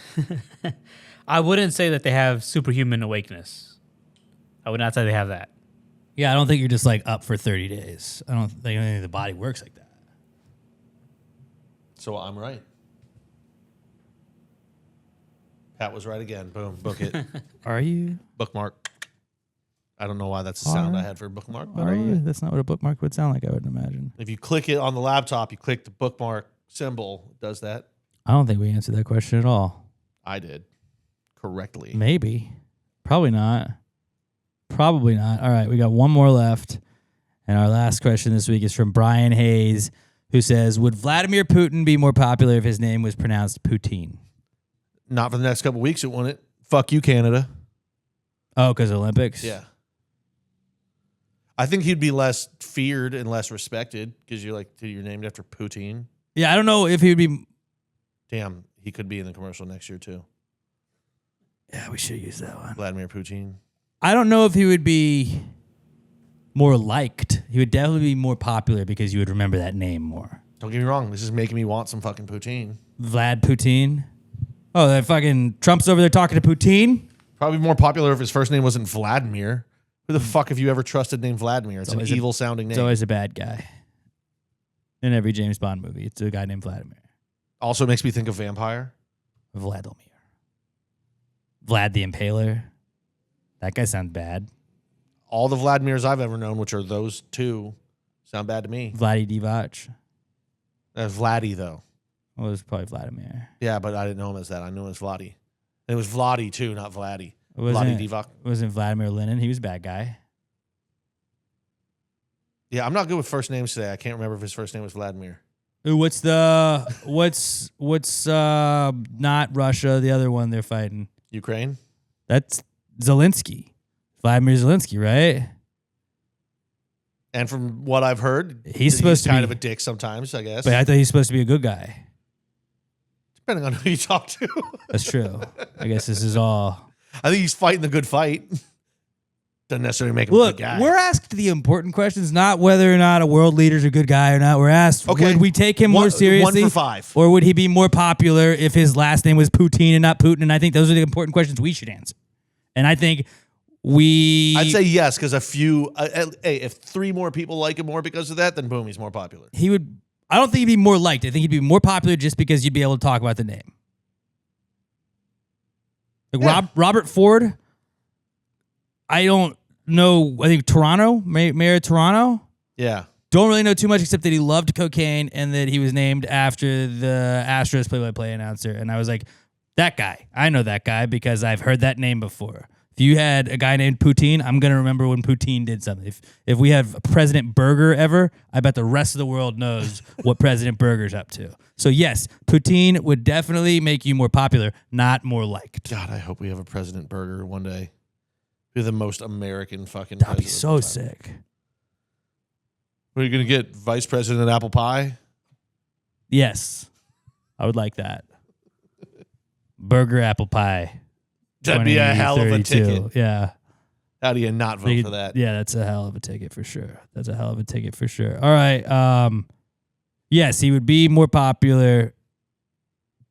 Speaker 3: I wouldn't say that they have superhuman awakeness. I would not say they have that.
Speaker 2: Yeah, I don't think you're just like up for 30 days. I don't think the body works like that.
Speaker 4: So I'm right. Pat was right again. Boom. Book it.
Speaker 2: Are you?
Speaker 4: Bookmark. I don't know why that's the sound I had for a bookmark. But
Speaker 2: Are you? That's not what a bookmark would sound like, I would imagine.
Speaker 4: if you click it on the laptop, you click the bookmark symbol. It does that.
Speaker 2: I don't think we answered that question at all.
Speaker 4: I did. Correctly.
Speaker 2: Maybe. Probably not. Probably not. All right, we got one more left. And our last question this week is from Brian Hayes, who says, would Vladimir Putin be more popular if his name was pronounced Poutine?
Speaker 4: Not for the next couple weeks, it wouldn't. Fuck you, Canada.
Speaker 2: Oh, because Olympics?
Speaker 4: Yeah. I think he'd be less feared and less respected because you're named after Poutine.
Speaker 2: Yeah, I don't know if he would be...
Speaker 4: Damn, he could be in the commercial next year too.
Speaker 2: Yeah, we should use that one.
Speaker 4: Vladimir Putin.
Speaker 2: I don't know if he would be more liked. He would definitely be more popular because you would remember that name more.
Speaker 4: Don't get me wrong. This is making me want some fucking poutine.
Speaker 2: Vlad Poutine. Oh, that fucking Trump's over there talking to Poutine?
Speaker 4: Probably more popular if his first name wasn't Vladimir. Who the fuck have you ever trusted named Vladimir? It's an evil sounding name.
Speaker 2: It's always a bad guy. In every James Bond movie, it's a guy named Vladimir.
Speaker 4: Also makes me think of vampire.
Speaker 2: Vladimir. Vlad the Impaler. That guy sounds bad.
Speaker 4: All the Vladimirs I've ever known, which are those two, sound bad to me.
Speaker 2: Vladdy Divac.
Speaker 4: Vladdy, though.
Speaker 2: Well, it was probably Vladimir.
Speaker 4: Yeah, but I didn't know him as that. I knew him as Vladdy. And it was Vladdy, too, not Vladdy. Vladdy Divac.
Speaker 2: Wasn't Vladimir Lenin. He was a bad guy.
Speaker 4: Yeah, I'm not good with first names today. I can't remember if his first name was Vladimir.
Speaker 2: Ooh, what's not Russia, the other one they're fighting?
Speaker 4: Ukraine?
Speaker 2: That's Zelensky. Vladimir Zelensky, right?
Speaker 4: And from what I've heard,
Speaker 2: he's supposed to
Speaker 4: kind
Speaker 2: be
Speaker 4: of a dick sometimes, I guess.
Speaker 2: But I thought he's supposed to be a good guy.
Speaker 4: Depending on who you talk to.
Speaker 2: That's true. I guess this is all.
Speaker 4: I think he's fighting the good fight. Doesn't necessarily make him a
Speaker 2: Look,
Speaker 4: good guy.
Speaker 2: we're asked the important questions, not whether or not a world leader's a good guy or not. We're asked, would we take him more seriously?
Speaker 4: 1 for 5.
Speaker 2: Or would he be more popular if his last name was Poutine and not Putin? And I think those are the important questions we should answer. And I think
Speaker 4: I'd say yes, because if 3 more people like him more because of that, then boom, he's more popular.
Speaker 2: he would. I don't think he'd be more liked. I think he'd be more popular just because you'd be able to talk about the name. Like
Speaker 4: Yeah.
Speaker 2: Robert Ford. I don't know. I think Toronto, Mayor of Toronto.
Speaker 4: Yeah.
Speaker 2: Don't really know too much except that he loved cocaine and that he was named after the Astros play-by-play announcer. And I was like, that guy. I know that guy because I've heard that name before. If you had a guy named Poutine, I'm gonna remember when Poutine did something. If we have President Burger ever, I bet the rest of the world knows what President Burger's up to. So yes, Poutine would definitely make you more popular, not more liked.
Speaker 4: God, I hope we have a President Burger one day. Be the most American fucking.
Speaker 2: That'd be
Speaker 4: president
Speaker 2: so
Speaker 4: of the time.
Speaker 2: sick.
Speaker 4: What, are you gonna get, Vice President Apple Pie?
Speaker 2: Yes, I would like that. Burger apple pie.
Speaker 4: That'd be a hell of a
Speaker 2: 2032.
Speaker 4: ticket.
Speaker 2: Yeah.
Speaker 4: How do you not vote for that?
Speaker 2: Yeah, that's a hell of a ticket for sure. That's a hell of a ticket for sure. All right. Yes, he would be more popular,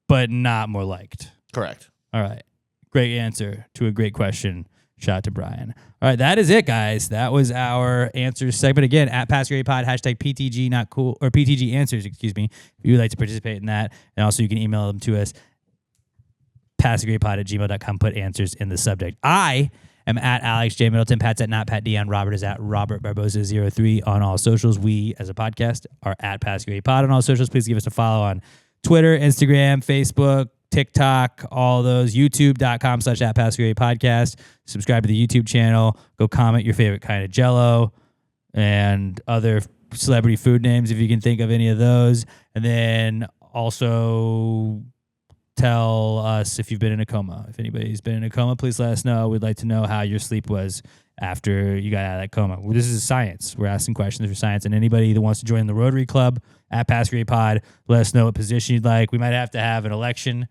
Speaker 2: but not more liked.
Speaker 4: Correct.
Speaker 2: All right. Great answer to a great question. Shout out to Brian. All right, that is it, guys. That was our answers segment. Again, at PassGravyPod, hashtag PTG not cool, or PTG answers, excuse me, if you would like to participate in that. And also you can email them to us, PassGravyPod@gmail.com. Put answers in the subject. I am at Alex J. Middleton. Pat's at not Pat Dion. Robert is at Robert Barbosa03 on all socials. We, as a podcast, are at PassGravyPod on all socials. Please give us a follow on Twitter, Instagram, Facebook, TikTok, all those. YouTube.com/@PassGravyPodcast. Subscribe to the YouTube channel. Go comment your favorite kind of Jell-O and other celebrity food names if you can think of any of those. And then also tell us if you've been in a coma. If anybody's been in a coma, please let us know. We'd like to know how your sleep was after you got out of that coma. Well, this is science. We're asking questions for science. And anybody that wants to join the Rotary Club at PassGravyPod, let us know what position you'd like. We might have to have an election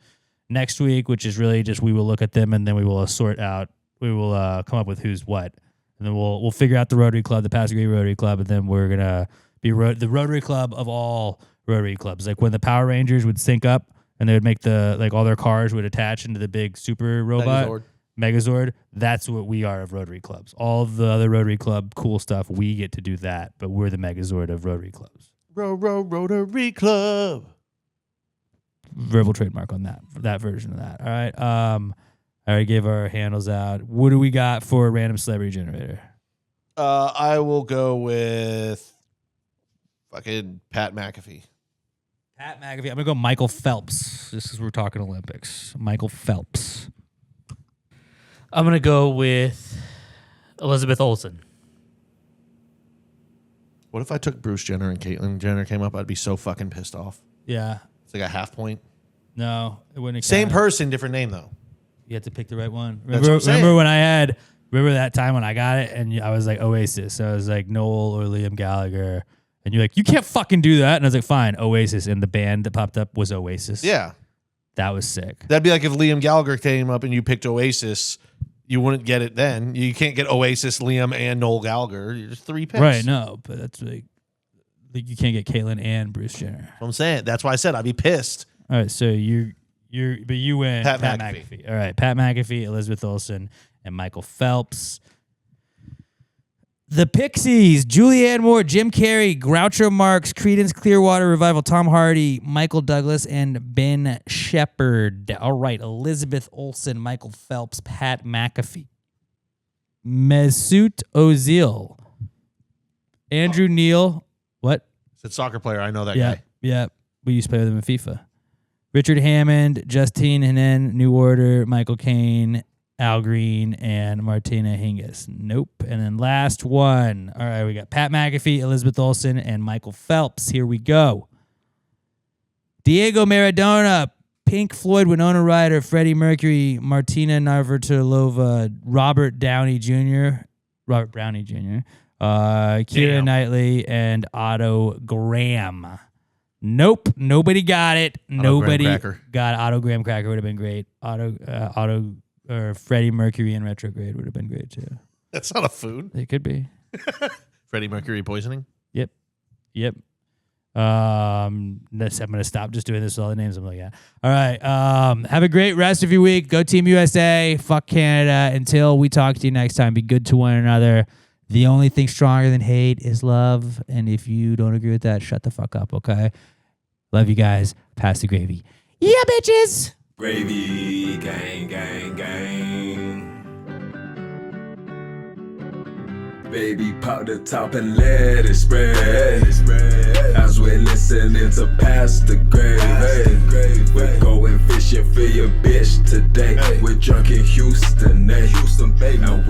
Speaker 2: next week, which is really just we will look at them and then we will sort out. We will come up with who's what, and then we'll figure out the Rotary Club, the PassGravy Rotary Club, and then we're gonna be the Rotary Club of all Rotary clubs. Like when the Power Rangers would sync up and they would make all their cars would attach into the big super robot Megazord. That's what we are of Rotary clubs. All of the other Rotary Club cool stuff, we get to do that, but we're the Megazord of Rotary clubs.
Speaker 4: Rotary Club.
Speaker 2: Verbal trademark on that version of that. All right. I already gave our handles out. What do we got for a random celebrity generator?
Speaker 4: I will go with fucking Pat McAfee.
Speaker 2: Pat McAfee. I'm gonna go Michael Phelps. Just because we're talking Olympics. Michael Phelps.
Speaker 3: I'm going to go with Elizabeth Olsen.
Speaker 4: What if I took Bruce Jenner and Caitlyn Jenner came up? I'd be so fucking pissed off.
Speaker 2: Yeah.
Speaker 4: It's like a half point.
Speaker 2: No, it wouldn't.
Speaker 4: Same
Speaker 2: count.
Speaker 4: person, different name though.
Speaker 2: You had to pick the right one.
Speaker 4: That's what I'm saying.
Speaker 2: Remember that time when I got it and I was like Oasis. So I was like Noel or Liam Gallagher. And you're like, you can't fucking do that. And I was like, fine, Oasis. And the band that popped up was Oasis.
Speaker 4: Yeah.
Speaker 2: That was sick.
Speaker 4: That'd be like if Liam Gallagher came up and you picked Oasis, you wouldn't get it then. You can't get Oasis, Liam, and Noel Gallagher. You're just three picks.
Speaker 2: Right, no. But that's like you can't get Caitlyn and Bruce Jenner.
Speaker 4: That's what I'm saying. That's why I said I'd be pissed.
Speaker 2: All right, so you win
Speaker 4: Pat
Speaker 2: McAfee. All right, Pat McAfee, Elizabeth Olsen, and Michael Phelps. The Pixies, Julianne Moore, Jim Carrey, Groucho Marx, Creedence Clearwater Revival, Tom Hardy, Michael Douglas, and Ben Shepherd. All right, Elizabeth Olsen, Michael Phelps, Pat McAfee. Mesut Ozil, Andrew Neil. What?
Speaker 4: It's a soccer player. I know that guy.
Speaker 2: Yeah. We used to play with him in FIFA. Richard Hammond, Justine Henin, New Order, Michael Caine, Al Green, and Martina Hingis. Nope. And then last one. All right, we got Pat McAfee, Elizabeth Olsen, and Michael Phelps. Here we go. Diego Maradona, Pink Floyd, Winona Ryder, Freddie Mercury, Martina Navratilova, Robert Brownie Jr., Keira Knightley, and Otto Graham. Nope, nobody got it. Nobody got Otto Graham Cracker. Would have been great. Otto or Freddie Mercury in retrograde would have been great too.
Speaker 4: That's not a food.
Speaker 2: It could be.
Speaker 4: Freddie Mercury poisoning.
Speaker 2: Yep. I'm gonna stop just doing this with all the names I'm looking at. All right. Have a great rest of your week. Go Team USA. Fuck Canada. Until we talk to you next time, be good to one another. The only thing stronger than hate is love. And if you don't agree with that, shut the fuck up, okay? Love you guys. Pass the gravy. Yeah, bitches.
Speaker 1: Gravy, gang, gang, gang. Baby, pop the top and let it spread. As we're listening to Past the Grave. We're going fishing for your bitch today. We're drunk in Houston, Houston, baby. And